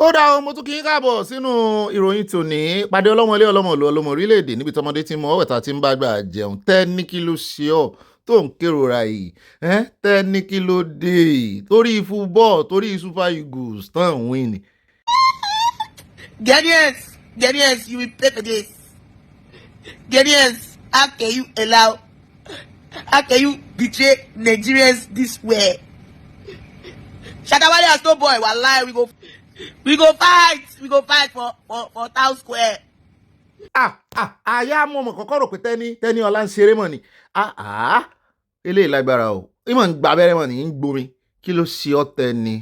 ó dá o mo tún kí n káàbọ̀ sínú ìròyìn tòní. Pàdé ọlọ́mọlé ọlọ́mọlú ọlọ́mọ orílẹ̀-èdè níbi tọmọdé tí mo ọ̀wẹ̀ta tí ń bá gbà jẹun. Tẹ́ni kí ló ṣe ọ́ tó ń kérora yìí? Tẹ́ni kí ló dé? Torí football, torí Super Eagles tán win ni. Nigerians, you will pay for this. Nigerians, how can you betray Nigerians this way? Sanawole has no boy, wallahi, we go fight for town square. Àyà mọ̀mọ̀ kọ́kọ́ rò pé tẹ́ni ọlá ń ṣeré mọ̀ ni. Eléyìí lágbára o. Ìmọ̀ ń gba abẹ́rẹ́ mọ̀ ní ń gbomi. Kí ló ṣe ọ́ Tẹ́ni?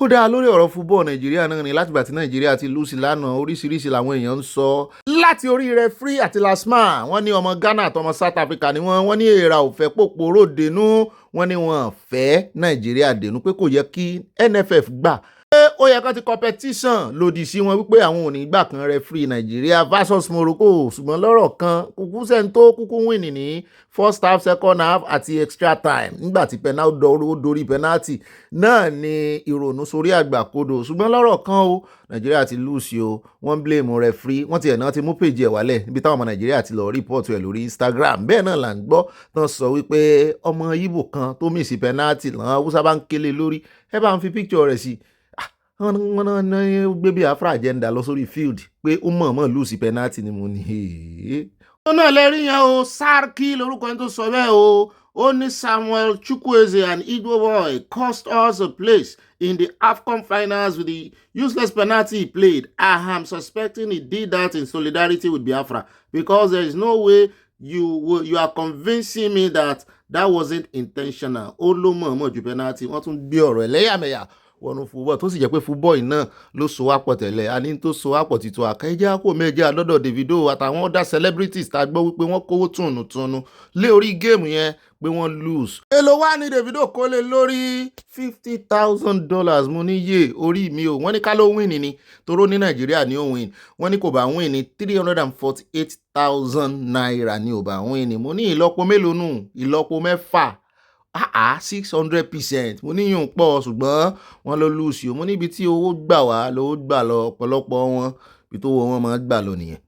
Ó dáa lórí ọ̀rọ̀ fúbọ́ọ̀ Nàìjíríà náà ni látìgbà tí Nàìjíríà ti lùsì lánàá oríṣiríṣi làwọn èèyàn ń sọ. Láti orí referee àti lasma wọ́n ní ọmọ Ghana àtọmọ South Africa ni wọ́n ní èèrà ò fẹ́ pòpòrò dénú wọ́n ní wọ́n fẹ́ Nàìjíríà dénú pé kò yẹ kí NFF gbà. Ó yẹ kán ti competition lòdì sí wọn wípé àwọn ò ní gbà kan referee Nàìjíríà versus Morocco ṣùgbọ́n lọ́rọ̀ kan kúkú sẹ́ńtó kúkú win ní first half second half àti extra time nígbà tí penalty dorí penalty náà ni ìrònú sórí àgbàkodò ṣùgbọ́n lọ́rọ̀ kan o Nàìjíríà ti lose o wọ́n blame referee wọ́n ti ẹ̀ náà ti mú page ẹ̀ wálẹ̀ níbi táwọn ọmọ Nàìjíríà ti lọ report ẹ̀ lórí Instagram bẹ́ẹ̀ náà là ń gbọ́ tán sọ wípé ọmọ Ìgbò kan tó miss penalty lọ́wọ́ Hausa bá ń kélé lórí ẹ bá ń fi picture rẹ̀ sí wọ́n náà gbé bí Afra agenda lọ sórí field pé ó mọ̀ọ́mọ̀ lùsì penalty ni mo ní. ó náà lẹ́rìí yẹn o Sarki lórúkọ ẹni tó sọ bẹ́ẹ̀ o ó ní Samuel Chukwueze and Igbo boy cost us a place in the AFCON finals with the useless penalty he played. I am suspecting he did that in solidarity with Biafra because there is no way you are convincing me that wasn't intentional. ó ló mọ̀ọ́mọ̀ ju penalty wọ́n tún gbé ọ̀rọ̀ ẹlẹ́yàmẹ̀yà wọnú fúbọ̀ tó sì jẹ́ pé fúbọ̀ yìí náà ló so wápọ̀ tẹ́lẹ̀ a ní tó so wápọ̀ títún àkẹ́jẹ́ àpò méje àdọ́dọ̀ Davido àtàwọn other celebrities tá a gbọ́ wípé wọ́n kówó tùnùtùnù lé orí géèmù yẹn pé wọ́n lose. èlò wá ní Davido kó lé lórí $50,000 mo ní yé orí mi o wọ́n ní ká ló win ni toró ní Nàìjíríà ní ó win wọ́n ní kò bá win ní $348,000 ní ò bá win ni mo ní ìlọ́po mélòó nù ìlọ́po mẹ́fà 600% mo níyùn pọ̀ ṣùgbọ́n wọ́n ló lùsì o mo níbi tí owó gbà wá lówó gbà lọ ọ̀pọ̀lọpọ̀ wọn bí tó wọ wọn máa gbà lọ nìyẹn.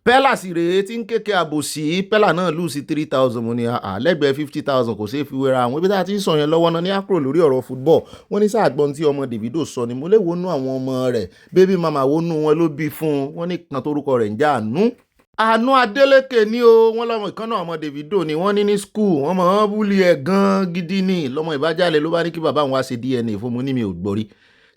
Pẹ́lá sì rèé tí ń kéke àbòsí Pẹ́lá náà lùsì 3,000 mo ní lẹ́gbẹ̀ẹ́ 50,000 kò ṣeé fi wéra àwọn ibi tá a ti ń sọ yẹn lọ́wọ́ náà ní àkúrò lórí ọ̀rọ̀ football wọ́n ní sáàgbọ́n tí ọmọ Davido sọ ni mo lè wọnú àwọn ọmọ rẹ̀ bébí mama wọnú wọn ló bí fún un wọ́n ní kan torúkọ rẹ̀ ń jẹ́ Àánú Adélékè ní o wọ́n lọ́mọ ìkànnà ọmọ Davido ni wọ́n ní school wọ́n mọ̀ wọ́n búlì ẹ̀ gan gidi ni lọ́mọ ìbájálẹ̀ ló bá ní kí bàbá òun wá ṣe DNA fún mu ní mi ò gbọ́rí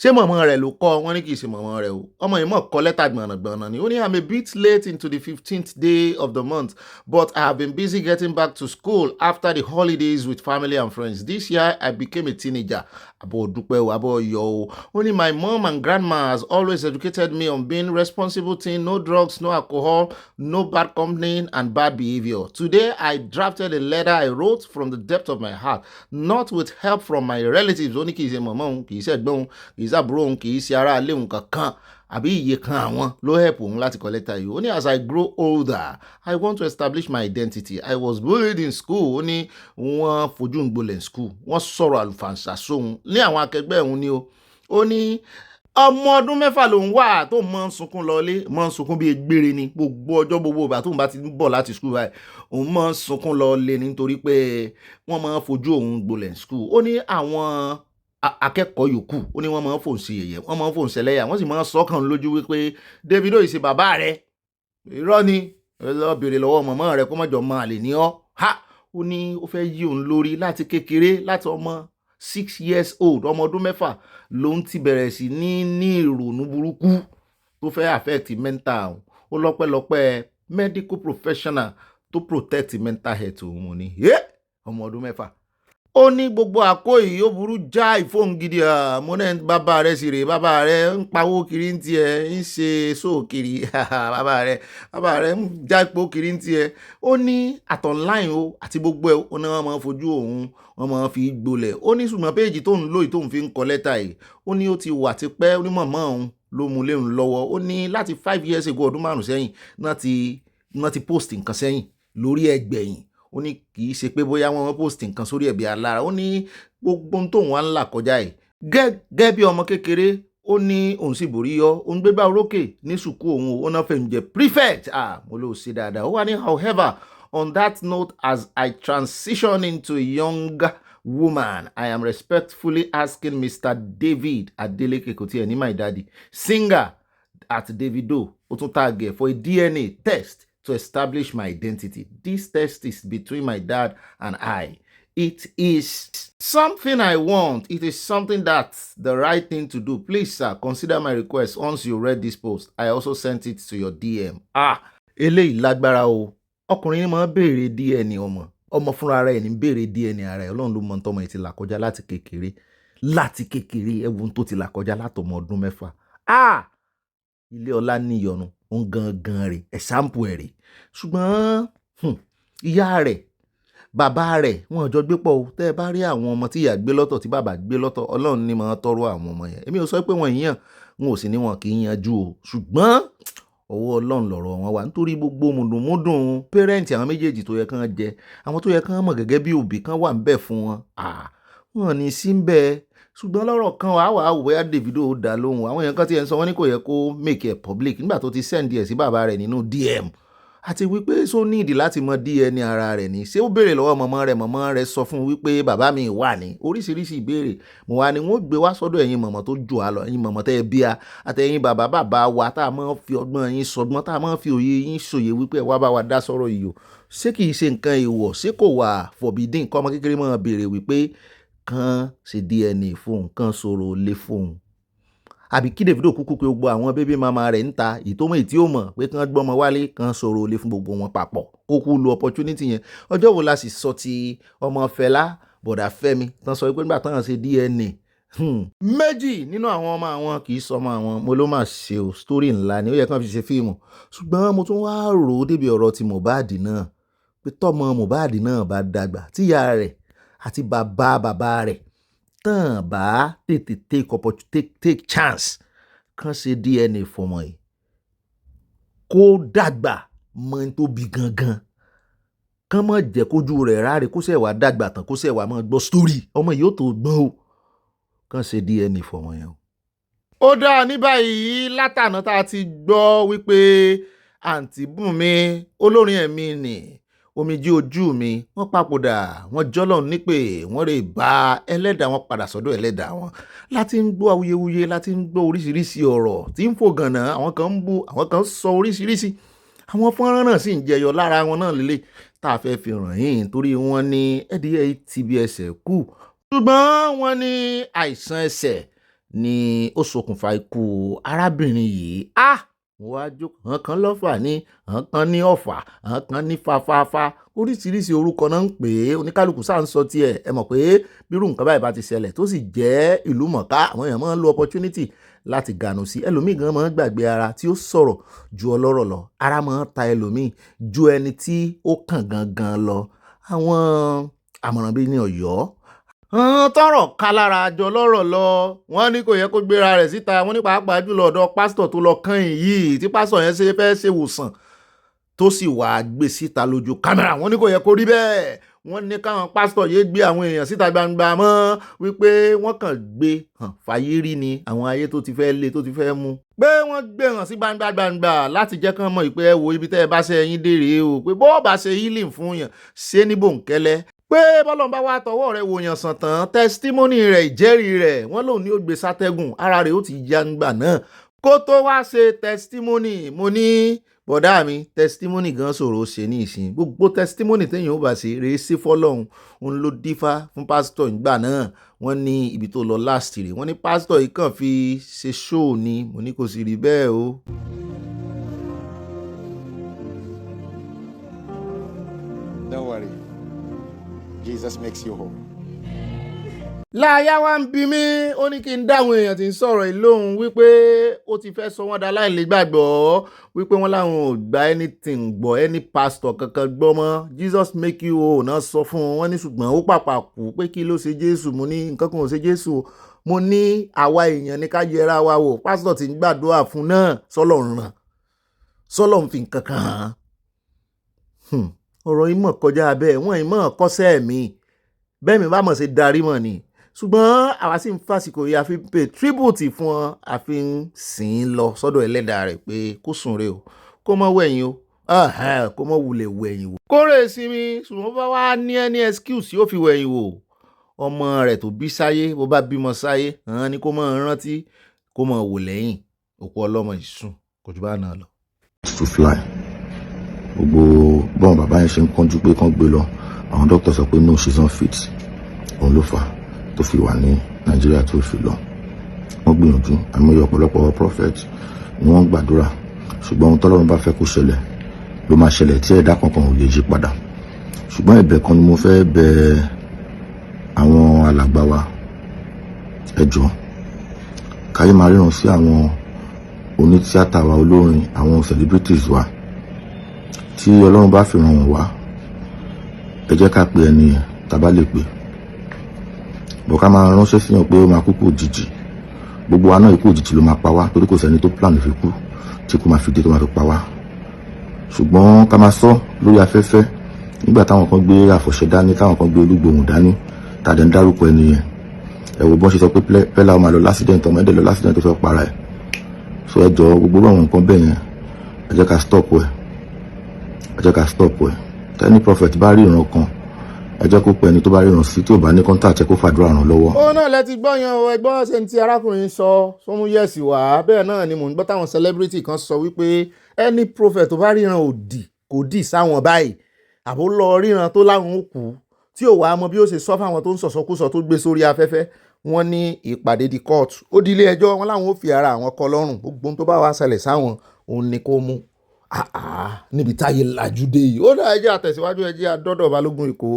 ṣé mọ̀mọ́ rẹ̀ ló kọ́ wọ́n ní kì í ṣe mọ̀mọ́ rẹ̀ o ọmọ yìí mọ̀ kọ́ lẹ́tà gbọ̀nàgbọ̀nà ni ó ní I'm a bit late into the 15th day of the month but I have been busy getting back to school after the holidays with family and friends. This year I became a teenager. Abo dúpẹ́ o abo yọ o ó ní my mom and grandma has always educated me on being responsible teen, no drugs, no alcohol, no bad company and bad behavior. Today I drafted a letter I wrote from the depth of my heart, not with help from my relatives. Ó ní kì í ṣe mọ̀mọ́ òun kì í ṣe ẹ̀gbọ́n òun kì í ṣàbúrò òun kì í ṣe ará ilé òun kankan àbí iye kan àwọn ló help òun láti kọ lẹ́tà yìí. Ó ní as I grow older I want to establish my identity. I was bullied in school. Ó ní wọ́n fojú ń gbolẹ̀ school wọ́n sọ̀rọ̀ àlùfàǹsà sóhun ní àwọn akẹgbẹ́ òun ni o. Ó ní ọmọ ọdún 6 lòun wà tó mọ́ ń sunkún lọlé mọ́ ń sunkún bíi egbére ni gbogbo ọjọ́ gbogbo ìgbà tóun bá ti ń bọ̀ láti school báyìí òun mọ́ ń sunkún lọlé nítorí pé wọ́n máa ń fojú òun gbolẹ̀ school. Ó ní àwọn akẹ́kọ̀ọ́ yòókù ó ní wọ́n máa ń fòun sí yẹ̀yẹ́ wọ́n máa ń fòun ṣẹlẹ́yà wọ́n sì máa ń sọ́kàn lójú wípé Davido ìṣe bàbá rẹ̀ irọ́ ni lọ bèrè lọ́wọ́ mọ̀mọ́ rẹ̀ kó mọ̀jọ̀ máa lè ní ọ́ ó ní ó fẹ́ yí òun lórí láti kékeré láti ọmọ 6 years old ọmọ ọdún 6 lòun ti bẹ̀rẹ̀ sí ní ìrònú burúkú tó fẹ́ affect mental ó lọ́pẹ́lọpẹ́ medical professional tó protect mental health òun ni ọmọ ọdún 6 ó ní gbogbo àkó yìí ó burú já ìfóhùn gidi àmúnẹ́ bàbá rẹ̀ sì rè bàbá rẹ̀ ń pawó kiri ń tiẹ̀ ń ṣe sóòkiri bàbá rẹ̀ ń já ipò kiri ń tiẹ̀ ó ní àtọ̀nláìn o àti gbogbo ẹ̀ ó ní wọ́n máa fojú òun wọ́n máa fi gbolẹ̀ ó ní ṣùgbọ́n péèjì tó ń lò yìí tó ń fi ń kọ lẹ́tà yìí ó ní ó ti wà tipẹ́ ó ní mọ̀mọ́ òun ló mú léun lọ́wọ́ ó ní láti 5 years ago ọdún 5 sẹ́yìn náà ti post nǹkan sẹ́yìn lórí ẹgbẹ̀yìn ó ní kì í ṣe pé bóyá wọ́n post nǹkan sórí ẹ̀bí alára ó ní gbogbo ohun tóun wá ń là kọjá yìí gẹ́gẹ́ bí ọmọ kékeré ó ní òun sì borí yọ, òun gbégbá orókè ní sùkú òun, ó náà fẹ́ ń jẹ prefect. Mo ló ṣe dáadáa. Ó wà ní however, on that note, as I transition into a young woman, I am respectfully asking Mr. David Adeleke, kò tiẹ̀ ní my daddy, singer at Davido, ó tún tag for a DNA test to establish my identity. This test is between my dad and I. It is something I want. It is something that's the right thing to do. Please, sir, consider my request once you read this post. I also sent it to your DM. Eléyìí lágbára o. Ọkùnrin ni máa béèrè DNA ọmọ fúnra rẹ̀ ní béèrè DNA ara ẹ̀. Ọlọ́run ló mọ tọ́mọ ẹ̀ ti là kọjá láti kékeré ẹ̀wùn tó ti là kọjá látọmọ ọdún 6. Ilé ọlá níyọnu ó ń gangan rè ẹ̀sáǹpù ẹ̀ rè. Ṣùgbọ́n ìyá rẹ̀ bàbá rẹ̀ wọn jọ gbé pọ̀ o. Tẹ́ ẹ bá rí àwọn ọmọ tí ìyá gbé lọ́tọ̀ tí bàbá gbé lọ́tọ̀, Ọlọ́run ní máa tọrọ àwọn ọmọ yẹn. Èmi ò sọ pé wọn yíyàn, wọn ò sì ní wọn kì í yanjú o. Ṣùgbọ́n ọwọ́ Ọlọ́run lọ̀rọ̀ wọn wà nítorí gbogbo mùdùnmúdùn pẹ́rẹ́ǹtì àwọn méjèèjì tó yẹ kán jẹ, àwọn tó yẹ kán mọ̀ gẹ́gẹ́ bí òbí kan wà ń bẹ̀ fún wọn. Wọn ní sí ń bẹ. Ṣùgbọ́n lọ́rọ̀ kan wà bóyá Davido ó dá lóhùn. Àwọn èèyàn kan ti ẹ̀ ń sọ wọ́n ní kò yẹ kó make it public nígbà tó ti send ẹ̀ sí bàbá rẹ̀ nínú DM. Àti wípé só níìdí láti mọ DNA ara rẹ̀ ni. Ṣé ó béèrè lọ́wọ́ mọ̀mọ́ rẹ̀ sọ fún wípé bàbá mi wà ní oríṣiríṣi ìbéèrè. Mo wá ní wọ́n gbé wá sọ́dọ̀ ẹ̀yin mọ̀mọ́ tó jù á lọ, ẹ̀yin mọ̀mọ́ tẹ́ ẹ bí a, àtẹ̀yin bàbá wa tá a máa fi ọgbọ́n yín sọgbọ́n, tá a máa fi òye yín sòye wípé ẹ wá bá wa dá sọ̀rọ̀ yìí o. Ṣé kìí ṣe nǹkan èèwọ̀? Ṣé kò wà forbidden kọ́ ọmọ kékeré máa béèrè wípé kán ṣe DNA fóun, kán sọ̀rọ̀ lé fóun? Àbí kí Davido kúkú pé gbogbo àwọn bébí mama rẹ̀ ń ta ìtòmọ̀ ètí ò mọ̀ pé kán gbọ́mọ wálé, kán sọ̀rọ̀ olè fún gbogbo wọn papọ̀, kó kú lo opportunity yẹn. Ọjọ́ wo la sì sọ ti ọmọ Fẹlá bọ̀dà Fẹ́mi tán sọ pé nígbà táwọn ṣe DNA méjì nínú àwọn ọmọ àwọn kì í sọmọ àwọn. Mo ló máa ṣe o, story ńlá ni ó yẹ kán fi ṣe fíìmù. Ṣùgbọ́n mo tún wá rò ó débi ọ̀rọ̀ ti Mohbad náà, pé tọ́mọ Mohbad náà bá dàgbà tíyá rẹ̀ àti bàbá rẹ̀ tán bá tètè take chance kán ṣe DNA fọmọ yìí kó dàgbà mọ ní tó bí gangan, kán mọ̀ jẹ́ kójú rẹ̀ ráre kó ṣẹ̀ wá dàgbà tán kó ṣẹ̀ wá mọ́ gbọ́ story. Ọmọ yìí ó tó gbọ́n o. Kán ṣe DNA fọmọ yẹn o. Ó dáa ní báyìí látàná tá a ti gbọ́ wípé àǹtí Bùnmi olórin ẹ̀mí ni omijé ojú mi wọ́n papòdà, wọ́n jọ́lọ̀ nípè, wọ́n rè bá ẹlẹ́dàá wọn padà sọ́dọ̀ ẹlẹ́dàá wọn. Láti ń gbọ́ awuyewuye, láti ń gbọ́ oríṣiríṣi ọ̀rọ̀ tí ń fò gànà, àwọn kan ń bú, àwọn kan ń sọ oríṣiríṣi. Àwọn fọ́nrán náà sì ń jẹyọ lára wọn náà lélẹ̀ tá a fẹ́ fi ràn yín torí wọ́n ní ẹ̀díyẹ ti bí ẹsẹ̀ kú. Ṣùgbọ́n wọ́n ní àìsàn ẹsẹ̀ ni ó ṣokùnfà ikú arábìnrin yìí. Mo wá jókòó, àwọn kan lọ́fà ní, àwọn kan ní ọ̀fà, àwọn kan ní fáfáfá, oríṣiríṣi orúkọ náà ń pè é. Oníkálukú sáà ń sọ tiẹ̀. Ẹ mọ̀ pé bírú nǹkan báyìí bá ti ṣẹlẹ̀ tó sì jẹ́ ìlú mọ̀ká, àwọn èèyàn máa ń lo opportunity láti gànù sí. Ẹlòmíì gan máa ń gbàgbé ara tí ó sọ̀rọ̀ ju ọlọ́rọ̀ lọ. Ara máa ń ta ẹlòmíì ju ẹni tí ó kàn gangan lọ. Àwọn àmọ̀ràn bíi ní Ọ̀yọ́ tọrọ ká lára jọ lọ́rọ̀ lọ, wọ́n ní kò yẹ kó gbéra rẹ̀ síta. Wọ́n ní pàápàá jùlọ ọ̀dọ̀ pásítọ̀ tó lọ kẹ́yìn yìí tí pásítọ̀ yẹn ṣe fẹ́ ṣe wòsàn tó sì wà gbé síta lójú kámẹ́rà. Wọ́n ní kò yẹ kó rí bẹ́ẹ̀. Wọ́n ní káwọn pásítọ̀ yé gbé àwọn èèyàn síta gbangba mọ́ wípé wọ́n kàn gbé hàn fàyè rí ni àwọn ayé tó ti fẹ́ lé tó ti fẹ́ mú. Pé wọ́n gbé hàn sí gbangba láti jẹ́ kán mọ̀ ìpè ẹ wo ibi tẹ́ ẹ bá ṣe ẹyin dèrè o, pé bó bá ṣe healing fún yàn ṣé ní bòńkẹ́lẹ́. Pé bọ́lọ̀ bá wá tọwọ́ rẹ̀ wò yàn sàn tán, testimony rẹ̀ ìjẹ́rìí rẹ̀ wọ́n lòun ní ó gbé sátẹ́gùn, ara rẹ̀ ó ti ya ńgbà náà kó tó wá ṣe testimony. Mo ní bọ̀dá mi, testimony gan ṣòro ṣe ní ìsìn. Gbogbo testimony téèyàn ó bá ṣe rèé sí fọ́lọ́hun. Òun ló dífá fún pásítọ̀ ìgbà náà. Wọ́n ní ibi tó lọ last rè, wọ́n ní pásítọ̀ yìí kàn fi ṣe show ni. Mo ní kò sì rí bẹ́ẹ̀ o. Don't worry. Jesus makes you whole. Láyá wá ń bí mi, ó ní kí n dáhùn èèyàn tí ń sọ̀rọ̀ ìlóhùn wípé ó ti fẹ́ sọ wọ́n dá láìlè gbàgbọ́, wípé wọ́n láwọn ò gba anything gbọ́, any pastor kankan gbọ́ mọ́. Jesus make you whole náà sọ fún wọn ní ṣùgbọ́n ó pàpà kú pé kí ló ṣe Jésù. Mo ní nǹkan kan ò ṣe Jésù. Mo ní àwa èèyàn ní ká yẹra wa wò. Pásítọ̀ tí ń gbàdúrà fún náà sọ́lọ̀ ń ràn, sọ́lọ̀ ń fi nǹkan kan hàn. Ọ̀rọ̀ yìí mọ̀ kọjá bẹ́ẹ̀, wọ́n yìí mọ̀ kọ́sẹ́ mi bẹ́ẹ̀ mi bá mọ̀ ṣe darí mọ̀ ni. ṣùgbọ́n àwa sì ń fàsìkò yìí àfi pé tribute fún ọ àfi ń sìn ín lọ sọ́dọ̀ ẹlẹ́dàá rẹ̀ pé kó sùn re o kó mọ́ wẹ̀yìn o kó mọ́ wulẹ̀ wẹ̀yìn wò. kórè sinmi ṣùgbọ́n bá wá ní ẹni excuse yóò fi wẹ̀yìn wò ọmọ rẹ̀ tó bí sáyé bó bá bímọ sáyé ni kó mọ̀ rántí kó mọ̀ wò lẹ́yìn òkú ọlọ́mọ ìsùn kò jù bá náà lọ. to fly gbogbo bọ́n bàbá yẹn ṣe ń kánjú pé kán gbé lọ àwọn dókítà sọ pé no she's not fit òun ló fà tó fi wà ní Nàìjíríà tó fi lọ. wọ́n gbìyànjú àmì ọ̀pọ̀lọpọ̀ prophet ni wọ́n gbàdúrà ṣùgbọ́n ohun tọ́lọ́run bá fẹ́ kó ṣẹlẹ̀ ló máa ṣẹlẹ̀ tí ẹ̀dá kankan ò lè yí padà. ṣùgbọ́n ẹ̀bẹ̀ kan ni mo fẹ́ bẹ̀ àwọn alàgbà wa ẹ jọ̀ọ́ káyé máa ríran sí àwọn onítíátà wa olórin àwọn celebrities wa tí Ọlọ́run bá fi ràn wọ́n wá ẹ jẹ́ ká pe ẹni yẹn tàbá lè pè bọ́ ká máa ránṣẹ́ sí yàn pé ó máa kúkú òjijì gbogbo wa náà ikú òjijì ló máa pa wá torí kò sẹ́ni tó plan fi kú tí kò máa fi dé tó máa fi pa wá ṣùgbọ́n ká máa sọ lórí afẹ́fẹ́ nígbà táwọn kan gbé àfọ̀ṣẹ dání táwọn kan gbé olúgbòhùn dání tàdé ń dárúkọ ẹni yẹn ẹ wo bọ́n ṣe sọ pé pẹ́lá ó máa lọ lásìdẹ̀ntì ọmọ ẹ̀dẹ̀ lọ lásìdẹ̀ntì tó fẹ́ para ẹ̀ so ẹ jọ gbogbo àwọn nǹkan bẹ́ẹ̀ yẹn ẹ jẹ́ ká stop ẹ̀ tẹ́ni prophet bá rí ìran kan ẹ jẹ́ kó pẹ́ ẹni tó bá ríran sí tí ò bá ní contact ẹ kó fàdúrà ràn lọ́wọ́. ó náà lẹ ti gbọ́ yan o ẹgbọ́n ṣe ní ti arákùnrin sọ sómú yẹ̀sì wá bẹ́ẹ̀ náà ni mò ń gbọ́ táwọn celebrity kan sọ wípé ẹni prophet tó bá ríran kò dì sáwọn báyìí àbó lọ ríran tó láwọn ó kú tí ò wá mọ bí ó ṣe sọ fáwọn tó ń sọ̀sọ́kúsọ tó gbé sórí afẹ́fẹ́ wọn ní ìpàdé di kóòtù ó di ilé ẹjọ́ wọn láwọn ó fi ara àwọn kọ lọ́rùn gbogbo tó bá wá ṣẹlẹ̀ sáwọn òun ni kó mú níbi táyé làjú dé yìí ó dá ẹjẹ́ àtẹ̀síwájú ẹjẹ́ àdọ́dọ̀ Balógun Èkó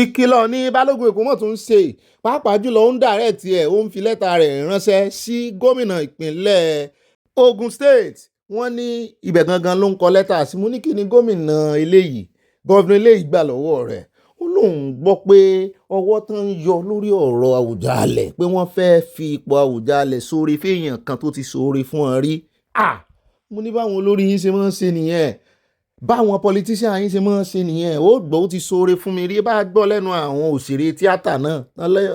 ìkìlọ̀ ní Balógun Èkó mọ̀ tó ń ṣe pàápàá jùlọ ó ń dàrẹ́ẹ̀tì ẹ̀ ó ń fi lẹ́tà rẹ̀ ránṣẹ́ sí gómìnà ìpínlẹ̀ Ogun State wọ́n ní ibẹ̀ gangan ló ń kọ lẹ́tà sí mú ní kí ni gómìnà eléyìí gọ́vnà eléyìí gbà lọ́wọ́ rẹ̀ ó lóun gbọ́ pé ọwọ́ tó ń yọ lórí ọ̀rọ̀ Àwùjalẹ̀ pé wọ́n fẹ́ fi ipò Àwùjalẹ̀ sórí fèèyàn kan tó ti sóore fún ọ rí mo ní báwọn olórí yín ṣe máa ń ṣe nìyẹn báwọn politician yín ṣe máa ń ṣe nìyẹn ó gbọ́ ó ti sóore fún mi rí bá gbọ́ lẹ́nu àwọn òṣèré tíátà náà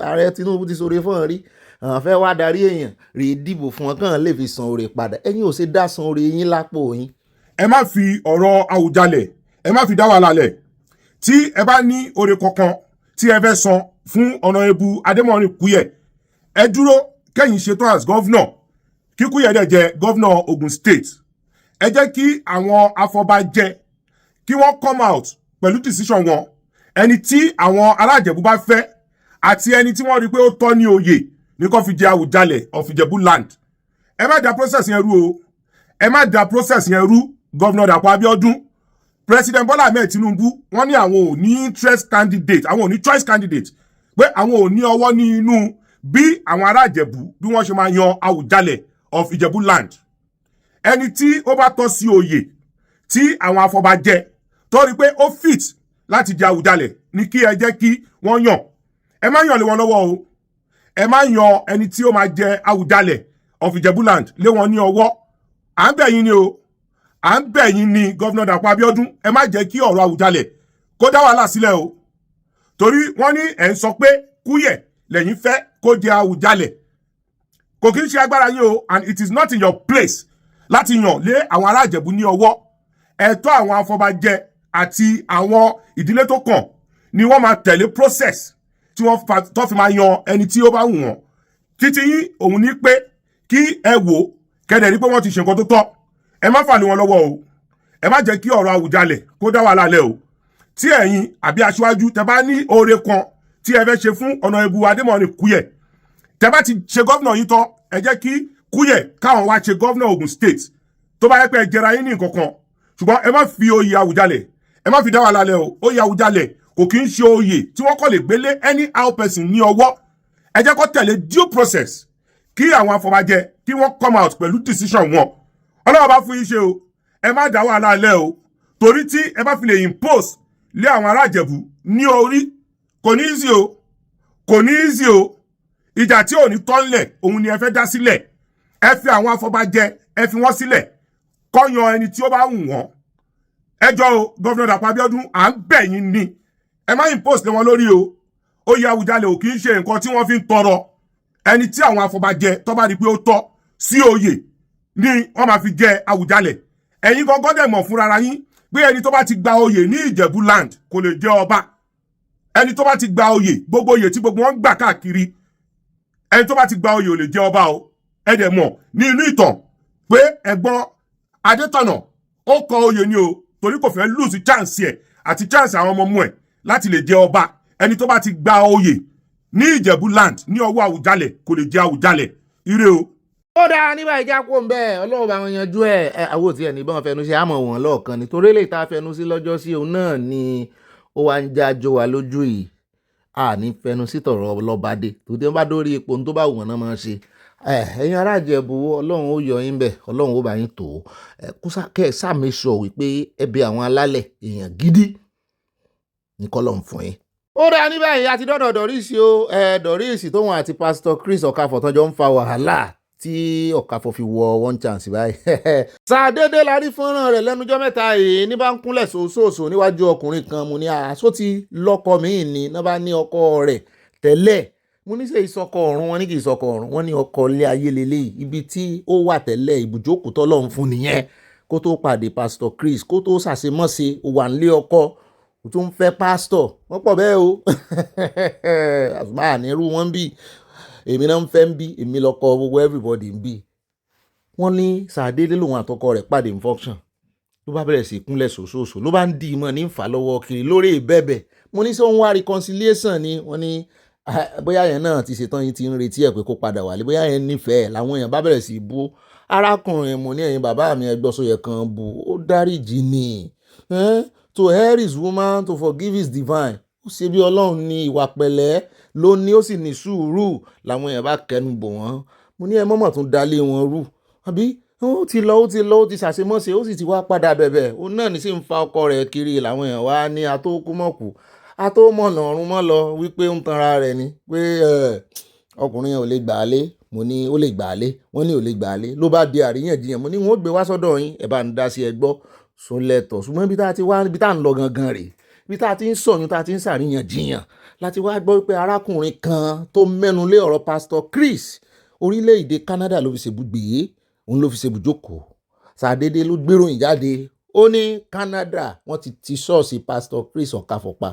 ààrẹ Tinubu ti sóore fún ọ rí àwọn fẹ́ wá darí èèyàn rí dìbò fún wọn kàn lè fi san oore padà ẹ̀yin ò ṣe dá san oore yín lápò yín. ẹ má fi ọ̀rọ̀ Àwùjalẹ̀ ẹ má fi dá wàhálà lẹ̀ tí ẹ bá ní oore kankan tí ẹ fẹ́ san fún Honorable Adémọ́rin Kúyẹ̀ ẹ dúró kẹ́yìn ṣetán as governor kí Kúyẹ̀ dẹ̀ jẹ́ governor Ogun State ẹ jẹ́ kí àwọn afọbajẹ kí wọ́n come out pẹ̀lú decision wọn ẹni tí àwọn alájẹ̀bú bá fẹ́ àti ẹni tí wọ́n rí pé ó tọ́ ní oyè ní kó fi jẹ Àwùjalẹ̀ of Ìjẹ̀bú land ẹ má da process yẹn rú o ẹ má da process yẹn rú Governor Dàpọ̀ Abíọ́dún President Bọ́lá Ahmed Tinubu wọ́n ní àwọn ò ní interest candidate àwọn ò ní choice candidate pé àwọn ò ní ọwọ́ ní inú bí àwọn alájẹ̀bú bí wọ́n ṣe máa yan Àwùjalẹ̀ of Ìjẹ̀bú land ẹni tí ó bá tọ́ sí oyè tí àwọn afọbajẹ tó rí pé ó fit láti jẹ Àwùjalẹ̀ ní kí ẹ jẹ́ kí wọ́n yàn ẹ má yàn lé wọn lọ́wọ́ o ẹ má yan ẹni tí ó máa jẹ Àwùjalẹ̀ of Ìjẹ̀bú-land lé wọn ní ọwọ́ à ń bẹ̀ yín ni o à ń bẹ̀ yín ni Governor Dàpọ̀ Abíọ́dún ẹ má jẹ́ kí ọ̀rọ̀ Àwùjalẹ̀ kó dá wàhálà sílẹ̀ o torí wọ́n ní ẹ̀ ń sọ pé Kúyẹ̀ lẹ́yìn fẹ́ kó jẹ Àwùjalẹ̀ kò kí ń ṣe agbára yín o and it is not in your place láti yàn lé àwọn ará Ìjẹ̀bú ní ọwọ́ ẹ̀tọ́ àwọn afọbajẹ àti àwọn ìdílé tó kàn ni wọ́n máa tẹ̀lé process tí wọ́n tó fi máa yan ẹni tí ó bá wù wọ́n títí yín òun ní pé kí ẹ wò kẹ́dẹ̀ rí pé wọ́n ti ṣe nǹkan tó tọ́ ẹ má fà lé wọn lọ́wọ́ o ẹ má jẹ́ kí ọ̀rọ̀ Àwùjalẹ̀ kó dá wàhálà lẹ̀ o tí ẹ̀yin àbí aṣáájú tẹ bá ní oore kan tí ẹ fẹ́ ṣe fún Honorable Adémọ́rin Kúyẹ̀ tẹ bá ti ṣe gọ́vnà yìí tán ẹ jẹ́ kí Kúyẹ̀ káwọn wá ṣe gọ́vnà Ogun State tó bá yẹ pé ẹ jẹra yín ní nǹkan kan ṣùgbọ́n ẹ má fi oyè Àwùjalẹ̀ ẹ má fi dá wàhálà lẹ̀ o oyè Àwùjalẹ̀ kò kí ń ṣe oyè tí wọ́n kọ́ lè gbélé anyhow person ní ọwọ́ ẹ jẹ́ kó tẹ̀lé due process kí àwọn afọbajẹ kí wọ́n come out pẹ̀lú decision wọn Ọlọ́run bá fún yín ṣe o ẹ má dá wàhálà lẹ̀ o torí tí ẹ bá fi lè impose lé àwọn ará Ìjẹ̀bú ní orí kò ní easy o kò ní easy o ìjà tí ò ní tọ́lẹ̀ òun ni ẹ fẹ́ dá sílẹ̀ ẹ fi àwọn afọbajẹ ẹ fi wọ́n sílẹ̀ kó yan ẹni tí ó bá wù wọ́n ẹjọ́ o Governor Dàpọ̀ Abíọ́dún à ń bẹ̀ yín ni ẹ má impose lé wọn lórí o oyè Àwùjalẹ̀ ò kì í ṣe nǹkan tí wọ́n fi ń tọrọ. Ẹni tí àwọn afọbajẹ tó bá rí pé ó tọ́ sí oyè ni wọ́n máa fi jẹ Àwùjalẹ̀. Ẹ̀yin gangan dẹ̀ mọ̀ fúnra yín pé ẹni tó bá ti gba oyè ní Ìjẹ̀bú land kò lè jẹ ọba. Ẹni tó bá ti gba oyè, gbogbo oyè tí gbogbo wọn gbà káàkiri, ẹni tó bá ti gba oyè ò lè jẹ ọba o. Ẹ dẹ̀ mọ̀ ní inú ìtàn pé ẹ̀gbọ́n Adétọ̀nà ó kọ oyè ni o torí kò fẹ́ lose chance ẹ̀ àti chance àwọn ọmọ ẹ̀ láti lè jẹ ọba. Ẹni tó bá ti gba oyè ní Ìjẹ̀bú land ní ọwọ́ Àwùjalẹ̀ kò lè jẹ Àwùjalẹ̀. Ire o. Ó dáa nígbà ìjà kó ń bẹ́ẹ̀ Ọlọ́run bá wọn yanjú ẹ̀ àwọn òtí ẹ̀ ní bọ́n fẹnu sí àmọ́ wọn lọ́ọ̀kan nítorí lè ta fẹnu sí lọ́jọ́ sí òun náà ni ó wá ń jájó wa lójú yìí. A ní fẹnu sí tọ̀rọ̀ lọ́bàdé tó dé bá dórí ipò tó bá wù wọ́n náà máa ṣe. Ẹ̀yin ará Ìjẹ̀bú Ọlọ́run ó yọ yín bẹ̀ Ọlọ́run ó bá yín tó kẹ́ ẹ̀ sàmì sọ wípé ẹbí àwọn alálẹ̀ èèyàn gidi ní kọ́lọ́run fún yín. Ó dáa ní báyìí àti dọ́dọ̀ Doris o Doris tóun àti Pastor Chris Ọ̀kàfọ̀ tán jọ ń fa wàhálà tí Ọ̀kàfọ̀ fi wọ one chance báyìí. Ṣàdédé la rí fọ́nrán rẹ̀ lẹ́nujọ́ mẹ́ta yìí ní bá ń kúnlẹ̀ sòsòsò níwájú ọkùnrin kan mo ní àṣọ ti lọ́kọ míì ní náà bá ní ọkọ rẹ̀ tẹ́lẹ̀ mo ní ṣe ìsọkọ ọ̀run wọn ní kì í sọkọ ọ̀run wọn ní ọkọ ilé ayé lélẹ́yìí ibi tí ó wà tẹ́lẹ̀ ibùjókòó tọ́lọ́run fún nìyẹn kó tó pàdé Pastor Chris kó tó ṣàṣemọ́ṣe wà nílé ọkọ kó tó ń fẹ́ pásítọ̀ wọ́n pọ̀ bẹ́ẹ̀ o àtúmọ̀ ànírú wọn bí èmi náà ń fẹ́ ń bí èmi lọ́kọ gbogbo everybody ń bí. Wọ́n ní ṣàdédé lòun àtọkọ rẹ̀ pàdé in function ló bá bẹ̀rẹ̀ sí kúnlẹ̀ sòsòsò ló bá ń di ìmọ̀ ní ìfà lọ́wọ́ kiri lórí ìbẹ̀bẹ̀ mo ní sọ ń wá reconciliation ni wọ́n ní bóyá yẹn náà ti ṣetán yín ti ń retí ẹ̀ pé kó padà wálé bóyá yẹn nífẹ̀ẹ́ làwọn èèyàn bá bẹ̀rẹ̀ sí bú arákùnrin mo ní ẹ̀yin bàbá mi ẹgbọ́ sóyẹ kan bú ó dáríjì ni to err is woman to forgive is divine ó ṣe bí Ọlọ́run ní ìwà pẹ̀lẹ́ ló ní ó sì ní sùúrù làwọn èèyàn bá kẹnu bò wọ́n mo ní ẹ mọ́mọ́ tún dalé wọn rú àbí ó ti lọ ó ti ṣàṣemọ́ṣe ó sì ti wá padà bẹ̀bẹ̀ ó náà ní sí ń fa ọkọ rẹ̀ kiri làwọn èèyàn wá ní atókùmọ̀kù atómọ̀nà ọ̀run mọ́ lọ wípé ń tanra rẹ̀ ni pé ọkùnrin yẹn ò lè gbà á lé mo ní ó lè gbà á lé wọ́n ní ò lè gbà á lé ló bá di àríyànjiyàn mo ní wọn ó gbé wá sọ́dọ̀ yín ẹ̀ bá ń dá sí ẹ gbọ́ sólẹ́tọ̀ ṣùgbọ́n ibi tá a ti wá ibi tá a ń lọ gangan rèé ibi tá a ti ń sọ̀yún tá a ti ń ṣàríyànjiyàn láti wá gbọ́ pé arákùnrin kan tó mẹ́nu lé ọ̀rọ̀ Pastor Chris orílẹ̀-èdè Canada ló fi ṣèbùgbé òun ló fi ṣèbùjókòó ṣàdédé ló gbéròyìn jáde ó ní Canada wọ́n ti ṣọ́ọ̀ṣì Pastor Chris Ọ̀kàfọ̀ pa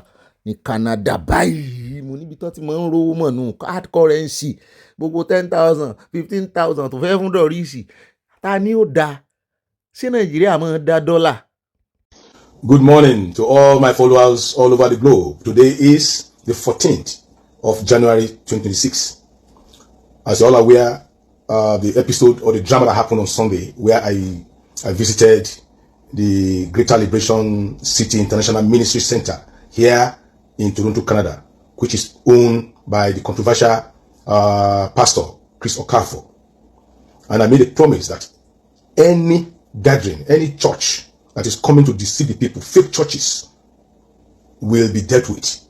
ní Canada báyìí mo níbi tó ti máa ń rówó mọ̀ nù hard currency gbogbo 10,000 15,000 tó fẹ́ fún Doris ta ni ó da ṣé Nàìjíríà máa dá dọ́là. Good morning to all my followers all over the globe. Today is the 14th of January 2026. As you all are aware, the episode or the drama that happened on Sunday where I visited the Greater Liberation City International Ministry Center here in Toronto, Canada, which is owned by the controversial pastor Chris Ọ̀kàfọ̀. And I made a promise that any gathering, any church that is coming to deceive the people, fake churches, will be dealt with.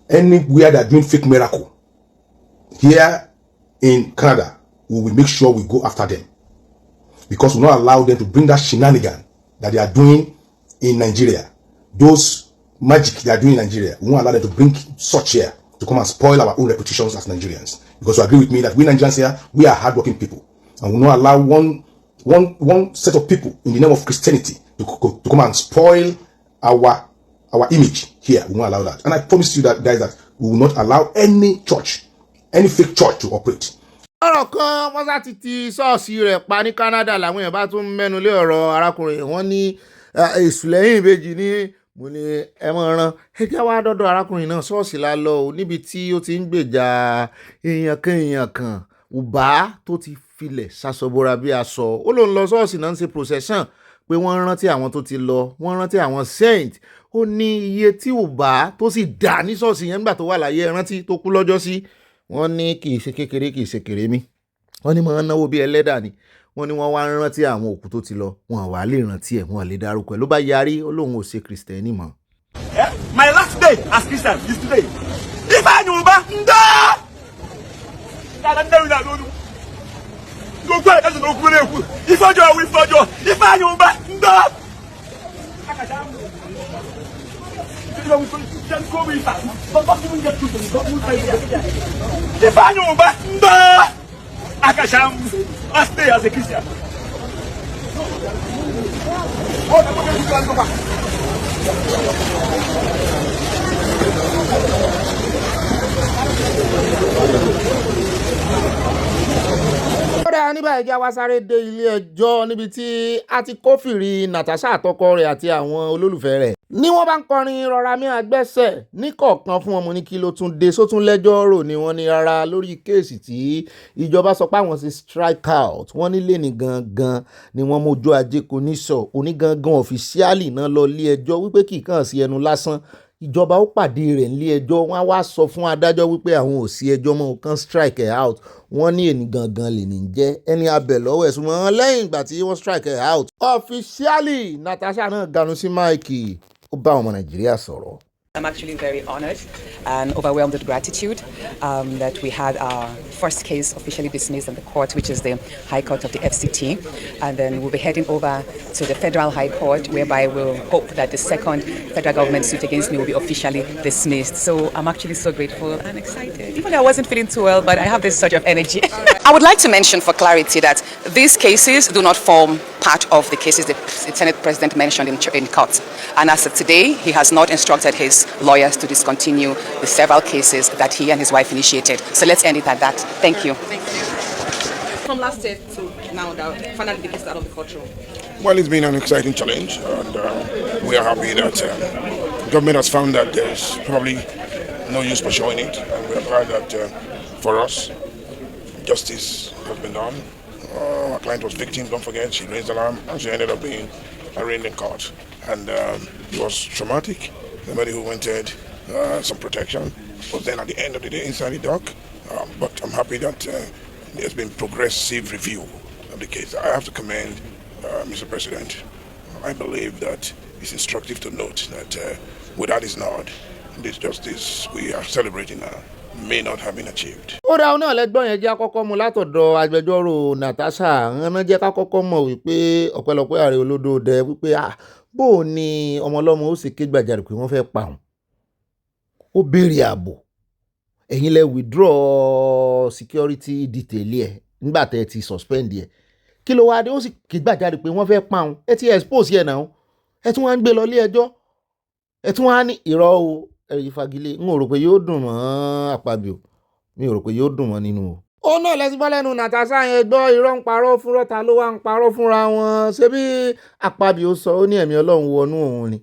Anywhere that are doing fake miracle, here in Canada, we will make sure we go after them. Because we will not allow them to bring that shenanigan that they are doing in Nigeria. Those magic they are doing in Nigeria, we won't allow them to bring such here to come and spoil our own reputations as Nigerians. Because you agree with me that we Nigerians here, we are hardworking people. And we will not allow one set of people in the name of Christianity to come and spoil our image here. We won't allow that. And I promise you that, guys, that we will not allow any church, any fake church to operate. Ọ̀rọ̀ kan wọ́n sá ti ṣọ́ọ̀ṣì rẹ̀ pa ní Canada làwọn èèyàn bá tún mẹ́nu lé ọ̀rọ̀ arákùnrin wọn ní èṣù lẹ́yìn ìbejì ní mo ní ẹ mọ̀ ràn ẹ jẹ́ wá dọ́dọ̀ arákùnrin náà ṣọ́ọ̀ṣì la lọ ò níbi tí ó ti ń gbèjà èèyàn kan ùbá tó ti filẹ̀ ṣaṣọbora bí aṣọ ó lòun lọ ṣọ́ọ̀ṣì náà ń ṣe procession pé wọ́n rántí àwọn tó ti lọ wọ́n rántí àwọn saint ó ní iye tí ùbá tó sì dá ní ṣọ́ọ̀ṣì yẹn nígbà tó wà láyé rántí tó kú lọ́jọ́ sí wọ́n ní kì í ṣe kékeré kì í ṣe kéré mi wọ́n ní máa ń náwó bí ẹlẹ́dà ni wọ́n ní wọ́n wá ń rántí àwọn òkú tó ti lọ wọn wà lè rántí ẹ̀ wọn lè dárúkọ ẹ̀ ló bá yarí ó lóun ò ṣe kìrìsìtẹ́nì mọ́. My last day as Christian is today. If I knew about know, we can go with that. But not even get to the the banyo ba Akasham, I stay as a Christian. Kódà ní báyìí kí a wá sáré dé ilé ẹjọ́ níbi tí a ti kófìrí Natasha àtọkọ rẹ̀ àti àwọn olólùfẹ́ rẹ̀. Ní wọ́n bá ń kọrin rọra mi àgbẹ̀sẹ̀ ní kọ̀ọ̀kan fún ọmọ ní kí ló tún dé sótún lẹ́jọ́ rò ni wọ́n ní rárá lórí kéèsì tí ìjọba sọ pé àwọn ti strike out. Wọ́n nílé ní gangan ni wọ́n mójú ajé kò ní sọ onígangan ọ̀fíṣíálì náà lọ ilé ẹjọ́ wípé kì í kàn sí ẹnu lásán. Ìjọba ó pàdé rẹ̀ nílé ẹjọ́ wọ́n á wá sọ fún adájọ́ wípé àwọn ò sí ẹjọ́ mọ́ kan strike out. Wọ́n ní ènì gangan lè ní jẹ́ ẹni abẹ̀ lọ́wọ́ ẹ̀sùn mọ́ lẹ́yìn ìgbà tí wọ́n strike out. Officially Natasha náà ganu sí máìkì ó bá ọmọ Nàìjíríà sọ̀rọ̀. I'm actually very honored and overwhelmed with gratitude that we had our first case officially dismissed in the court, which is the High Court of the FCT. And then we'll be heading over to the Federal High Court, whereby we'll hope that the second federal government suit against me will be officially dismissed. So I'm actually so grateful and excited. Even though I wasn't feeling too well, but I have this surge of energy. I would like to mention for clarity that these cases do not form part of the cases the Senate President mentioned in court. And as of today, he has not instructed his lawyers to discontinue the several cases that he and his wife initiated. So let's end it at that. Thank you. From last year to now, that finally the case out of the courtroom. Well, it's been an exciting challenge, and we are happy that the government has found that there's probably no use for showing it, and we are glad that for us, justice has been done. Our client was victim, don't forget, she raised alarm, and she ended up being arraigned in court. And it was traumatic. Somebody who wanted some protection was then at the end of the day inside the dock. But I'm happy that there's been progressive review of the case. I have to commend Mr. President. I believe that it's instructive to note that without his nod, this justice we are celebrating now may not have been achieved. Ó dáa náà lẹ́gbọ́n yẹn jẹ́ àkọ́kọ́ mu látọ̀dọ̀ agbẹjọ́rò Natasha ń jẹ́ kákọ́kọ́ mọ̀ wípé ọ̀pẹ̀lọpẹ̀ ààrẹ olódò dẹ wípé bó o ní ọmọ ọlọ́mọ ó sì ké gbàjarè pé wọ́n fẹ́ pa òun. Ó béèrè ààbò ẹ̀yin lẹ withdraw security detail ẹ̀ nígbà tẹ́ ẹ ti suspend ẹ̀ kí ló wá dé ó sì ké gbàjarè pé wọ́n fẹ́ pa òun ẹ ti expose yẹn náà ẹ tún wá ń gbé lọ ilé ẹjọ́ ẹ tún wá ní irọ́ o ẹ̀rí fagilé n ò rò pé yóò dùn mọ́ Àpábíò mi ò rò pé yóò dùn mọ́ nínú o. Ó náà lẹ́sìn bọ́ lẹ́nu Natasha yẹn gbọ́ irọ́ ń parọ́ fúnra ta ló wá ń parọ́ fúnra wọn ṣé bí Àpábíò sọ ó ní ẹ̀mí Ọlọ́run wọnú òun ni.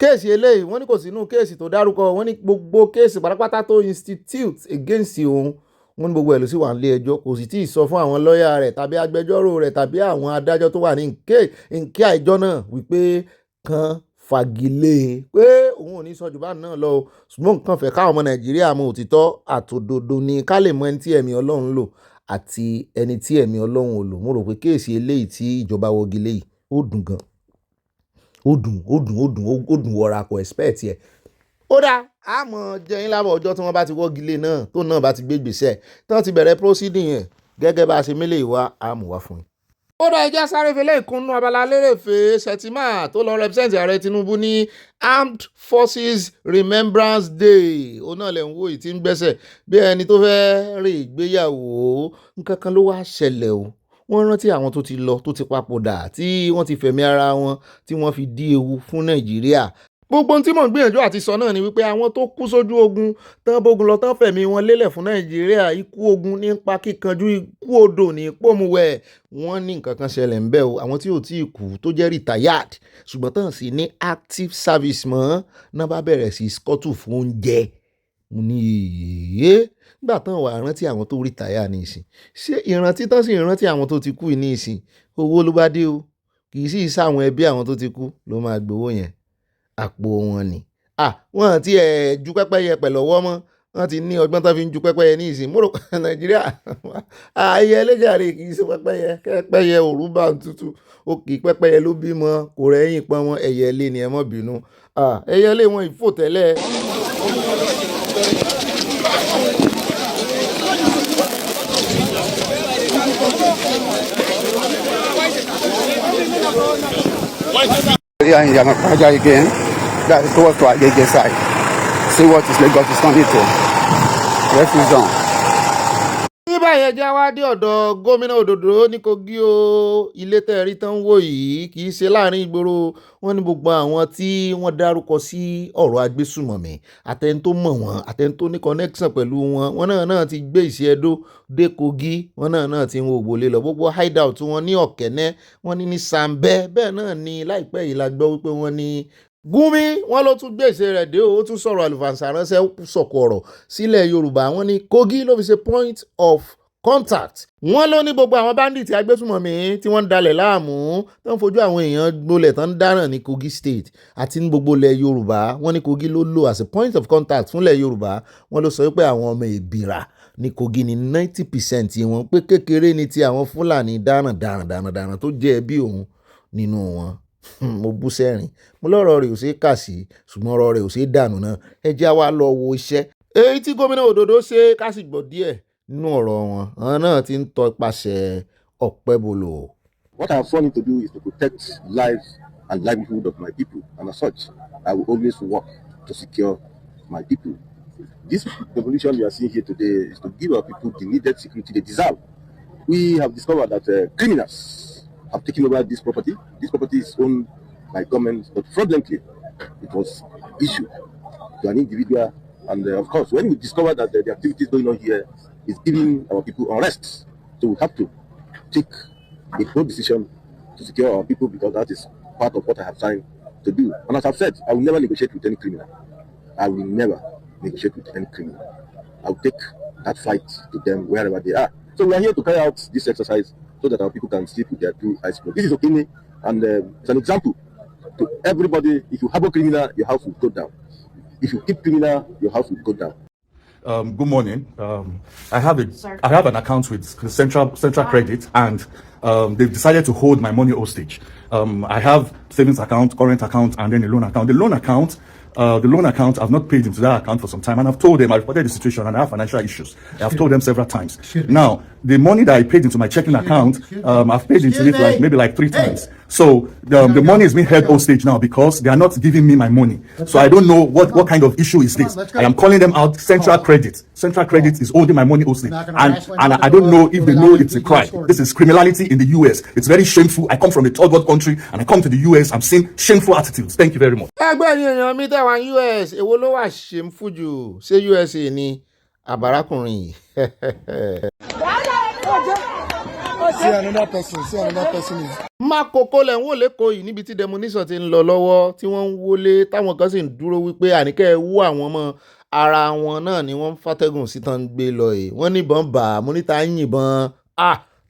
Kéèsì eléyìí wọ́n ní kò sínú kéèsì tó dárúkọ wọ́n ní gbogbo kéèsì pátápátá tó institute against òun wọ́n ní gbogbo ẹ̀ ló sì wà nílé ẹjọ́ kò sì tí ì sọ fún àwọn lọ́ọ̀yà rẹ̀ tàbí agbẹjọ́rò rẹ̀ tàbí àwọn adájọ́ tó wà ní nkẹ́ àìjọ náà wípé kan fagilé pé òun ò ní sọ jù bá náà lọ ṣùgbọ́n nǹkan fẹ́ káwọn ọmọ Nàìjíríà mọ òtítọ́ àtòdodo ni ká lè mọ ẹni tí ẹ̀mí Ọlọ́run lò àti ẹni tí ẹ̀mí Ọlọ́run ò lò. Mo rò pé kéèsì eléyìí tí ìjọba wọgilé yìí ó dùn gan ó dùn wọra kò expect ẹ̀. Ó dáa àmọ́ jẹ́yìn lábọ̀ ọjọ́ tí wọ́n bá ti wọ́gilé náà tó náà bá ti gbé gbèsè tán ti bẹ̀rẹ̀ proceeding yẹn gẹ́gẹ́ bá a ṣe mélé ìwà àmúwá fún yín. Ó dá ẹjẹ́ sáré fẹlẹ́ ìkúnnú Abala Lerefe Shettima tó lọ represent ààrẹ Tinubu ní Armed Forces Remembrance Day. Ó náà lẹ̀ ń wò yìí tí ń gbẹ́sẹ̀ bí ẹni tó fẹ́ rè ìgbéyàwó nǹkan kan ló wá ṣẹlẹ̀ o. Wọ́n rántí àwọn tó ti lọ tó ti papòdà tí wọ́n ti fẹ̀mí ara wọn tí wọ́n fi dí ewu fún Nàìjíríà. Gbogbo tí mò ń gbìyànjú àti sọ náà ni wípé àwọn tó kú sójú ogun tán bógun lọ tán fẹ̀mí wọn lélẹ̀ fún Nàìjíríà ikú ogun nípa kíkanjú ikú odò ní pòmùwẹ̀ wọ́n ní nǹkan kan ṣẹlẹ̀ ń bẹ̀ o àwọn tí ò tí ì kú tó jẹ́ retired ṣùgbọ́n tán sì ní active service mọ́ náà bá bẹ̀rẹ̀ sí skọ́tù fún oúnjẹ ní èyí nígbà tán wà rántí àwọn tó retire ní ìsìn ṣé ìrántí tán sì rántí àwọn tó ti kú ní ìsìn owó ló bá dé o kì í sì sáwọn ẹbí àwọn tó ti kú ló máa gbowó yẹn àpò wọn ni wọ́n ti ju pẹ́pẹ́yẹ pẹ̀lú ọwọ́ mọ́ wọ́n ti ní ọgbọ́n tó fi ń ju pẹ́pẹ́yẹ ní ìsìn mọ́rò Nàìjíríà ayé ẹlẹ́jàre kì í ṣe pẹ́pẹ́yẹ òrùba tútù ó kì í pẹ́pẹ́yẹ ló bímọ kò rẹ́yìn pọ́n wọn ẹyẹ ilé ni ẹ mọ́ bínú ẹyẹ ilé wọn ìfò tẹ́lẹ̀. Again. That's towards to Agege side. See what is Lagos is turning to. Refuge zone. ní báyìí ẹja wá dé ọ̀dọ̀ gómìnà òdòdó ní Kogi o. Ilé tẹ́ẹ̀rí tán wò yìí kì í ṣe láàrin ìgboro. Wọ́n ní gbogbo àwọn tí wọ́n dárúkọ sí ọ̀rọ̀ agbésùmọ̀mí àtẹni tó mọ̀ wọ́n àtẹni tó ní connection pẹ̀lú wọn. Wọ́n náà ti gbé ìṣe Ẹdó dé Kogi. Wọ́n náà ti ń wo ògbólé lọ. Gbogbo hideout wọn ní Ọ̀kẹ́nẹ́, wọ́n ní Sàmbẹ́. Bẹ́ẹ̀ náà ni láìpẹ́ yìí la gbọ́ wípé wọ́n ní Gumi. Wọ́n ló tún gbé ìṣe rẹ̀ dé o. Ó tún sọ̀rọ̀ àlùfàǹsà ránṣẹ́ sọ̀kò ọ̀rọ̀ sílẹ̀ Yorùbá. Wọ́n ní Kogi ló fi ṣe point of contact. Wọ́n ló ní gbogbo àwọn bandits agbésùmọ̀mí tí wọ́n ń dalẹ̀ láàmú tó ń fojú àwọn èèyàn gbolẹ̀ tó ń dáràn ní Kogi state àti ní gbogbo ilẹ̀ Yorùbá. Wọ́n ní Kogi ló lò as a point of contact fúnlẹ̀ Yorùbá. Wọ́n ló sọ wípé àwọn ọmọ ìbìrà ní Kogi ní 90% wọn, pé kékeré ni ti àwọn Fúlàní dáràn tó jẹ́ ẹbí òun nínú wọn. Mo bú sẹ́rìn. Mo lọ́rọ̀ rẹ̀ ò ṣeé kà sí, ṣùgbọ́n ọ̀rọ̀ rẹ̀ ò ṣeé dànù náà. Ẹ jẹ́ wá lọ wo iṣẹ́ èyí tí gómìnà òdòdó ṣe ká sì gbọ́ díẹ̀ nínú ọ̀rọ̀ wọn. Àwọn náà ti ń tọ ipasẹ̀ Ọ̀pẹ́bolo. What I have sworn to do is to protect lives and livelihood of my people, and as such, I will always work to secure my people. This revolution we are seeing here today is to give our people the needed security they deserve. We have discovered that criminals have taken over this property. This property is owned by government, but fraudulently, it was issued to an individual. And of course, when we discover that the activities going on here is giving our people unrest, so we have to take a bold decision to secure our people, because that is part of what I have signed to do. And as I've said, I will never negotiate with any criminal. I will never negotiate with any criminal. I will take that fight to them wherever they are. So we are here to carry out this exercise so that our people can sleep with their two eyes closed. This is Ogbeni, and it's an example to everybody. If you harbor criminal, your house will go down. If you keep criminal, your house will go down. Good morning. I have an account with Central Credit, and they've decided to hold my money hostage. I have savings account, current account, and then a loan account. The loan account, I've not paid into that account for some time, and I've told them, I've reported the situation, and I have financial issues. I've told them several times. Now, the money that I paid into my checking account, I've paid into it maybe 3 times. So the money is being held hostage now because they are not giving me my money. So I don't know what kind of issue is this. I am calling them out. Central Credit is holding my money hostage, and I don't know if they know it's a crime. This is criminality in the US. It's very shameful. I come from a third world country and I come to the US. I'm seeing shameful attitudes. Thank you very much. Ẹgbẹ́ èèyàn mi tẹ̀wá US, èwo ló wà shameful jù? Ṣé USA ni àbárákùnrin yìí? See another person is. Mákòkò lẹ̀ ń wò lẹ́kọ̀ọ́ yìí níbi tí demonstration ti ń lọ lọ́wọ́ tí wọ́n ń wọlé táwọn kan sì ń dúró wípé àníkẹ́ wú àwọn ọmọ ara wọn náà ni wọ́n ń fàtẹ́gùn sí tán ń gbé lọ yìí. Wọ́n níbọn bà á, mo níta ń yìnbọn.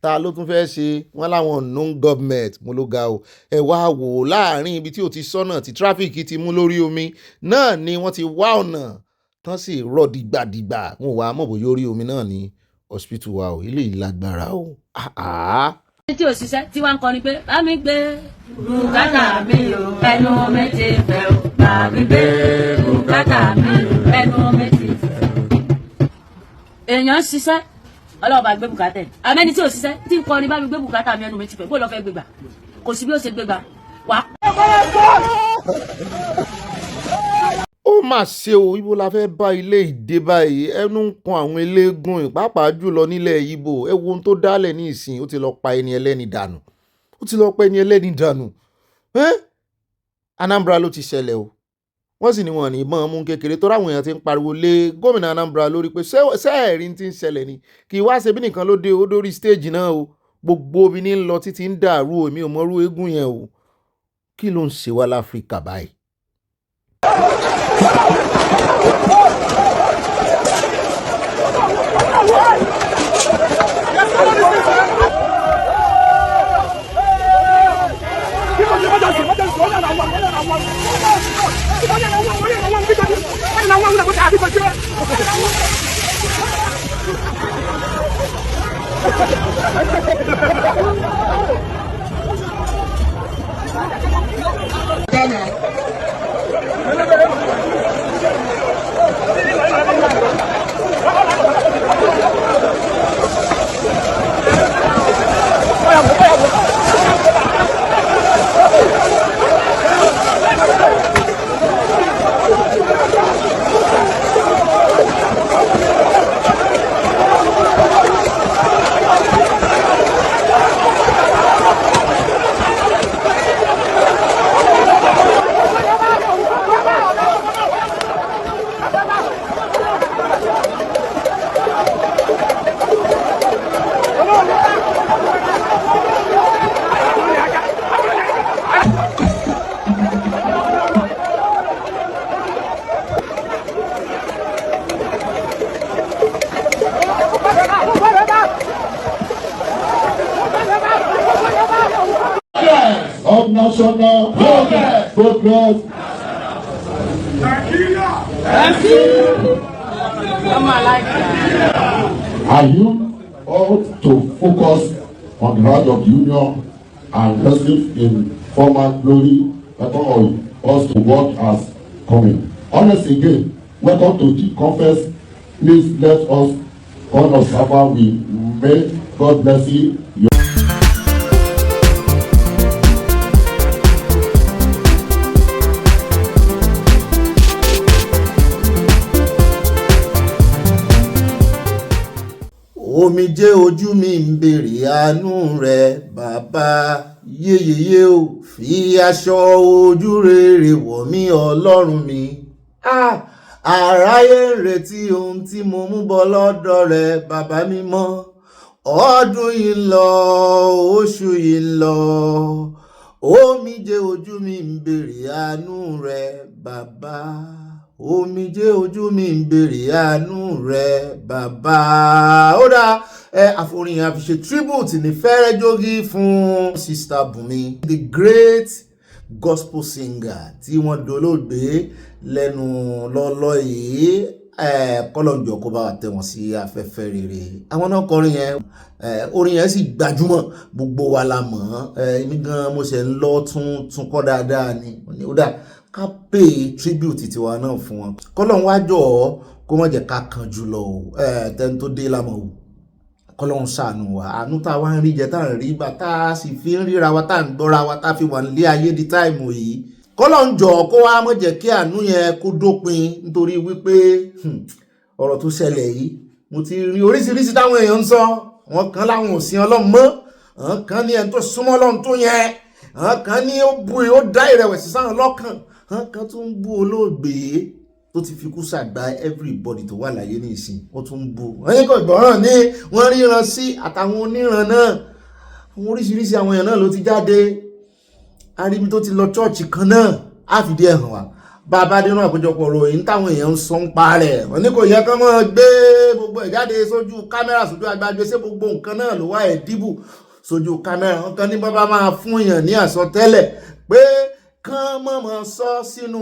Ta ló tún fẹ́ ṣe? Wọ́n láwọn non-government mo ló ga o. Ẹ wá wò láàrin ibi tí ó ti sọ́nà tí tráfíkì ti mú lórí omi náà ni wọ́n ti wá ọ̀nà tán sì rọ̀ dìgbàdìgbà. Wọn ò wá mọ̀ bóyá orí omi náà ni hospital wa o. Ilé ìlágbára o. Tí ò ṣiṣẹ́ tí wọ́n ń kọrin pé bá mi gbé bùkátà mi o ẹnu mi ti fẹ́ o bá mi gbé bùkátà mi o ẹnu mi ti fẹ́. Èèyàn ń ṣiṣẹ́ ọlọ́ọ̀bà gbé bùkátà ẹ̀. Àmẹ́ni tí ò ṣiṣẹ́ tí ń kọrin bá mi gbé bùkátà mi ẹnu mi ti fẹ́ bó lọ fẹ́ gbégbà kò sí bí ó ṣe gbégbà wá. Ó mà ṣe o, ibo la fẹ́ bá ilé ìdè báyìí. Ẹnu ń kan àwọn eléégún pàápàá jùlọ nílẹ̀ Ìgbò. Ẹ wo ohun tó dálẹ̀ ní ìsìn, ó ti lọ pa ẹni ẹlẹ́ni dànù. Anambra ló ti ṣẹlẹ̀ o. Wọ́n sì ní wọn ní ìbọn mú kékeré tó ráwọn èèyàn ti ń pariwo lé gómìnà Anambra lórí pé sẹ́ẹ̀rí ti ń ṣẹlẹ̀ ni kì í wá ṣe bí nìkan ló dé ó dórí stage náà o. Gbogbo omi ní lọ títí ń dàrú èmi ò mọrú eégún yẹn o. Kí ló ń ṣe wá láfíríkà báyìí? national progress. Are you all to focus on the right of union and resting in former glory, for us to work as coming? Honest again, welcome to the conference. Please let us all observe we may. God bless you. Omijé ojú mi ń béèrè àánú rẹ bàbá, yéyeye o fi aṣọ ojú rere wọ̀ mí ọlọ́run mi. Àráyé ń retí ohun tí mo mú bọ̀ lọ́dọ̀ rẹ bàbá mímọ́. Ọdún yìí ń lọ, oṣù yìí ń lọ, omijé ojú mi ń béèrè àánú rẹ bàbá. Omijé ojú mi ń béèrè àánú rẹ bàbá. Ó dá àforin àfiṣe tribute ní fẹ́rẹ́ jogi fún Sister Bùnmi, the great gospel singer tí wọ́n dolóògbé lẹ́nu lọ́lọ́ yìí. Kọ́lọ́njọ́ kó bá wa tẹ̀ wọ́n sí afẹ́fẹ́ rere. Àwọn náà kọrin yẹn, orin yẹn sì gbajúmọ̀, gbogbo wa la mọ̀. Èmi gan mo ṣe ń lọ tún kọ́ dáadáa ni. Ó dá ká pay tribute tiwa náà fún wọn. Kọ́lọ́n wá jọ̀ọ́ kó má jẹ́ ká kan jùlọ o. Tẹ́ni tó dé lámọ̀ o. Kọ́lọ́n ṣàánú wa. Àánú tá wá ń rí jẹ tá ń rí gbà tá sì fi ń ríra wa tá ń gbọ́ra wa tá fi wà nílé ayé di táìmù yìí. Kọ́lọ́n jọ̀ọ́ kó wá má jẹ́ kí àánú yẹn kó dópin nítorí wípé ọ̀rọ̀ tó ṣẹlẹ̀ yìí mo ti rí oríṣiríṣi táwọn èèyàn ń sọ. Wọ́n kan láwọn ò sin Ọlọ́run mọ́. Wọ́n kan ní ẹni tó súnmọ́ Ọlọ́run tó yẹn. Wọ́n kan ní ó dá ìrẹ̀wẹ̀sì sáwọn lọ́kàn. Wọ́n kan tún ń bú olóògbé tó ti fi kú ṣàgbá everybody tó wà láyé ní ìsìn. Ó tún ń bú. Wọ́n ní kò gbọ́ràn ní wọ́n ríran sí àtàwọn oníran náà. Àwọn oríṣiríṣi àwọn èèyàn náà ló ti jáde. Aríbi tó ti lọ chọ́ọ̀chì kan náà á fìdí ẹ̀ hàn wá. Bàbá dínú àkójọpọ̀ ròyìn táwọn èèyàn ń sọ ń pa rẹ̀. Wọ́n ní kò yẹ kán mọ́ gbé gbogbo ẹ̀ jáde sójú kámẹ́rà sójú agbágbé sí gbogbo nǹkan náà ló wá ẹ̀ dìbò sójú kámẹ́rà. Wọ́n kan ní bàbá máa fún èèyàn ní àsọtẹ́lẹ̀ pé kán mọ̀mọ́ sọ sínú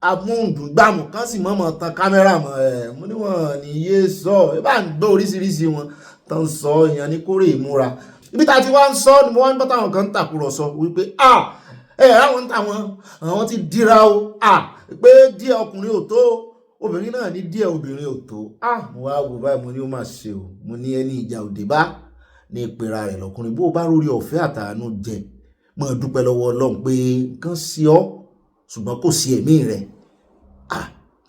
amóhùndùngbàmù kán sì mọ̀mọ́ tan kámẹ́rà mọ́ ẹ̀. Mo ní wọ́n ní yé sọ ẹ bá ń gbọ́ oríṣiríṣi wọn tán sọ èèyàn ní kórè ìmúra. Ibi tá a ti wá ń sọ ni mo wá ń gbọ́ táwọn kan ń tàkùrọ̀sọ wípé àwọn táwọn ti dira o pé díẹ̀ ọkùnrin ò tó obìnrin náà ní díẹ̀ obìnrin ò tó. Mo wá wò báyìí mo ní ó mà ṣe o. Mo ní ẹni ìjà òde bá ní ìpera rẹ̀ lọ́kùnrin bó bá rórí ọ̀fẹ́ àtàánú jẹ mọ́ dúpẹ́ lọ́wọ́ Ọlọ́run pé nǹkan sí ọ ṣùgbọ́n kò sí ẹ̀mí rẹ̀.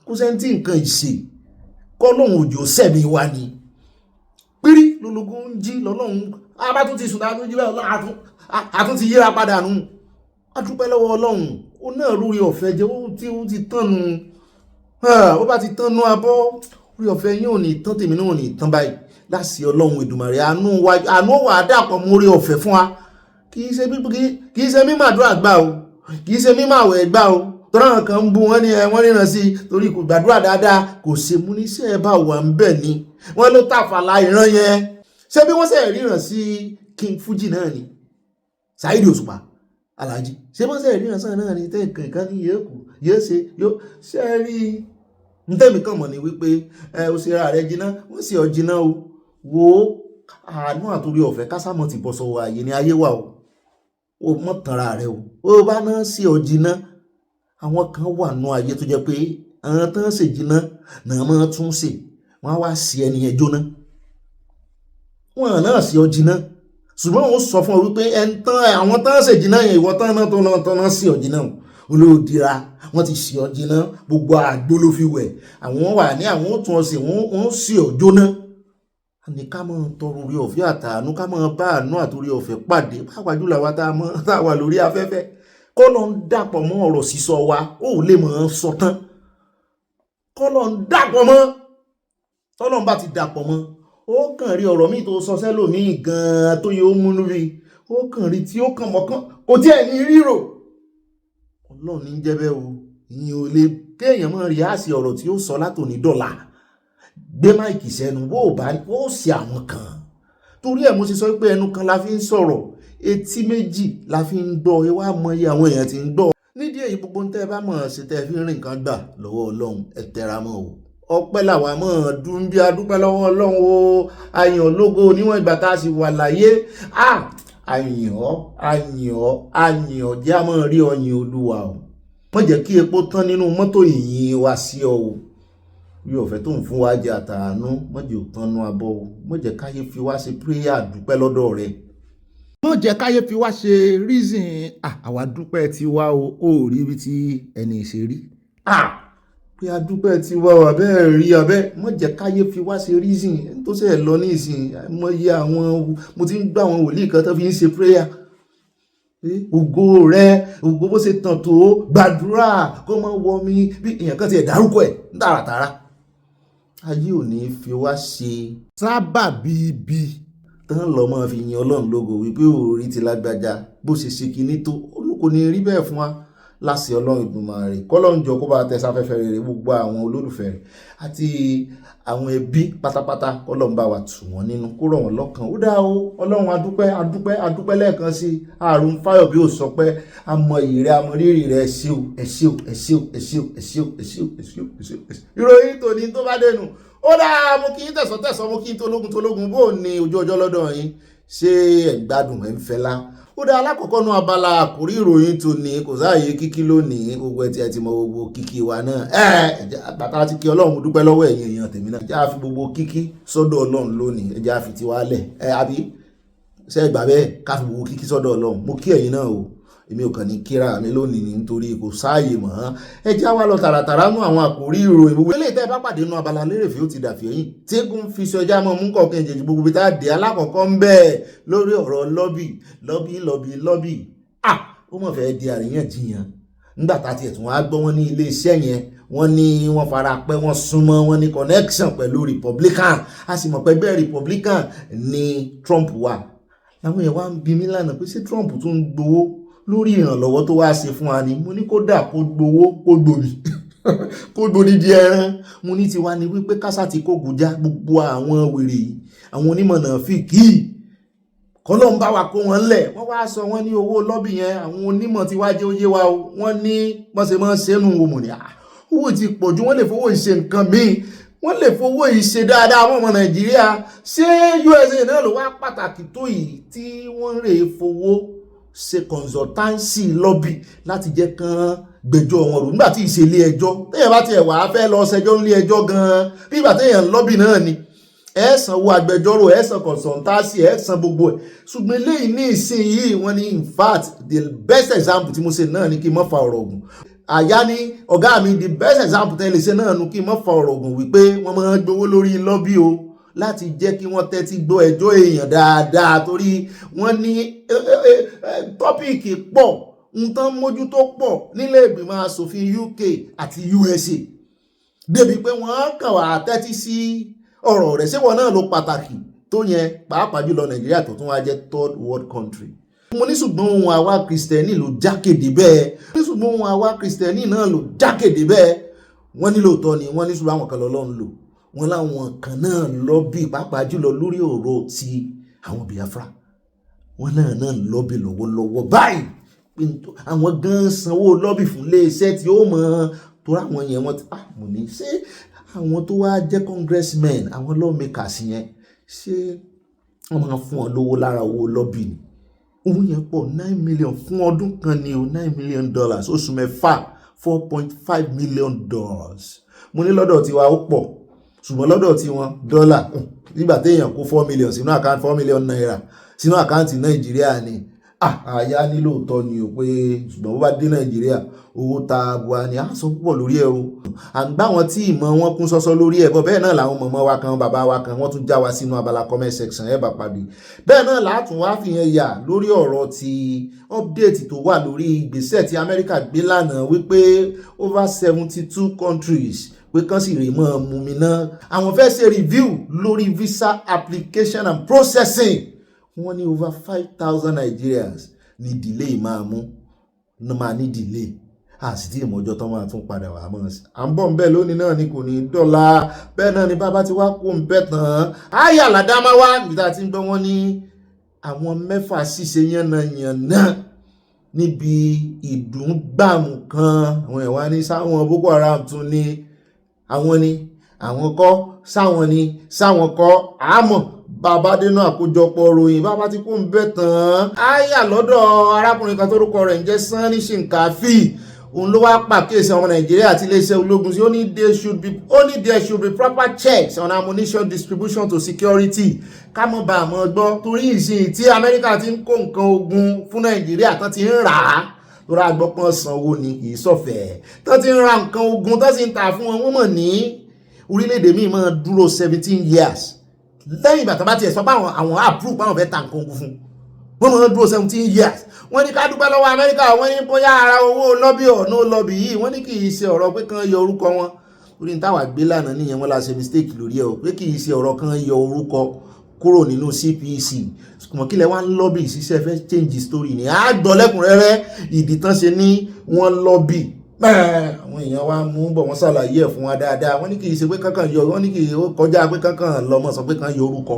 Kò sẹ́ni tí nǹkan ìṣe kọ́ lóhun òjò sẹ́mi wá ni pírí lológun ń jí lọ́lọ́run abá tún ti sùn dáadọ́ jí bẹ́ẹ̀ Ọlọ́run àtún ti yíra padà nù. A dúpẹ́ lọ́wọ́ Ọlọ́run ó náà rórí ọ̀fẹ́ jẹ́ ó ti tán nu. Ó bá ti tán nú abọ́ orí ọ̀fẹ́ yín ò ní tán tèmi náà ò ní tán báyìí láti Ọlọ́run Èdùmàrè. Àánú wà á dàpọ̀ mọ́ orí ọ̀fẹ́ fún wa. Kì í ṣe mímọ̀ àdúrà gbà o, kì í ṣe mímọ̀ àwẹ̀ gbà o. Tọ́rọ àwọn kan ń bú wọ́n ní wọ́n ríran sí torí kò gbàdúrà dáadáa kò ṣe mú níṣẹ́ bá wà ń bẹ̀ ni. Wọ́n ló tàfàlà ìran yẹn. Ṣé bí wọ́n ṣe ríran sí King Fuji náà ni Saheed Òṣùpá Alhaji ṣé wọ́n ṣe ríran sáà náà ni tẹ́ẹ̀kan kan ní yẹ́kù yẹ́ ṣe yóò ṣe rí ntẹ́mi kan mọ̀ ní wípé ó ṣe ra rẹ̀ jiná wọ́n sì ọ jiná o. Wo àánú àtòrí ọ̀fẹ́ kásámọ̀ ti bọ̀ sọ̀wọ́ àyè ní ayé wa o mọ̀ tanra rẹ̀ o. Ó bá náà sí ọ jiná àwọn kan wà nù ayé tó jẹ́ pé àwọn tán ṣe jiná náà máa tún ṣe wọ́n á wá sí ẹni yẹn jóná. Wọ́n náà sí ọ jiná ṣùgbọ́n ó sọ fún ọ wípé àwọn tán ṣe jiná yẹn ìwọ tán náà tó náà sí ọ jiná olóòdìra wọ́n ti sí ọ jiná gbogbo àgbo ló fi wẹ̀ àwọn wà ní àwọn ó tún ọ sí wọ́n sí ọ jóná. Ní ká máa tọrọ orí ọ̀fẹ́ àtàánú ká máa bá àánú àtòrí ọ̀fẹ́ pàdé pàápàá jùlọ àwa tá a wà lórí afẹ́fẹ́ kọ́ lọ ń dàpọ̀ mọ́ ọ̀rọ̀ sísọ wa ó lè mọ̀ ọ́n sọ tán. Kọ́ lọ ń dàpọ̀ mọ́ tọ́lọ́n bá ti dàpọ̀ mọ́ ó kàn rí ọ̀rọ̀ míì tó sọ sẹ́lòmíì gan-an tó yẹ ó múnú rí ó kàn rí tí ó kàn mọ́kàn kò tí ẹ̀ ní ríro. Ọlọ́run ní jẹ́bẹ́ o ìyẹn ò lè kéèyàn mọ́ rí àṣì ọ̀rọ̀ tí ó sọ látòní dọ̀la gbé máìkì sẹ́nu ó sì àwọn kan torí ẹ̀ mo ṣe sọ pé ẹnu kan la fi ń sọ̀rọ̀ etí méjì la fi ń gbọ́ ẹ wá mọ iye àwọn èèyàn tí ń gbọ́. Nídìí èyí gbogbo tẹ́ ẹ bá mọ̀ ṣe tẹ́ ẹ fi ń rìn kan gbà lọ́wọ́ Ọlọ́run ẹ tẹra mọ́ o. Ọpẹ́ làwa mọ̀ dùn bí adúpẹ́ lọ́wọ́ Ọlọ́run o. Àyàn ológo níwọ̀n ìgbà tá a sì wà láyé. Àyàn jẹ́ a máa rí ọyìn Olúwa o. Má jẹ́ kí epo tán nínú mọ́tò ìyìn wa sí ọ o. Bí ọ̀fẹ́ tó ń fún wa jẹ àtàánú má jẹ́ òtán nú abọ́ o. Má jẹ́ káyé fi wá ṣe prayer dúpẹ́ lọ́dọ̀ rẹ̀. Má jẹ́ káyé fi wá ṣe reason àwa dúpẹ́ ti wá o. Ó rí ibi tí ẹni ṣe rí. Pé a dúpẹ́ ti wá o abẹ́ rí abẹ́. Má jẹ́ káyé fi wá ṣe reason tó ṣe lọ ní ìsìn. Mo yẹ àwọn mo ti ń gbà àwọn wòlíì kan tó fi ń ṣe prayer. Ògo rẹ̀ ògo bó ṣe tàn tó gbàdúrà kó má wọ mi bí èèyàn kan ti ẹ̀ dárúkọ ẹ̀ ń tààràtàrà. Ayé ò ní fi wá ṣe sábàbí ibi tán lọ máa fi yin Ọlọ́run lógo wípé orí ti lágbájá bó ṣe ṣe kinní tó kò ní rí bẹ́ẹ̀ fún wa láṣẹ Ọlọ́run Ìdùmarè kọ́lọ́run jọ kó bá tẹ sáfẹ́fẹ́ rere gbogbo àwọn olólùfẹ́ rẹ̀ àti àwọn ẹbí pátápátá kọ́lọ́run bá wa tù wọ́n nínú kó rọ̀ wọ́n lọ́kàn. Ó dá o Ọlọ́run adúpẹ́ lẹ́ẹ̀kan sí àrùn fáyọ̀ bí ó sọ pé àmọ́ ìrẹ́ àmọ́ rírì rẹ̀ ẹ ṣé o. Ìròyìn tòní tó bá dẹnu ó dáa mo kí n tẹ̀sán mo kí n tológun bó ní ojú ọjọ́ lọ́dọ̀ yín ṣé ẹ̀ gbádùn ẹ̀ ń fẹ́ lá. Ó dá alákọ̀ọ́kọ́ nú abala àkórí ìròyìn tòní kò sáàyè kíkí lónìí gbogbo ẹ̀ tí ẹ ti mọ gbogbo kíkí wa náà bàtà ti kí Ọlọ́run mo dúpẹ́ lọ́wọ́ ẹ̀yin èèyàn tèmi náà ẹ jẹ́ á fi gbogbo kíkí sọ́dọ̀ Ọlọ́run lónìí ẹ jẹ́ á fi tiwa lẹ̀ àbí ṣe gbà bẹ́ẹ̀ ká fi gbogbo kíkí sọ́dọ̀ Ọlọ́run mo kí ẹ̀yin náà o èmi ò kàn ní kíra mi lónìí nítorí kò sáàyè mọ́ ẹ já wá lọ tààràtàrà mú àwọn àkórí ìròyìn gbogbo eléyìí tẹ́ ẹ bá pàdé nínú Abala Lerefe ó ti dàfí ẹ̀yìn tí eégún fi ṣọjá mọ́ mú kọ̀ọ̀kan ìjẹ̀jì gbogbo bí tá a dé alákọ̀ọ́kọ́ ń bẹ́ẹ̀ lórí ọ̀rọ̀ lọ́bì ó mọ̀ fẹ́ di àríyànjiyàn nígbà tá a tiẹ̀ tún wá gbọ́ wọn ní ilé iṣẹ́ yẹn wọ́n ní wọ́n fara pẹ́ wọ́n súnmọ́ wọ́n ní connection pẹ̀lú Republican a sì mọ̀ pé ẹgbẹ́ Republican ni Trump wà láwọn yẹn wá ń bi mí lánàá pé ṣé Trump tún ń gbowó lórí ìrànlọ́wọ́ tó wá ṣe fún wa ni mo ní kódà kó gbowó kó gbòmí kó gbòdì di ẹran mo ní tiwa ni wípé kásá ti kó gùjá gbogbo àwọn wèrè yìí àwọn onímọ̀ náà fi kí kọ́lọ́ ń bá wa kó wọn lẹ̀ wọ́n wá sọ wọ́n ní owó lọ́bì yẹn àwọn onímọ̀ tí wá jẹ́ oyé wa o wọ́n ní wọ́n ṣe máa ń ṣe nù wò ní owó ti pọ̀ ju wọ́n lè fowó ìṣe nǹkan míì wọ́n lè fowó ìṣe dáadáa àwọn ọmọ Nàìjíríà ṣé USA náà ló wá pàtàkì tó yìí tí wọ́n rè fowó ṣe consultancy lobby láti jẹ́ kán gbẹ́jọ́ wọn rò nígbà tí ìṣẹ̀lé ẹjọ́ téèyàn bá tiẹ̀ wà á fẹ́ lọ ṣẹjọ́ nílé ẹjọ́ gan-an bí ìgbà téèyàn lobby náà ni ẹ san owó agbẹjọ́rò ẹ san consultancy ẹ san gbogbo ẹ̀ ṣùgbọ́n eléyìí ní ìsinyìí wọ́n ní in fact the best example tí mo ṣe náà ni kí n má fa ọ̀rọ̀ ògùn àyá ní ọ̀gá mi the best example tẹ́ lè ṣe náà ni kí n má fa ọ̀rọ̀ ògùn wípé wọ́n máa ń gbowó lórí lobby o láti jẹ́ kí wọ́n tẹ́tí gbọ́ ẹjọ́ èèyàn dáadáa torí wọ́n ní tọ́pìkì pọ̀ nǹkan mójútó pọ̀ nílé ìgbìmọ̀ asòfin UK àti USA débi pé wọ́n kàn wá tẹ́tí sí ọ̀rọ̀ rẹ̀ ṣé wọn náà ló pàtàkì tó yẹn pàápàá jùlọ Nàìjíríà tó tún wá jẹ́ third world country. mo ní ṣùgbọ́n ohun àwa Kristẹni ló jákèdè bẹ́ẹ̀ mo ní ṣùgbọ́n ohun àwa Kristẹni náà ló jákèdè bẹ́ẹ̀ wọ́n ní lóòótọ́ ni wọ́n ní ṣùgbọ́n àwọn kan lọ́lọ́run lò wọ́n láwọn kan náà lọ́bì pàápàá jùlọ lórí ọ̀rọ̀ ti àwọn Biafra wọ́n náà lọ́bì lọ́wọ́lọ́wọ́ báyìí àwọn gan sanwó lọ́bì fún iléeṣẹ́ tí ó mọ̀ tó ráwọn yẹn wọ́n ti mo ní ṣé àwọn tó wá jẹ́ congressmen àwọn lawmakers yẹn ṣé wọ́n máa fún wọn lówó lára owó lọ́bì ni owó yẹn pọ̀ 9 million fún ọdún kan ni o $9 million oṣù mẹ́fà $4.5 million mo ní lọ́dọ̀ tiwa ó pọ̀ ṣùgbọ́n lọ́dọ̀ tí wọn dọ́là nígbà téèyàn kó 4 million sínú àkáǹtì 4 million naira sínú àkáǹtì Nàìjíríà ni àyà ní lóòótọ́ ni o pé ṣùgbọ́n bó bá dé Nàìjíríà owó ta bua ni a sọ púpọ̀ lórí ẹ̀ o à ń gbá wọn tí ìmọ̀ wọn kún sọ́sọ́ lórí ẹ̀ bọ́ bẹ́ẹ̀ náà làwọn mọ̀mọ́ wa kan bàbá wa kan wọ́n tún já wa sínú abala comment section ẹ̀ bá pàdé bẹ́ẹ̀ náà látún wá fi yẹn yà lórí ọ̀rọ̀ ti update tó wà lórí ìgbésẹ̀ tí Amẹ́ríkà gbé lánàá wípé over 72 countries pé kán sì rè mọ́ mumi náà àwọn fẹ́ ṣe review lórí visa application and processing wọ́n ní over 5,000 Nigerians ní delay máa mú máa ní delay àsìtì ìmọ̀jọ́ tán máa tún padà wà mọ́ sí à ń bọ̀ ń bẹ́ẹ̀ lónìí náà ni kò ní dọ́là bẹ́ẹ̀ náà ni bàbá ti wá kó ń bẹ́ tán áyà làdámáwá níbi tá a ti ń gbọ́ wọ́n ní àwọn mẹ́fà ṣìṣe yánnayànna níbi ìdúngbàmù kan. Àwọn ẹ̀wá ní sáwọn Boko Haram tún ní àwọn ni àwọn kọ́, sáwọn kọ́ àmọ́ bàbá dénú àkójọpọ̀ ròyìn bàbá tí kò ń bẹ̀ tán. Áyà lọ́dọ̀ arákùnrin kan tórúkọ rẹ̀ ń jẹ́ Sanni Shinkafi, òun ló wá pàkíyèsí ọmọ Nàìjíríà àti iléeṣẹ́ ológun sí ó ní there should be proper checks on ammunition distribution to security. Ká mọ̀ bá àmọ́ gbọ́ torí ìsìn tí Amẹ́ríkà ti ń kó nǹkan ogun fún Nàìjíríà tán ti ń rà á lórí agbọ́pọ̀n sanwó ni kì í sọ̀fẹ́, tán ti ń ra nǹkan ogun tán sì ń tà fún wọn. Wọ́n mọ̀ ní orílẹ̀-èdè míì máa dúró 17 years lẹ́yìn ìgbà tó bá tiẹ̀ sọ pé àwọn approve pé àwọn fẹ́ ta nǹkan ogun fún wọn máa dúró 17 years. Wọ́n ní ká dúpẹ́ lọ́wọ́ Amẹ́ríkà, wọ́n ní bóyá ara owó lọ́bì ọ̀nà lọ́bì yìí, wọ́n ní kì í ṣe ọ̀rọ̀ pé kán yọ orúkọ wọn orí ní táwa gbé lánàá nìyẹn, wọ́n la ṣe mistake lórí ẹ̀ o pé kì í ṣe ọ̀rọ̀ kan yọ orúkọ kúrò nínú CPC. Kùmọ̀ kílẹ̀ wá ń lọ́bì ṣiṣẹ́ fẹ́ change story ni a gbọ́ lẹ́kùnrẹ́rẹ́ ìdí tán ṣe ní wọ́n lọ́bì. Àwọn èèyàn wa mú bọ̀ wọ́n ṣàlàyé ẹ̀ fún wa dáadáa. Wọ́n ní kì í ṣe pé kankan yọ, wọ́n ní kì í kọjá pé kankan lọ́mọ sọ pé kan yọ orúkọ.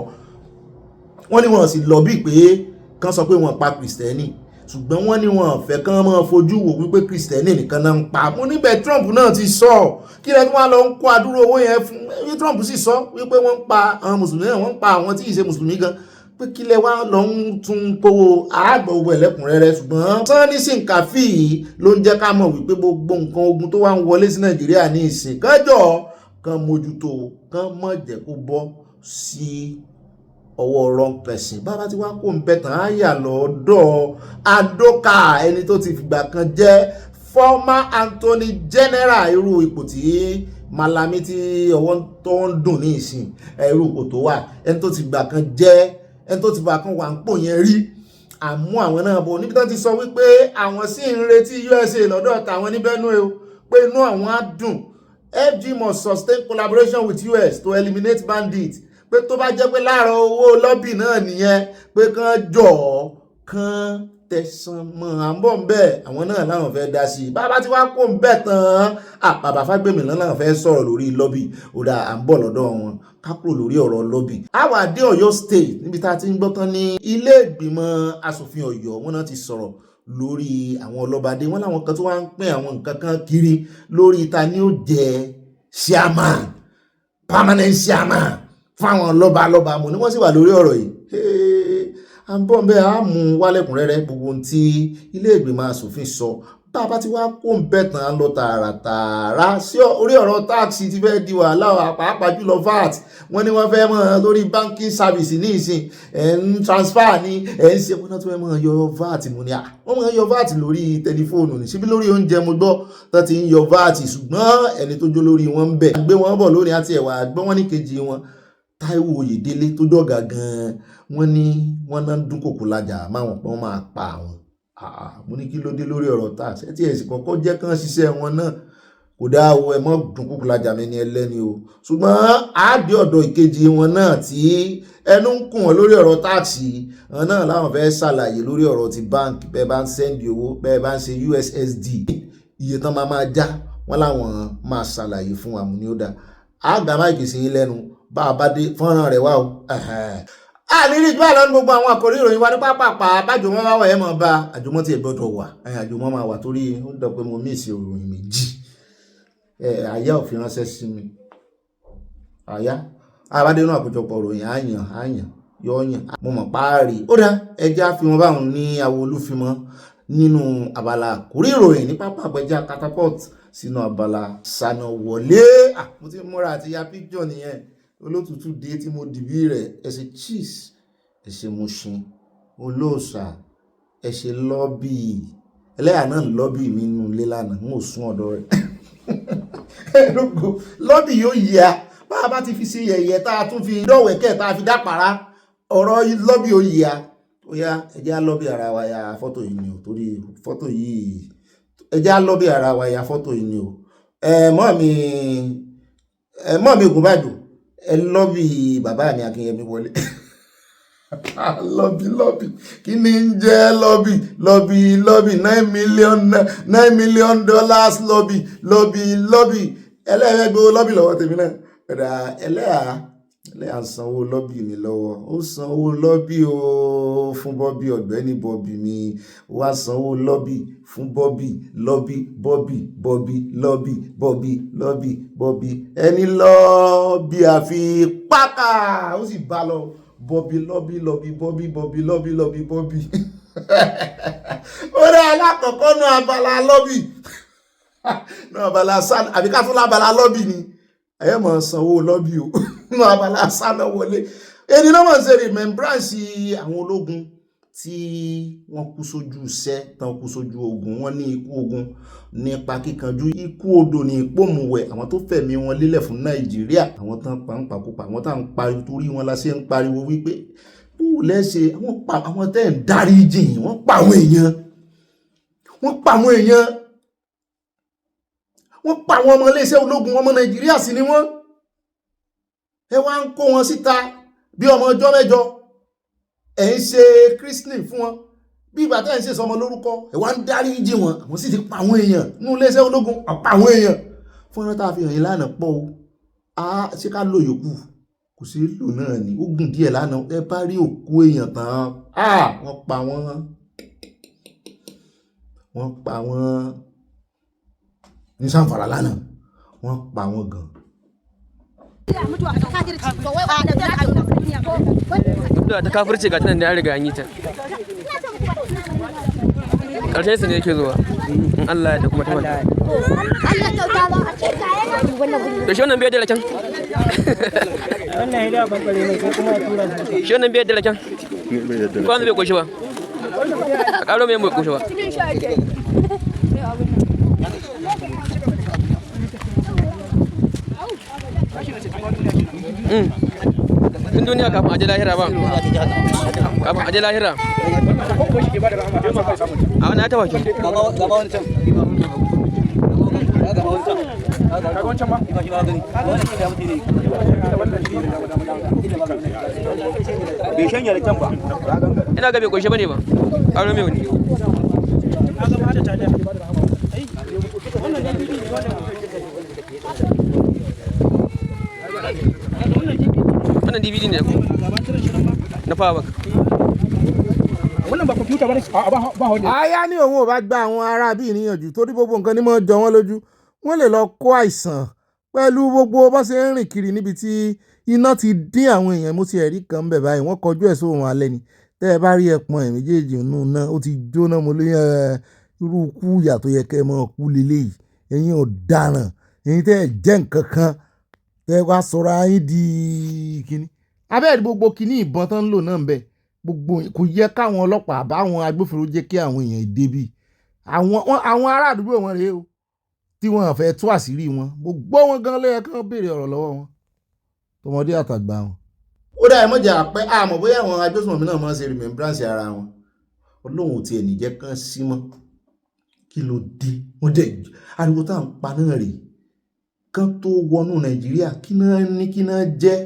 Wọ́n ní wọ́n sì lọ́bì pé kan sọ pé wọ́n pa Kristẹni, ṣùgbọ́n wọ́n ní wọ́n fẹ́ kán máa fojú wò wípé Kristẹni nìkan náà ń pa. Mo níbẹ̀ Trump náà ti sọ kí lẹ́nu wá lọ ń kó adúrú owó yẹn fún. Trump sì sọ wípé wọ́n ń pa àwọn mùsùlùmí náà, wọ́n ń pa àwọn tí kì í ṣe mùsùlùmí gan, pé kí lẹ wá lọ ń tún kówó àgbọ̀ owó ẹlẹ́kùnrẹ́rẹ́. Ṣùgbọ́n Sanni Shinkafi ló ń jẹ́ ká mọ̀ wípé gbogbo nǹkan ogun tó wá ń wọlé sí Nàìjíríà ní ìsìn kájọ kan mójútó, kan mọ̀ jẹ́ kó bọ́ sí ọwọ́ wrong person. Bàbá tí wá kó ń bẹ̀ tán á yà lọ́dọ̀ Adoka, ẹni tó ti fìgbà kan jẹ́ former Attorney General, irú ipò tí Malami tí ọwọ́ tó ń dùn ní ìsìn irú ipò tó wà, ẹni tó ti gbà kan jẹ́ ẹni tó ti bá kan wà ń pò yẹn rí. Àmú àwọn náà bọ̀ níbi tán ti sọ wípé àwọn sì ń retí USA lọ́dọ̀ tàwọn ní Benue o, pé inú àwọn á dùn. FG must sustain collaboration with US to eliminate bandits, pé tó bá jẹ́ pé láàárọ̀ owó lọ́bì náà nìyẹn pé kán jọ̀ọ́ kán tẹ̀sán mọ́ à ń bọ̀ ń bẹ̀. Àwọn náà láwọn fẹ́ dá sí i. Bàbá tí wá kó ń bẹ̀ tán bàbá Fágbèmí náà fẹ́ sọ̀rọ̀ lórí lọ́bì. Ó dà à ń bọ̀ lọ́dọ̀ wọn ká kúrò lórí ọ̀rọ̀ lọ́bì. Àwa dé Ọ̀yọ́ state níbi tá a ti ń gbọ́ tán ní ilé ìgbìmọ̀ asòfin Ọ̀yọ́. Wọ́n náà ti sọ̀rọ̀ lórí àwọn ọlọ́badé. Wọ́n láwọn kan tó wá ń pín àwọn nǹkan kan kiri lórí ta ni ó jẹ́ chairman, permanent chairman fún àwọn lọ́ba mo ní wọ́n sì wà lórí ọ̀rọ̀ yìí. À ń bọ̀ ń bẹ́ a mú wálẹ̀kùnrẹ́rẹ́ gbogbo ohun tí ilé ìgbìmọ̀ asòfin sọ. Bàbá tí wá kó ń bẹ̀ tán lọ tààràtààrà sí orí ọ̀rọ̀ táàkì ti fẹ́ di wàhálà pàápàá jùlọ VAT. Wọ́n ní wọ́n fẹ́ mọ̀ lórí banking service ní ìsìn transfer ní ń ṣe wọ́n náà tó fẹ́ mọ̀ yọ VAT. Mo ní wọ́n mọ̀ yọ VAT lórí tẹlifóònù ní síbí lórí oúnjẹ mo gbọ́ tó ti ń yọ VAT, ṣùgbọ́n ẹni tó jó lórí wọn ń bẹ̀ gbé wọn bọ̀ lónìí àti ẹ̀wà gbọ́ wọn ní kejì wọn Táíwò Oyèdélé tó dọ̀gá gan-an. Wọ́n ní wọ́n náà dúnkòkò lájà máwọn pọ́n máa pa àwọn. Mo ní kí ló dé lórí ọ̀rọ̀ tax ẹ tí ẹ̀sìn kọ́kọ́ jẹ́ kán ṣiṣẹ́ wọn náà kò dáa o, ẹ mọ́ dúnkòkò lájà mi ní ẹlẹ́ni o. Ṣùgbọ́n àádé ọ̀dọ̀ ìkejì wọn náà tí ẹnu ń kùn wọn lórí ọ̀rọ̀ tax wọn náà láwọn fẹ́ ṣàlàyé lórí ọ̀rọ̀ ti bank. Bẹ́ẹ̀ bá ń sẹ́ndì owó, bẹ́ẹ̀ bá ń ṣe USSD, iye tán máa já wọn láwọn máa ṣàlàyé fún wa. Mo ní ó dáa àgbà máìkì sí yín lẹ́nu bá a bá dé fọ́nrán rẹ̀ wá o. Àníri ìgbà lọ́nà gbogbo àwọn àkòrí ìròyìn wa ní pápápá bájòmọ́ bá wà ẹ̀ mọ̀ bá àjòmọ́ tí ẹ̀ gbọ́dọ̀ wà. Àjòmọ́ máa wà torí ó dọ̀ pé mo míìsì ìròyìn méjì. Àyà ò fi ránṣẹ́ sí mi. Àyà àbádé náà àkójọpọ̀ ìròyìn àyàn yọ̀ọ̀yàn mo mọ̀ páàrí. Ó dá ẹja fi wọn báwọn ní àwọ̀ olúfimọ́ nínú abala àkòrí ìròyìn ní pápápá ẹja catapult sínú Abala Sanawole. Mo ti múra àti ya picture nìyẹn. Olótùtù dé tí mo dìbí rẹ̀ ẹ̀ṣẹ̀ cheese ẹ̀ṣẹ̀ Mushin olóòṣà ẹ̀ṣẹ̀ lọ́bì ẹlẹ́yà náà lọ́bì mi nínú ilé lánàá mo sún ọ̀dọ̀ rẹ̀. Lọ́bì yóò yíya bá a bá ti fi sí yẹ̀yẹ́ tá a tún fi dọ̀wẹ́kẹ̀ tá a fi dápàrá ọ̀rọ̀ lọ́bì yóò yíya. Ó yá ẹjẹ́ á lọ́bì ara wa ya fọ́tò yìí ni o, torí fọ́tò yìí ẹjẹ́ á lọ́bì ara wa ya fọ́tò yìí ni o. Mọ́ mi ògùn bàjò ẹ lọ́bì bàbá mi Akínyẹmí wọlé. Lọ́bì kí ni ń jẹ́ lọ́bì $9 million lọ́bì ẹlẹ́yà gbé lọ́bì lọ́wọ́ tèmi náà ẹ̀dà ẹlẹ́yà lẹ́yìn àsanwó lọ́bì mi lọ́wọ́ ó sanwó lọ́bì o fún Bobby Ọ̀gbẹ́ni Bobby mi wá sanwó lọ́bì fún Bobby lọ́bì lọ́bì ẹni lọ́bì àfi pákà ó sì bá lọ Bobby lọ́bì ó rẹ̀ alákọ̀ọ́kọ́ náà abala lọ́bì náà abala san àbí ká tún lábala lọ́bì ni ẹ mọ̀ sanwó lọ́bì o náà Abala Sanawole èdè náà mọ̀ ṣe remembrance àwọn ológun tí wọ́n kú sójú iṣẹ́ tán kú sójú ogun wọ́n ní ikú ogun nípa kíkanjú ikú odò ní ìpòmùwẹ̀ àwọn tó fẹ̀mí wọn lélẹ̀ fún Nàìjíríà àwọn tán pàǹpàkópa àwọn tá ń pariwo torí wọn la ṣe ń pariwo wípé bó lẹ́sẹ̀ àwọn tẹ́ ń dárí jìn wọ́n pa àwọn èèyàn wọ́n pa àwọn ọmọ iléeṣẹ́ ológun ọmọ Nàìjíríà sì ni wọ́n ẹ wá ń kó wọn síta bí ọmọ ọjọ́ mẹ́jọ ẹ ń ṣe christening fún wọn bí ìgbà tẹ́ ń ṣe sọmọ lórúkọ ẹ wá ń dárí jì wọn àwọn sì ti pa àwọn èèyàn nínú iléeṣẹ́ ológun ọ̀pá àwọn èèyàn fún ọ̀nà tá a fi hàn yín lánàá pọ̀ o ṣé ká lò yòókù kò sí lò náà ni ó gùn díẹ̀ lánàá ẹ bá rí òkú èèyàn tán wọ́n pa wọ́n ní Zamfara lánàá wọ́n pa wọ́n gan. ta kafirce ga tunan da ya riga an yi ta ƙarshen su ne yake zuwa in Allah da kuma tabbata to shi wannan biyar da lacan shi wannan biyar da lacan ko wanda bai koshi ba a ƙaro mai bai koshi ba tun duniya kafin aje lahira ba kafin aje lahira a wani ta wake ina ga bai ƙoshe ba ne ba ƙaro mai wani wannan DVD ne na fawa wannan ba computer bane ba hodi aya ní òun ò bá gba àwọn ará bí ìníyànjú torí gbogbo nǹkan ni mo jọ wọ́n lójú wọ́n lè lọ kó àìsàn pẹ̀lú gbogbo bó ṣe ń rìn kiri níbi tí iná ti dín àwọn èèyàn mú sí ẹ̀rí kan bẹ̀ báyìí wọ́n kọjú ẹ̀ sóhun alẹ́ ni tẹ́ ẹ bá rí ẹpọn ẹ̀ méjèèjì nínú náà ó ti jóná mo lóyún irú kú ìyà tó yẹ kẹ́ ẹ mọ́ kú lélẹ́yìí ẹ̀yin ọ̀daràn ẹ̀yin tẹ́ ẹ jẹ́ nǹkan kan tẹ́ wá sọ̀rọ̀ ayé di kíní abẹ́rẹ́ gbogbo kíní ìbọn tán ń lò náà ń bẹ gbogbo kò yẹ káwọn ọlọ́pàá àbáwọn agbófinró jẹ́ kí àwọn èèyàn débì àwọn ará àdúgbò wọn rèé o tí wọ́n fẹ́ tú àṣírí wọn gbogbo wọn gan ló yẹ kán béèrè ọ̀rọ̀ lọ́wọ́ wọn tọmọdé àtàgbà wọn. ó dá ẹmọ́jà pẹ́ àmọ́ bóyá àwọn agbésùnmọ̀mí náà máa ń ṣe remembrance ara wọn Ọlọ́run ò tiẹ̀ níjẹ́ kán sí mọ́ kí ló dé wọ́n dẹ̀ ariwo tá à ń pa náà rèé kán tó wọnú Nàìjíríà kí náà jẹ́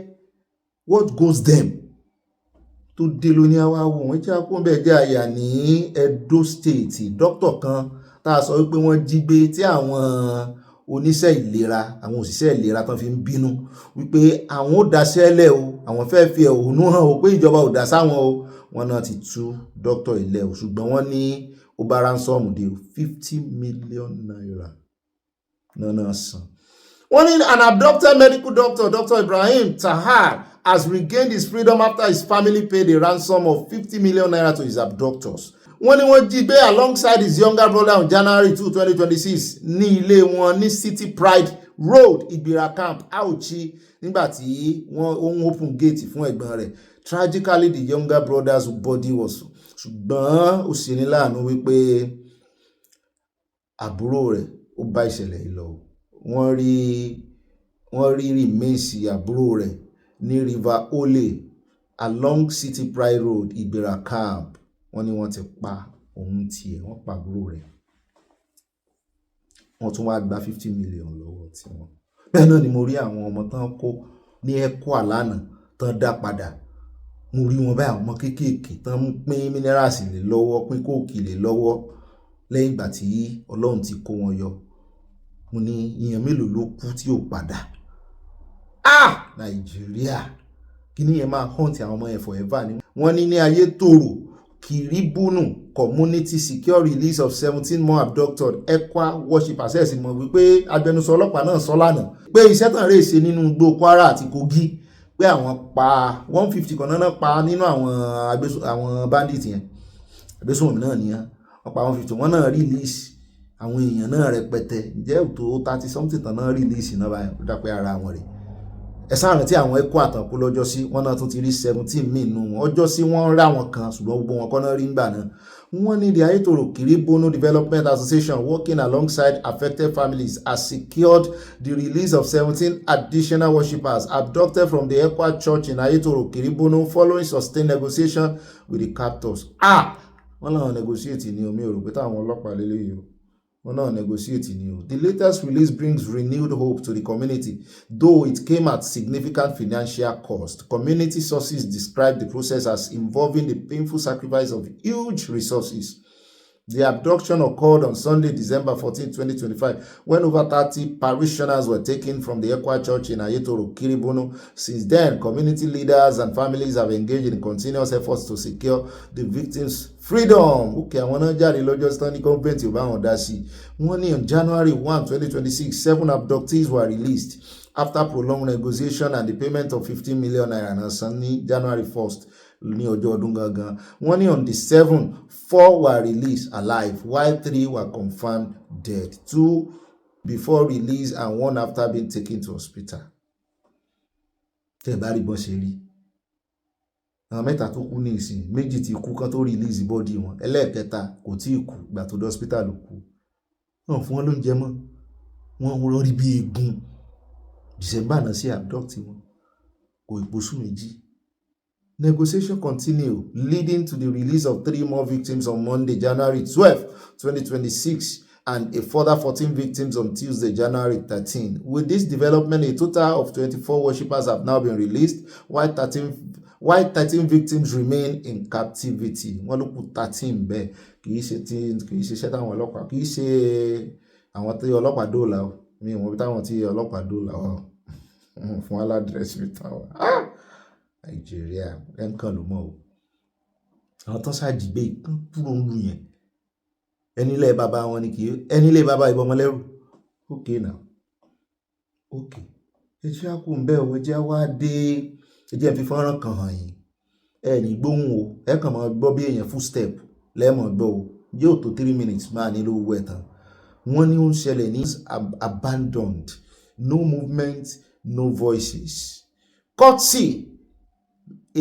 what goes them tó dé lóní àwa wò wọ́n jẹ́ akóńbẹ̀ jẹ́ àyà ní Edo State dókítà kan tá a sọ wípé wọ́n jí gbé tí àwọn oníṣẹ́ ìlera àwọn òṣìṣẹ́ ìlera tán fi ń bínú wípé àwọn ò dáṣẹ́lẹ̀ o àwọn fẹ́ fi ẹ̀hónú hàn o pé ìjọba ò dá sáwọn o wọn náà ti tú dókítà ilẹ̀ o ṣùgbọ́n wọ́n ní ó bá ransom dé 50 million naira náà san. Wọ́n ní an abducted medical doctor, Dr. Ibrahim Tahar, has regained his freedom after his family paid a ransom of 50 million naira to his abductors. Wọ́n ní wọ́n jí gbé alongside his younger brother on January 2, 2026 ní ilé wọn ní City Pride Road, Igbira Camp, Auchi, nígbà tí wọ́n open gate fún ẹ̀gbọ́n rẹ̀. Tragically, the younger brother's body was ṣùgbọ́n ó ṣe ní láàánú wípé àbúrò rẹ̀ ó bá ìṣẹ̀lẹ̀ yìí lọ. Wọ́n rí remains àbúrò rẹ̀ ní River Ole along City Pride Road, Igbira Camp. Wọ́n ní wọ́n ti pa òun tiẹ̀ wọ́n pa àbúrò rẹ̀ wọ́n tún wá gba 50 million lọ́wọ́ tí wọ́n. Bẹ́ẹ̀ náà ni mo rí àwọn ọmọ tán kó ní ẹ̀kọ́ àlànà tán dá padà mo rí wọn báyìí àwọn ọmọ kéékèèké tán pín minerals lé lọ́wọ́ pín kóòkì lé lọ́wọ́ lẹ́yìn ìgbà tí Ọlọ́run ti kó wọn yọ. Mo ní ìyẹn mélòó ló kú tí ò padà. Nàìjíríà kí ni yẹn máa haunt àwọn ọmọ yẹn forever ni. wọ́n ní Ayétòrò Kiribunu community secure release of 17 more abducted ECWA worshippers ẹ̀sìn mọ̀ wípé agbẹnusọ ọlọ́pàá náà sọ lánàá pé iṣẹ́ tàn rèé ṣe nínú igbó Kwara àti Kogi pé àwọn pa 150 kan náà pa nínú àwọn bandit yẹn agbésùnmọ̀mí náà nìyẹn wọ́n pa 150 wọ́n náà release àwọn èèyàn náà rẹpẹtẹ jẹ́ tó 30 something tàn náà release náà báyìí ó dápẹ́ ara wọn rẹ̀ ẹ̀sán àrùn tí àwọn ẹ̀kọ́ àtàkù lọ́jọ́ sí wọ́n náà tún ti rí 17 míì nù wọn ọjọ́ sí wọ́n rá wọn kan ṣùgbọ́n gbogbo wọn kọ́ náà rí ńgbà náà. wọ́n ní the Ayétòrò Kiribunu Development Association working alongside affected families has secured the release of 17 additional worshippers abducted from the ECWA church in Ayétòrò Kiribunu following sustained negotiation with the captors. wọ́n láwọn negotiate ní omi òrò pé táwọn ọlọ́pàá lélẹ́yìí o. The latest release brings renewed hope to the community, though it came at significant financial cost. Community sources describe the process as involving the painful sacrifice of huge resources. The abduction occurred on Sunday, December 14, 2025, when over 30 parishioners were taken from the ECWA church in Ayétòrò Kiribunu. Since then, community leaders and families have engaged in continuous efforts to secure the victims' freedom. Okay, àwọn náà jáde lọ́jọ́ stanley convent ò bá wọn dá sí. wọ́n ní on January 1, 2026, 7 abductees were released after prolonged negotiation and the payment of 15 million naira náà san ní January 1st ní ọjọ́ ọdún gangan. wọ́n ní on the 7th, 4 were released alive while 3 were confirmed dead, 2 before release and 1 after being taken to hospital. tẹ́ bá rí bọ́n ṣe rí àwọn mẹ́ta tó kú ní ìsìn méjì ti kú kán tó release body wọn ẹlẹ́ẹ̀kẹta kò tí ì kú ìgbà tó dé hospital ló kú. wọ́n fún wọn lóúnjẹ mọ́ wọ́n rí bí egun December náà sí abduct wọn kò ìpòsù méjì. Negotiation continue, leading to the release of 3 more victims on Monday, January 12, 2026, and a further 14 victims on Tuesday, January 13. With this development, a total of 24 worshippers have now been released, while 13 victims remain in captivity. Wọ́n ló kù 13 bẹ́ẹ̀ kì í ṣe iṣẹ́ táwọn ọlọ́pàá kì í ṣe àwọn tí ọlọ́pàá dóòlà o mi ò mọ̀ bí táwọn tí ọlọ́pàá dóòlà o fún aládírẹ́sì mi táwọn. Nàìjíríà ẹnìkan ló mọ̀ o àwọn tó ṣàjìgbé ìkan kúrò ń lu yẹn ẹnilẹ̀ bàbá wọn ni kì í ẹnilẹ̀ bàbá ìbọn ọmọlẹ́rù okay now okay ẹjẹ́ àkó ń bẹ́ òwe jẹ́ wá dé ẹjẹ́ fi fọ́nrán kan hàn yín ẹ ní gbóhùn o ẹ kàn máa gbọ́ bí èèyàn full step lẹ́mọ̀ gbọ́ o yóò tó 3 minutes máa nílò owó ẹ̀ tán. wọ́n ní ó ń ṣẹlẹ̀ ní abandoned, no movement, no voices. Courtesy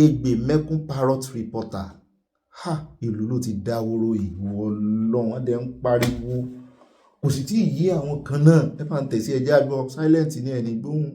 Egbe Mekun Parrot reporter. Ìlú ló ti dáwóró ìwọ lọ́wọ́n dẹ̀ ń pariwo kò sì tí ì yí àwọn kan náà ẹ bá ń tẹ̀sí ẹjẹ́ àgbọ̀ silent ní ẹni gbóhùn.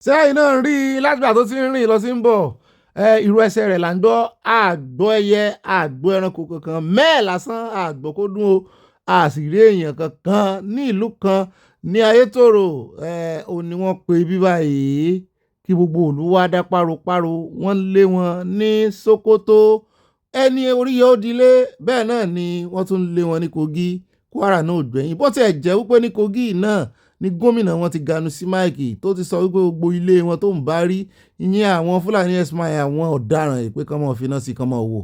sẹ́yìn náà rí i látìgbà tó ti ń rìn lọ sí ń bọ̀ irú ẹsẹ̀ rẹ̀ là ń gbọ́ àgbọ̀ ẹyẹ àgbọ̀ ẹranko kankan mẹ́ẹ̀ lásán àgbọ̀ kó dún o àṣírí èèyàn kankan ní ìlú kan ní Ayétòrò ò ní wọ́n pe bíbá yìí kí gbogbo ìlú wá dá páropáro wọ́n lé wọn ní Sókótó ẹni orí yóò dilé bẹ́ẹ̀ náà ni wọ́n tún lé wọn ní Kogi Kwara náà ò gbẹ̀yìn bó tiẹ̀ jẹ́ wípé ní Kogi náà ní gómìnà wọn ti ganu sí máìkì tó ti sọ wípé gbogbo ilé wọn tó ń bá rí ìyẹn àwọn Fúlàní ẹ̀sìmáì àwọn ọ̀daràn yìí pé kán mọ̀ fi náà sí kán mọ̀ wò.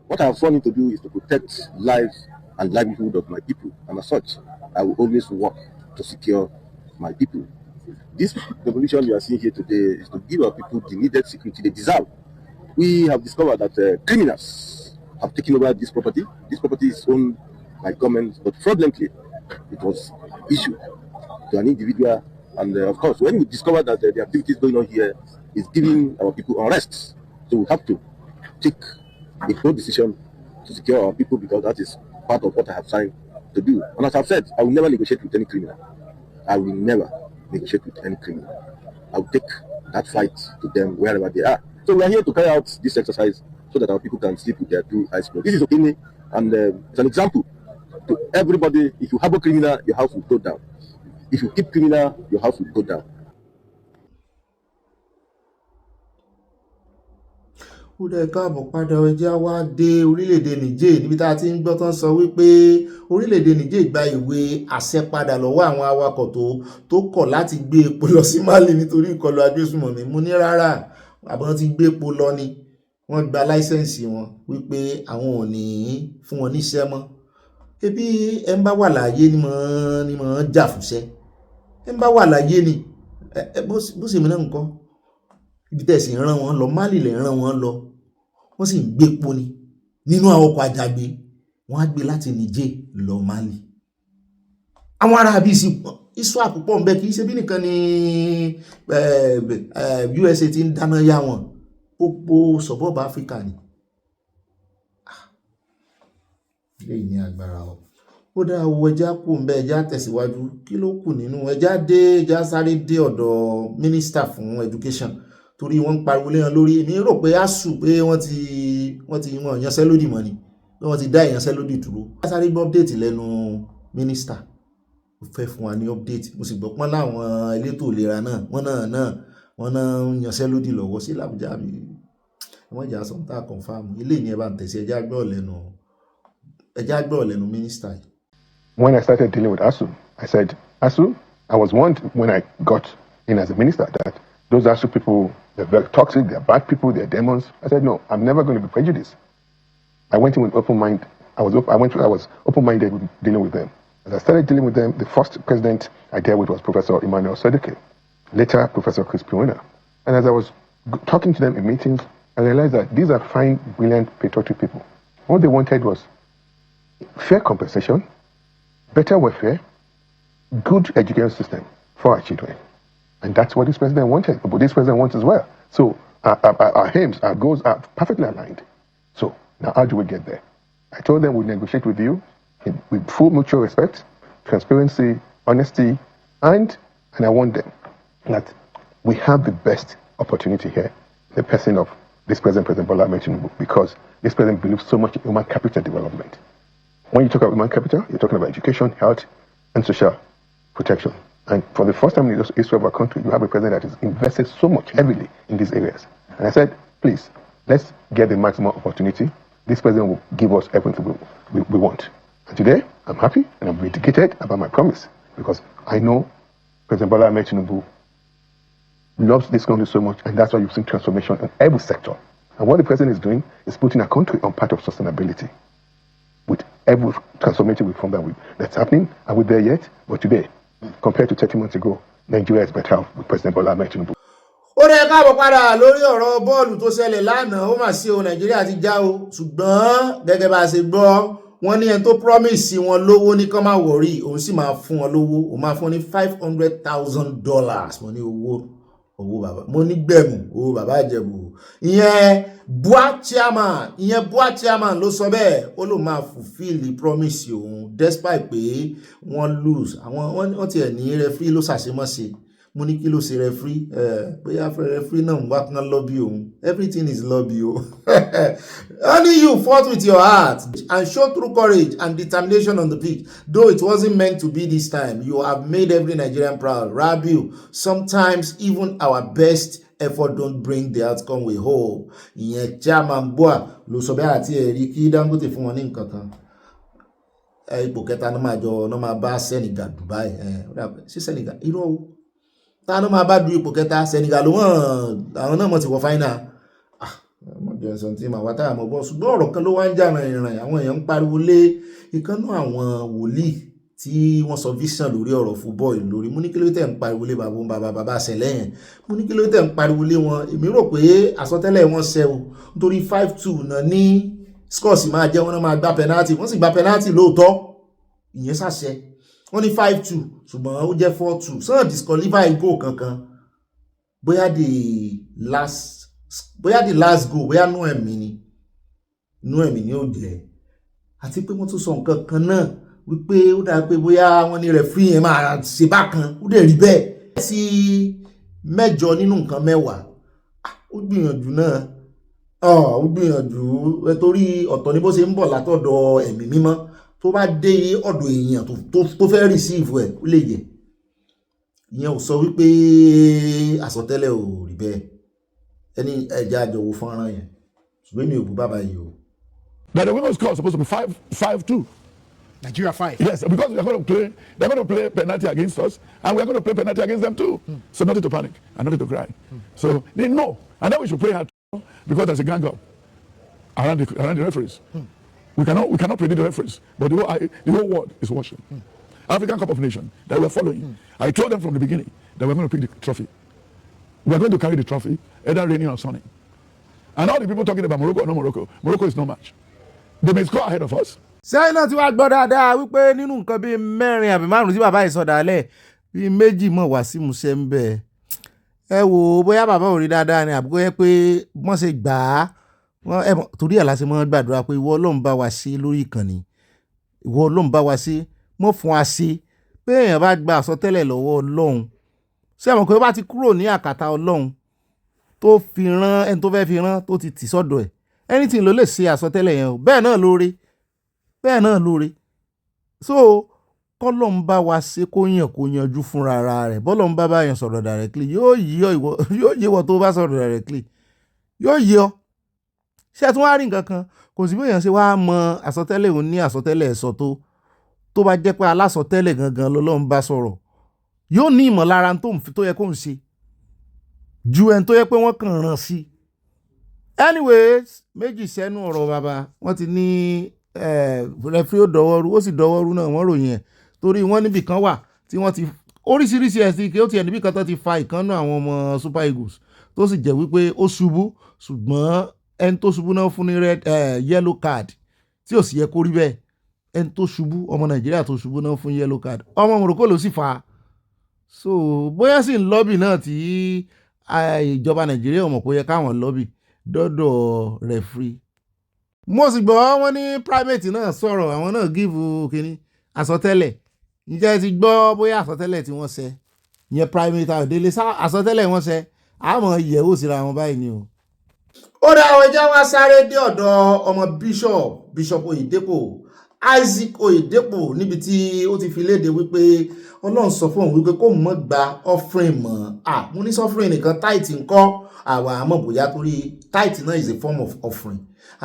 What I'm sworn to do is to protect lives and livelihood of my people, and as such, I will always work to secure my people. This revolution you are seeing here today is to give our people the needed security they deserve. we have discovered that criminals have taken over this property. This property is owned by government, but fraudulently it was issued to an individual. And of course, when we discover that the activities going on here is giving our people unrest, so we have to take a bold decision to secure our people, because that is part of what I have signed to do. And as I've said, I will never negotiate with any criminal. I will never negotiate with any criminal. I will take that fight to them wherever they are. So we are here to carry out this exercise so that our people can sleep with their two eyes closed. This is Ogbeni, and it's an example to everybody. If you have a criminal, your house will go down. If you keep criminal, your house will go down. ó dẹ̀ káàbọ̀ padà ẹjẹ́ wá dé orílẹ̀-èdè Niger níbi tá a ti ń gbọ́ tán sọ wípé orílẹ̀-èdè Niger gba ìwé àṣẹ padà lọ́wọ́ àwọn awakọ̀ tó kọ̀ láti gbé epo lọ sí Mali nítorí ìkọlù agbésùmọ̀mí. Mo ní rárá, àbọ̀n ti gbé epo lọ ni wọ́n gba láísẹ̀nsì wọn wípé àwọn ò ní fún wọn níṣẹ́ mọ́. Ebi ẹ ń bá wà láàyè ni mọ̀ ń jà fúnṣẹ́, ẹ ń bá wà láàyè ni bó sì mìíràn nǹkan ibi tẹ̀sí rán wọn lọ Mali lè rán wọn lọ, wọ́n sì ń gbé epo ni nínú àwọn ọkọ̀ àjàgbé, wọ́n á gbé láti Niger lọ Mali. Àwọn ará bí iṣu àpòpọ̀ ń bẹ, kì í ṣe bí nìkan ni USA ti ń dáná yá wọn, gbogbo sọ̀bọ̀bù Áfíríkà ni. Lẹ́yìn ní agbára o. Ó dá owó ẹja kù ń bẹ, ẹja tẹ̀síwájú, kí ló kù nínú ẹja sáré dé ọ̀dọ̀ mínísítà fún education, torí wọ́n ń pariwo léyan lórí. Èmi rò pé ASUU pé wọ́n ti yanṣẹ́lódì mọ́ ni, pé wọ́n ti dá ìyanṣẹ́lódì dúró. A sáré gbọ́ update lẹ́nu mínísítà, ó fẹ́ fún wa ní update. Mo sì gbọ́ pọ́n láwọn elétò ìlera náà wọ́n náà ń yanṣẹ́lódì lọ́wọ́ sí l'Abuja mi. Wọ́n jà sọ tá confirm ilé ìyẹn bá ń tẹ̀sí ẹja gbọ́ lẹ́nu mínísítà yìí. When I started dealing with ASUU, I said, ASUU, I was warned when I got in as a minister that those ASUU people, they're very toxic, they're bad people, they're demons. I said, no, I'm never going to be prejudiced. I went in with open mind. I was open-minded with dealing with them. As I started dealing with them, the first president I dealt with was Professor Emmanuel Sedeke, later Professor Chris Piona. And as I was talking to them in meetings, I realized that these are fine, brilliant, patriotic people. What they wanted was fair compensation, better welfare, good education system for our children. And that's what this president wanted, but this president wants as well. So our aims, our goals are perfectly aligned. So now how do we get there? I told them we'll negotiate with you with full mutual respect, transparency, honesty, and I want them that we have the best opportunity here, the person of this president, President Bola Ahmed Tinubu, because this president believes so much in human capital development. When you talk about human capital, you're talking about education, health, and social protection. And for the first time in the history of our country, you have a president that has invested so much heavily in these areas. And I said, please, let's get the maximum opportunity. This president will give us everything we want. And today, I'm happy and I'm vindicated about my promise, because I know President Bola Ahmed Tinubu loves this country so much, and that's why you've seen transformation in every sector. And what the president is doing is putting our country on path of sustainability with every transformative reform that's happening. Are we there yet? But today, compared to 30 months ago, Nigeria is better off with President Bola Ahmed Tinubu. Ó rẹ̀ káàbọ̀ padà lórí ọ̀rọ̀ bọ́ọ̀lù tó ṣẹlẹ̀ lánàá. Ó mà sí o, Nàìjíríà ti já o, ṣùgbọ́n gẹ́gẹ́ bá a ṣe gbọ́, wọ́n ní ẹni tó promise wọn lówó ní kán má wọ̀rí, òun sì máa fún wọn lówó, òun máa fún ní $500,000. Mo ní owó bàbá, mo ní gbẹ̀mù owó bàbá Ìjẹ̀bú. Ìyẹn Bua chairman ló sọ bẹ́ẹ̀, ó ló máa fulfill the promise òun despite pé wọ́n lose. Wọ́n tiẹ̀ ní referee ló ṣàṣemọ́ṣe. Mo ní kí ló ṣe referee, bóyá referee náà ń wá kán lobby òun. Everything is lobby o. Only you fought with your heart and showed true courage and determination on the pitch. Though it wasn't meant to be this time, you have made every Nigerian proud. Rabiu, sometimes even our best effort don't bring the outcome we hope. Ìyẹn chairman Bua ló sọ bẹ́ẹ̀ àti ẹ̀rí kí Dangote fún wọn ní nǹkan kan. Ipò kẹta náà máa bá Senegal Dubai. Sí Senegal, irọ́ o. Ta ló máa bá du ipò kẹta? Senegal ló wọ́n, àwọn náà mọ̀ ti wọ final. Mọ̀jọ̀ ẹ̀sán tí màá wá táyà mọ̀ bọ́. Ṣùgbọ́n ọ̀rọ̀ kan ló wá ń jà rìnrìn. Àwọn èèyàn ń pariwo lé ìkànnú àwọn wòlíì tí wọ́n sọ vision lórí ọ̀rọ̀ football lórí. Mo ní kí ló tẹ̀ ń pariwo lé bàbá ṣẹlẹ̀ yẹn, mo ní kí ló tẹ̀ ń pariwo lé wọn. Èmi rò pé àsọtẹ́lẹ̀ wọn ṣẹ o, nítorí 5-2 náà ní scores máa jẹ́ wọn náà máa gba penalty, wọ́n sì gba penalty lóòótọ́, ìyẹn ṣàṣẹ. Wọ́n ní 5-2 ṣùgbọ́n ó jẹ́ 4-2, sọ́nà disqualify goal kankan. Bóyá the last goal bóyá nú ẹ̀mí ni ó jẹ́. Àti pé wọ́n tún sọ nǹkan kan náà wípé ó dáa pé bóyá wọ́n ní referee yẹn máa ṣe bákan, ó dẹ̀ rí bẹ́ẹ̀. Sí 8 nínú nǹkan 10 ó gbìyànjú náà, ó gbìyànjú torí ọ̀tọ̀ ní bó ṣe ń bọ̀ látọ̀dọ̀ ẹ̀mí mímọ́, tó bá dé ọ̀dọ̀ èèyàn tó fẹ́ receive ẹ̀ ó lè yẹ. Ìyẹn ò sọ wípé àsọtẹ́lẹ̀ ò rí bẹ́ẹ̀. Ẹni ẹja àjọwò fọ́nrán yẹn ṣùgbọ́n mi ò bú bàbá yìí o. That the winner's score is supposed to be 5-2. Nigeria 5. Yes, because they're going to play penalty against us, and we're going to play penalty against them too. So nothing to panic and nothing to cry. So they know, and then we should pray hard because there's a gang up around the referees. We cannot predict the referees, but the whole world is watching. African Cup of Nations that we're following. I told them from the beginning that we're going to pick the trophy. We're going to carry the trophy, either raining or sunny. And all the people talking about Morocco or no Morocco is no match. They may score ahead of us. Sẹ́yìn náà tí wàá gbọ́ dáadáa wípé nínú nǹkan bíi 4 àbí 5 tí bàbá yìí sọ dálẹ̀ bíi 2 mọ̀ wá sí musẹ́ ń bẹ̀. Ẹ wò bóyá bàbá ò rí dáadáa ni àbúkọ́ yẹ pé wọ́n ṣe gbà á torí ẹ̀ láti mọ́ gbàdúrà pé ìwọ Ọlọ́run bá wa ṣe lórí ìkànnì, ìwọ Ọlọ́run bá wa ṣe mọ́ fún wa ṣe pé èèyàn bá gba àsọtẹ́lẹ̀ lọ́wọ́ Ọlọ́run ṣé àwọn kan bá ti kúrò ní àkàtà Ọlọ́run tó fi rán ẹni tó fẹ́ fi rán tó ti tì sọ́dọ̀ ẹ̀ anything ló lè ṣe àsọtẹ́lẹ̀ yẹn o bẹ́ẹ̀ náà lóore so kọ́lọ́n bá wa ṣe kó yanjú fúnra ara rẹ̀ bọ́lọ́n bá yàn sọ̀rọ̀ directly yóò yé wọ tó bá sọ̀rọ̀ directly yóò yé ọ ṣé ẹ tún wá rí nǹkan kan kò sí bóyá ṣe wá mọ àsọtẹ́lẹ̀ òun ní àsọtẹ́lẹ̀ ẹ̀sọ́ tó bá jẹ́ pé alásọtẹ́lẹ̀ gangan lọ́lọ́run bá sọ̀rọ̀ yóò ní ìmọ̀lára tó yẹ kó ń ṣe ju ẹni tó yẹ pé wọ́n kàn rán sí. Anyways méjì sẹ́nu ọ̀rọ̀ bàbá wọ́n ti ní rẹfúrí ó dọwọ́rú ó sì dọwọ́rú náà wọ́n ròyìn ẹ̀ torí wọ́n níbì kan wà tí wọ́n ti oríṣiríṣi ẹ̀sìn kí ó ti ẹ̀ níbì kan tó ti fa ìkànnà àwọn ọmọ Super Eagles tó sì jẹ́ wípé ó ṣubú ṣùgbọ́n ẹni tó ṣubú náà fún ní yellow card tí ò sì yẹ kó rí bẹ́ẹ̀ ẹni tó ṣubú ọmọ Nàìjíríà tó ṣubú náà fún yellow card ọmọ Morocco ló sì fa so bóyá sì ń lọ́bì náà tí ìjọba Nàìjíríà ò mọ̀ kó yẹ káwọn lọ́bì dọ́dọ̀ referee. Mo sì gbọ́ wọ́n ní private náà sọ̀rọ̀ àwọn náà give kínní àsọtẹ́lẹ̀ ǹjẹ́ ti gbọ́ bóyá àsọtẹ́lẹ̀ tí wọ́n ṣe ìyẹn private àdélé àsọtẹ́lẹ̀ wọ́n ṣe àmọ́ ìyẹ̀wò síra wọn báyìí ni o. Ó dá àwọn ẹja wá sáré dé ọ̀dọ̀ ọmọ Bishop Oyedepo Isaac Oyedepo níbi tí ó ti fi léde wípé Ọlọ́run sọ fún òun wípé kó mọ̀ gba offering mọ́ mo ní offering nìkan tithe ńkọ́ àwa àmọ́ bóyá torí tithe náà is a form of offering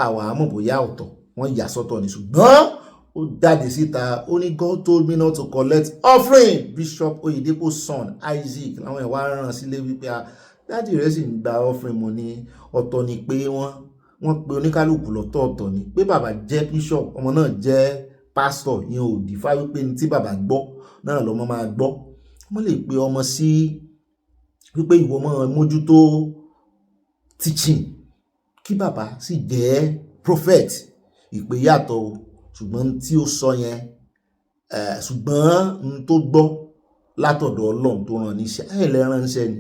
àwa àmọ́ bóyá ọ̀tọ̀ wọ́n yà sọ́tọ̀ ní ṣùgbọ́n ó jáde síta ó ní God told me not to collect offering. Bishop Oyedepo's son Isaac làwọn ẹ̀ wá rán sílé wípé dáàdì rẹ̀ sì ń gba offering mọ́ ní ọ̀tọ̀ ni pé wọ́n pe oníkálukú lọ́tọ̀ọ̀tọ̀ ni pé bàbá jẹ́ bishop ọmọ náà jẹ́ pastor yẹn ò dìfá wípé ní tí bàbá gbọ́ náà lọ́mọ máa gbọ́ wọ́n lè pe ọmọ sí wípé ìwọ máa mójútó teaching kí bàbá sì jẹ́ prophet ìpè yàtọ̀ o ṣùgbọ́n tí ó sọ yẹn ṣùgbọ́n n tó gbọ́ látọ̀dọ̀ Ọlọ́run tó rán níṣẹ́ ẹ̀lẹ́ ránṣẹ́ ni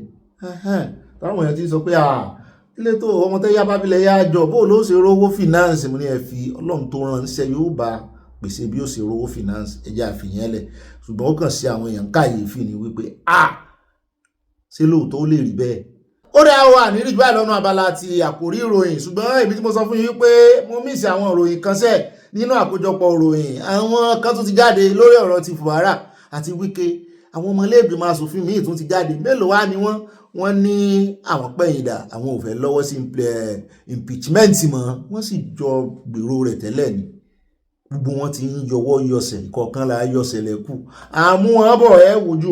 táwọn èèyàn ti sọ pé ilé tó ọmọ tẹ́ yá bábílẹ̀ yá jọ bó ló ṣe rówó finance mo ní ẹ fi Ọlọ́run tó ránṣẹ́ yóò bá pèsè bí ó ṣe rówó finance ẹjẹ́ àfihàn lẹ̀ ṣùgbọ́n ó kàn sí àwọn èèyàn káyèéfì ni wípé ṣé lóòótọ́ ó lè rí bẹ́ẹ̀. Ó dá wà ní ìrìjú àìlọ́nà abala ti àkórí ìròyìn ṣùgbọ́n èmi tí mo sọ fún yín wípé mo mísì àwọn ìròyìn kan sẹ́ẹ̀ nínú àkójọpọ̀ ìròyìn àwọn kan tún ti jáde lórí ọ̀rọ̀ ti Fubara àti Wike àwọn ọmọlẹ́gbẹ̀mọ aṣòfin míì tún ti jáde mélòó wá ni wọ́n ní àwọn pẹ̀yìndà àwọn ò fẹ́ lọ́wọ́ sí impeachment mọ́ wọ́n sì jọ gbèrò rẹ̀ tẹ́lẹ̀ ni gbogbo wọn ti ń yọwọ́ yọsẹ̀ ìkọ̀ọ̀kan la yọsẹ̀ lẹ́kù àmú wọn bọ̀ ẹ́ wojú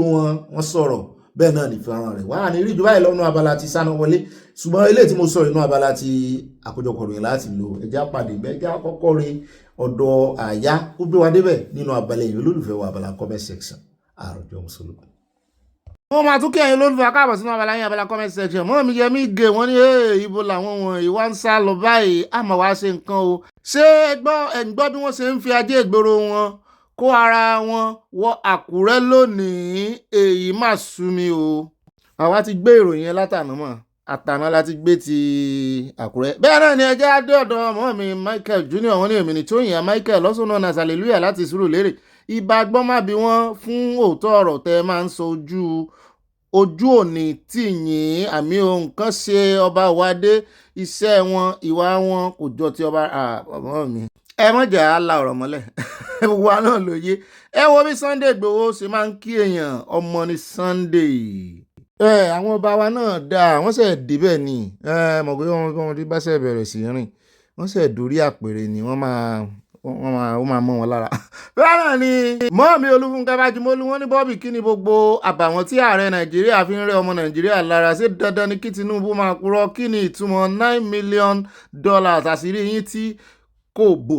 wọn sọ̀rọ̀ bẹ́ẹ̀ náà nífẹ̀ẹ́ ara rẹ̀ wá ní rí jù báyìí lọ́nà abala ti Sanawole ṣùgbọ́n eléyìí tí mo sọ inú abala ti àkójọpọ̀ ròyìn láti lò ẹjẹ́ àpàdé gbẹ́gẹ́ àkọ́kọ́ rin ọ̀dọ̀ àyá ó gbé wa débẹ̀ nínú abala èyí olólùfẹ́ wa abala comment section àròjọ mùsùlùmí. wọ́n máa tún kí ẹ̀yin olólùfẹ́ akáàbọ̀ sínú abala yẹn abala comment section mọ́ mi yẹ mí gé wọ́n ní ibo làwọn wọ̀nyí wá ń sá lọ báyìí àmọ́ wá ṣe nǹkan o ṣé ẹ̀gbọ́ bí wọ́n ṣe ń fi ajé ìgboro wọn kó ara wọn wọ Àkúrẹ́ lónìí èyí má sú mi o. àwa ti gbé ìròyìn yẹn látàná mọ́ àtàná láti gbé ti Àkúrẹ́. bẹ́ẹ̀ náà ni ẹjẹ́ adé ọ̀dọ̀ ọmọ mi Michael Junior wọn ní èmi ní Tóyìn Michael lọ́sùn náà Hallelujah láti Sùúrùlérè ibà gbọ́n má bí wọ́n fún òótọ́ ọ̀rọ̀ tẹ́ máa ń sọ ojú òní tìyìn àmì ohun kan ṣe ọba wádé iṣẹ́ wọn ìwà wọn kò jọ ti ọba ọmọ mi. ẹ mọ̀jà á la ọ̀rọ̀ mọ́lẹ̀ wa náà lóye ẹ wo bí Sunday Igboho ṣe máa ń kí èèyàn ọmọ ní Sunday. àwọn ọba wa náà dáa wọ́n ṣe débẹ̀ ni mọ̀ pé wọ́n ti bá ṣe bẹ̀rẹ̀ sí rìn wọ́n ṣe dórí àpèrè ni wọ́n máa mọ́ wọn lára. bẹ́ẹ̀ náà ni mọ́ọ̀mí Olúfúnkẹ́ Bájúmọ́lú wọ́n ní Bobby kí ni gbogbo àbàwọ́n tí ààrẹ Nàìjíríà fi ń rẹ́ ọmọ Nàìjíríà lára ṣé dandan ni kí Tinubu máa purọ́ kí ni ìtumọ̀ $9 million àṣírí yín tí kò bò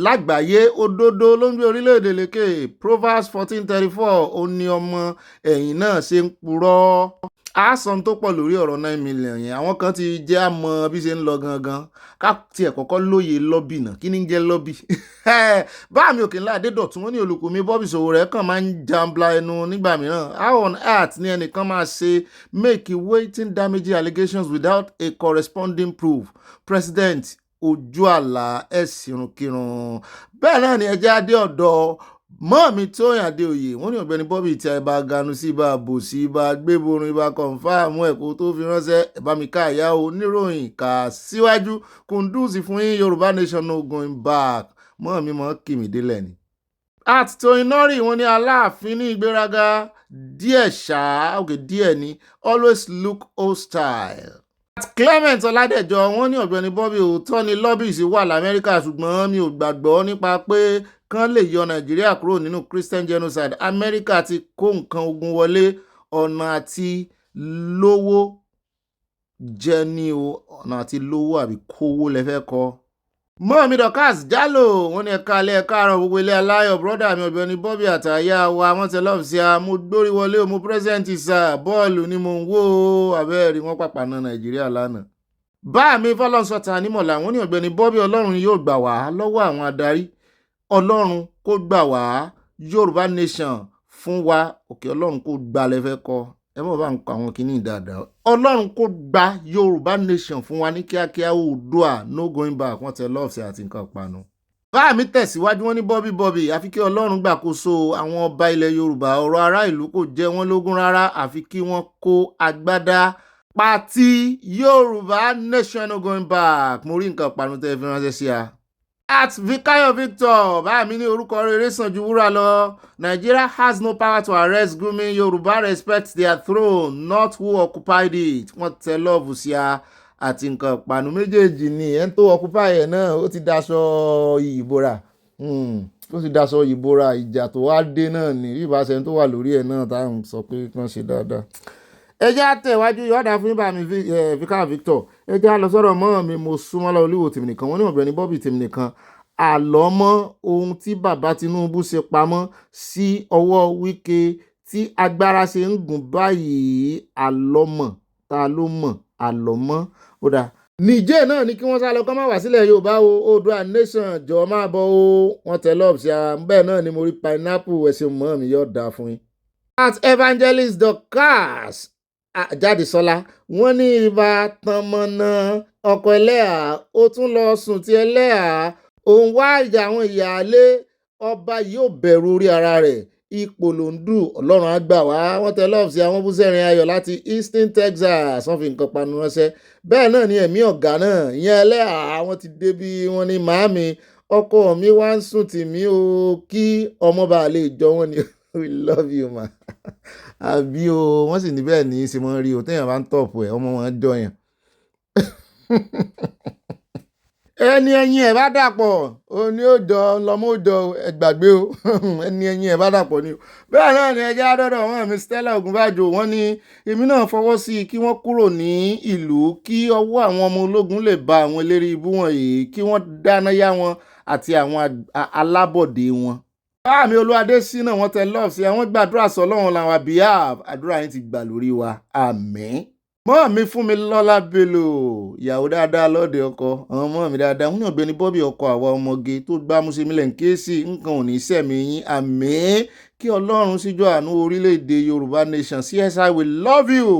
lágbàáyé òdodo ló ń gbé orílẹ̀-èdè lékè Proverbs 14:34 ó ní ọmọ ẹ̀yìn náà ṣe ń purọ́. àásán tó pọ̀ lórí ọ̀rọ̀ 9 million yẹn àwọn kan ti jẹ́ àmọ́ bí ṣe ń lọ gangan ká tiẹ̀ kọ́kọ́ lóye lọ́bì náà kí ni ń jẹ́ lọ́bì. bá mi òkè ńlá Adédọ̀tún wọn ní olùkọ́ Bobby Sowore kàn máa ń jambla ẹnu nígbà mìíràn how on earth ni ẹnìkan máa ṣe make weighting damaging allegations without a corresponding proof president ojú àlà ẹ̀sìnrùnkìrùn. bẹ́ẹ̀ náà ni ẹjẹ́ adé ọ̀dọ̀ mọ́ọ̀mí Tóyìn Adéoyè wọ́n ní ọ̀gbẹ́ni Bobby tí a bá ganu sí ibà bò sí ibà gbéborun ibà kọ̀ǹfàmù ẹ̀kọ́ tó fi ránṣẹ́ ẹ̀bámi káàyà oníròyìn kà síwájú kùndùsì fún yín Yorùbá nation no going back mọ́ọ̀mí mọ́ kìmí délẹ̀ ni. at Tóyìn Nọ́rì wọ́n ní Aláàfin ní ìgbéraga díẹ̀ òkè díẹ̀ ni always look hostile. Clement Ọládẹ̀jọ wọ́n ní ọ̀gbẹ́ni Bobby òótọ́ ni lobbies wà l'Amẹ́ríkà ṣùgbọ́n mi ò gbàgbọ́ nípa pé kán lè yọ Nàìjíríà kúrò nínú Christian genocide. Amẹ́ríkà ti kó nǹkan ogun wọlé ọ̀nà àti lówó jẹ́ ní o ọ̀nà àti lówó àbí kówó lẹ́fẹ́ kọ́. mọ́ọ̀mí Dorcas Jálò wọ́n ní ẹ̀ka alẹ́ ẹ̀ka àrùn gbogbo ilé aláyọ̀ brọ́dà mi ọ̀gbẹ́ni Bobby àtàyà wa wọ́n tẹ lọ́ọ̀fù sí a mo gbórí wọlé o mo pírẹ́sẹ̀ntì sà bọ́ọ̀lù ni mo ń wò ó abẹ́rẹ́ wọ́n pàpà na Nàìjíríà lánàá. bá mi fọlọ́nsọ̀tà nímọ̀lá wọ́n ní ọ̀gbẹ́ni Bobby Ọlọ́run yóò gbà wá lọ́wọ́ àwọn adarí Ọlọ́run kó gbà wá Yorùbá nation fún wa òkè Ọlọ́run kó gbà lẹ́fẹ́ kọ́ ẹ mọ̀ bá ń kọ àwọn kìíní dáadáa Ọlọ́run kó gba Yorùbá nation fún wa ní kíákíá Oòduà no going back wọ́n tẹ lọ́ọ̀sì àti nǹkan panu. bá mi tẹ̀síwájú wọ́n ní Bobby àfi kí Ọlọ́run gbàkóso àwọn ọba ilẹ̀ Yorùbá ọ̀rọ̀ ará ìlú kò jẹ́ wọ́n lógún rárá àfi kí wọ́n kó agbádá pàtí Yorùbá nation no going back mo rí nǹkan panu tẹ́ fi ránṣẹ́ sí a. at Vikayo Victor bá mi ní orúkọ rere sàn ju wúrà lọ Nigeria has no power to arrest Gumi Yorùbá respect their throne not who occupied it wọ́n tẹ lọ́ọ̀bù sí a àti nǹkan ìpanu méjèèjì ni ẹni tó occupy ẹ̀ náà ó ti daṣọ ìbora ó ti daṣọ ìbora ìjà tó wá dé náà ní bí ìbáṣẹ tó wà lórí ẹ̀ náà táwọn sọ pé kàn ṣe dáadáa. ẹjẹ́ àtẹ̀wájú yọ̀ọ̀dà fún bá mi Vikayo Victor ẹjẹ́ àlọ́ sọ̀rọ̀ mọ́ mi mo súnmọ́lá olúwo tèmi nìkan wọ́n ní ọ̀gbẹ́ni Bobby tèmi nìkan àlọ́mọ́ ohun tí bàbá Tinubu ṣe pamọ́ sí ọwọ́ Wike tí agbára ṣe ń gùn báyìí àlọ́mọ̀ ta ló mọ̀ àlọ́mọ́ ó dà. Nìjẹ́ náà ni kí wọ́n sá lọ kọ́ máa wá sílẹ̀ Yorùbá o Oòduà nation jọ máa bọ̀ o wọ́n tẹ lọ́ọ̀bù sí ara bẹ́ẹ̀ náà ni mo rí pineapple ẹ̀sìn mọ́ mi yóò dáa fún yín. at Evangelist Dorcas Jádesọ́lá wọ́n ní ibà tọmọnà ọkọ ẹlẹ́à ó tún lọ sùn ti ẹlẹ́à òun wá ìjà àwọn ìyáálé ọba yóò bẹ̀rù orí ara rẹ̀ ipò ló ń dù Ọlọ́run á gbà wá wọ́n tẹ lọ́ọ̀fù sí àwọn búsẹ̀rin ayọ̀ láti Houston Texas wọ́n fi nǹkan panu ránṣẹ́. bẹ́ẹ̀ náà ni ẹ̀mí ọ̀gá náà ìyẹn ẹlẹ́à wọ́n ti débi wọ́n ní màámi ọkọ mi wá ń sùn tì mí o kí ọmọ bá lè jọ wọ́n ni we love you ma àbí o wọ́n sì níbẹ̀ ní í ṣe mọ́ rí o téèyàn bá ń tọ̀pù ẹ̀ ọmọ wọn jọyàn. ẹni ẹyin ẹ̀ bá dàpọ̀ ó ní ó jọ lọ́mọ ó jọ ẹgbàgbé o ẹni ẹyin ẹ̀ bá dàpọ̀ ni o. bẹ́ẹ̀ náà ni ẹjẹ́ àdọ́dọ̀ wọn mi Stella Ogunbajo wọ́n ní èmi náà fọwọ́ sí i kí wọ́n kúrò ní ìlú kí ọwọ́ àwọn ọmọ ológun lè ba àwọn eléré ibú wọ̀nyí kí wọ́n dáná yá wọn àti àwọn alábọ̀dé wọn. Báàmí Olúwadésínà wọ́n tẹ lọ́ọ̀ sí àwọn gbàdúrà sọ́lọ́run làwọn àbíyá àdúrà yín ti gbà lórí wa àmín. Mọ́ mi fún mi lọ́lá Bello ìyàwó dáadáa lọ́dẹ ọkọ àwọn ọmọ mi dáadáa wọ́n ní Ọ̀gbẹ́ni Bobby ọkọ àwa ọmọge tó gbá múṣemílẹ̀ ń ké sí nǹkan ò ní sẹ̀mí yín àmín. Kí Ọlọ́run síjọ́ àánú orílẹ̀-èdè Yorùbá nation CSI we love you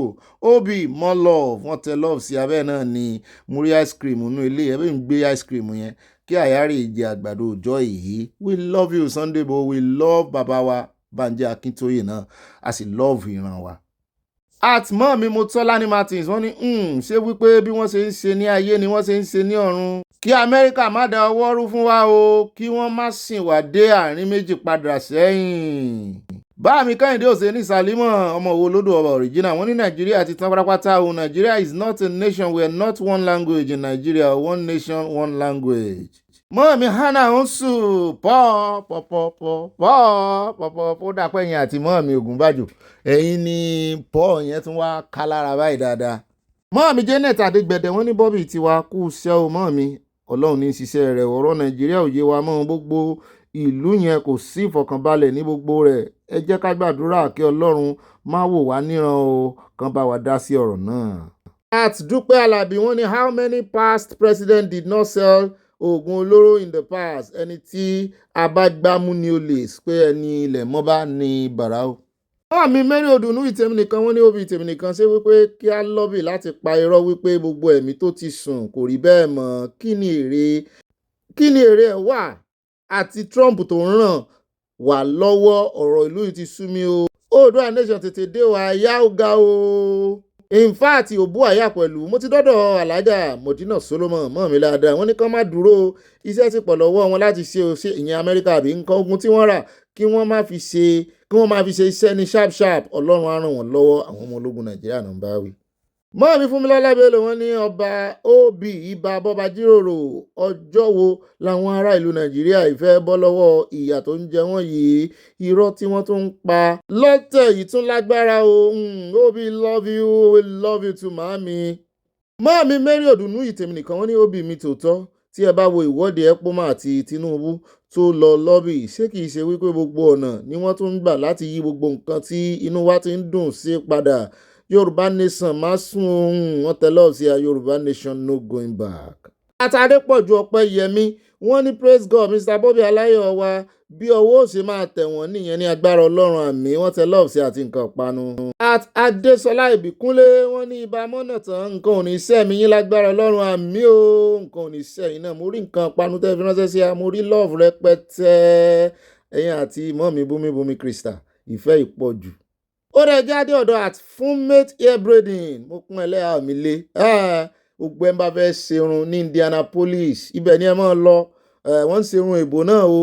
Obi more love wọ́n tẹ love sí abẹ́ náà ni mo rí ice cream nínú ilé ẹ̀ bẹ́ẹ̀ ń gbé ice cream yẹn kí àyárí ìjẹ àgbàdo òjọ́ èyí we love you Sunday Igboho we love bàbá wa Bánjí Akíntóyè náà a sì love ìran wa. Àtìmọ́ mi Motọ́láni Martins wọ́n ní ṣé wípé bí wọ́n ṣe ń ṣe ní ayé ni wọ́n ṣe ń ṣe ní ọ̀run. Kí Amẹ́ríkà má da ọwọ́ rú fún wa o kí wọ́n má sìn wá dé àárín méjì padà sẹ́yìn. Báàmí Kẹ́hìndé Òsèní Sàlímọ̀ ọmọ Òwò Lódò Ọba original wọ́n ní Nàìjíríà ti tán pátápátá o Nigeria is not a nation we are not one language in Nigeria one nation one language. Mọ́ọ̀mí Hannah Onsu pọ̀ dàpọ̀ ẹ̀yìn àti mọ́ọ̀mí Ògúnbàjò ẹ̀yìn ni pọ̀ yẹn tún wá ká lára báyìí dáadáa. Mọ́ọ̀mí Janet Adégbẹ̀dẹ̀ wọ́n ní Bobby tiwa kú iṣẹ́ o mọ́ọ̀mí Ọlọ́run ní ṣiṣẹ́ rẹ̀ ọ̀rọ̀ Nàìjíríà ò yé wa mọ́ gbogbo ìlú yẹn kò sí ìfọ̀kànbalẹ̀ ní gbogbo rẹ̀ ẹ jẹ́ ká gbàdúrà kí Ọlọ́run má wò wá níran o kàn bá wa dá sí ọ̀rọ̀ náà. At Dúpẹ́ Alábí wọ́n ní how many past presidents did not sell oògùn olóró in the past ẹni tí a bá gbámú ni ó lè pé ẹni ilẹ̀ mọ́ bá ní bàrà o. wọ́n mi mẹ́rin òdùnnú ìtẹ̀mí nìkan wọ́n ní òbí ìtẹ̀mí nìkan ṣé wípé kí á lọ́bì láti pa irọ́ wípé gbogbo ẹ̀mí tó ti sùn kò rí bẹ́ẹ̀ mọ́ kí ni èrè ẹ̀ wà àti Trump tó ń ràn wá lọ́wọ́ ọ̀rọ̀ ìlú yìí ti sú mi o. Oòduà nation tètè dé wa yá ó ga o. In fact òbú àyà pẹ̀lú mo ti dọ́dọ̀ Alájà Modina Solomon mọ́ mi dáadáa wọ́n ní kán má dúró iṣẹ́ ti pọ̀ lọ́wọ́ wọn láti ṣe ìyẹn Amẹ́ríkà àbí nǹkan ogun tí wọ́n rà kí wọ́n má fi ṣe iṣẹ́ ní sharp Ọlọ́run á ràn wọ́n lọ́wọ́ àwọn ọmọ ológun Nàìjíríà náà ń bá wí. Mọ́ mi Fúnmilọ́lá Bello wọ́n ní ọba Obi ibà bọ́ba jíròrò ọjọ́ wo làwọn ará ìlú Nàìjíríà ìfẹ́ bọ́ lọ́wọ́ ìyà tó ń jẹ wọ́n yìí irọ́ tí wọ́n tún ń pa lọ́tẹ̀ yìí tún lágbára o Obi love you we love you too màámi. Mọ́ mi Mary Òdùnnú ìtẹ̀mí nìkan wọ́n ní Obi mi tòótọ́ tí ẹ bá wo ìwọ́de Ẹ́pọ́mà àti Tinubu tó lọ lọ́bì ṣé kìí ṣe wípé gbogbo ọ̀nà ni wọ́n tún ń gbà láti yí gbogbo nǹkan tí inú wa ti ń dùn sí padà. Yorùbá nation má sún ohun wọn tẹ́lọ̀ sí a Yorùbá nation no going back. Àtàdépọ̀jù Ọpẹ́yẹmí wọ́n ní praise God Mr. Bobby Aláyọ̀ wa bí ọwọ́ ṣe máa tẹ̀ wọ́n nìyẹn ní agbára Ọlọ́run àmì wọ́n tẹ́lọ̀ sí àti nǹkan ìpanu. At Adésọlá Ìbíkúnlé wọ́n ní ibà mọ́nà tán nǹkan ò ní sẹ́mi yín lágbára Ọlọ́run àmì o nǹkan ò ní sẹ́yìn náà mo rí nǹkan ìpanu tẹ́ fi ránṣẹ́ sí a mo rí love rẹpẹtẹ ẹ̀yin àti mọ́mí Bùnmi Krista ìfẹ́ ìpọ̀jù. Ó rẹ̀ jáde ọ̀dọ̀ at Funmate hair braiding mo kún ẹlẹ́yà mi lé gbogbo ẹ̀ ń bá fẹ́ ṣerun ní Indianapolis ibẹ̀ ni ẹ máa lọ wọ́n ń ṣerun èbó náà o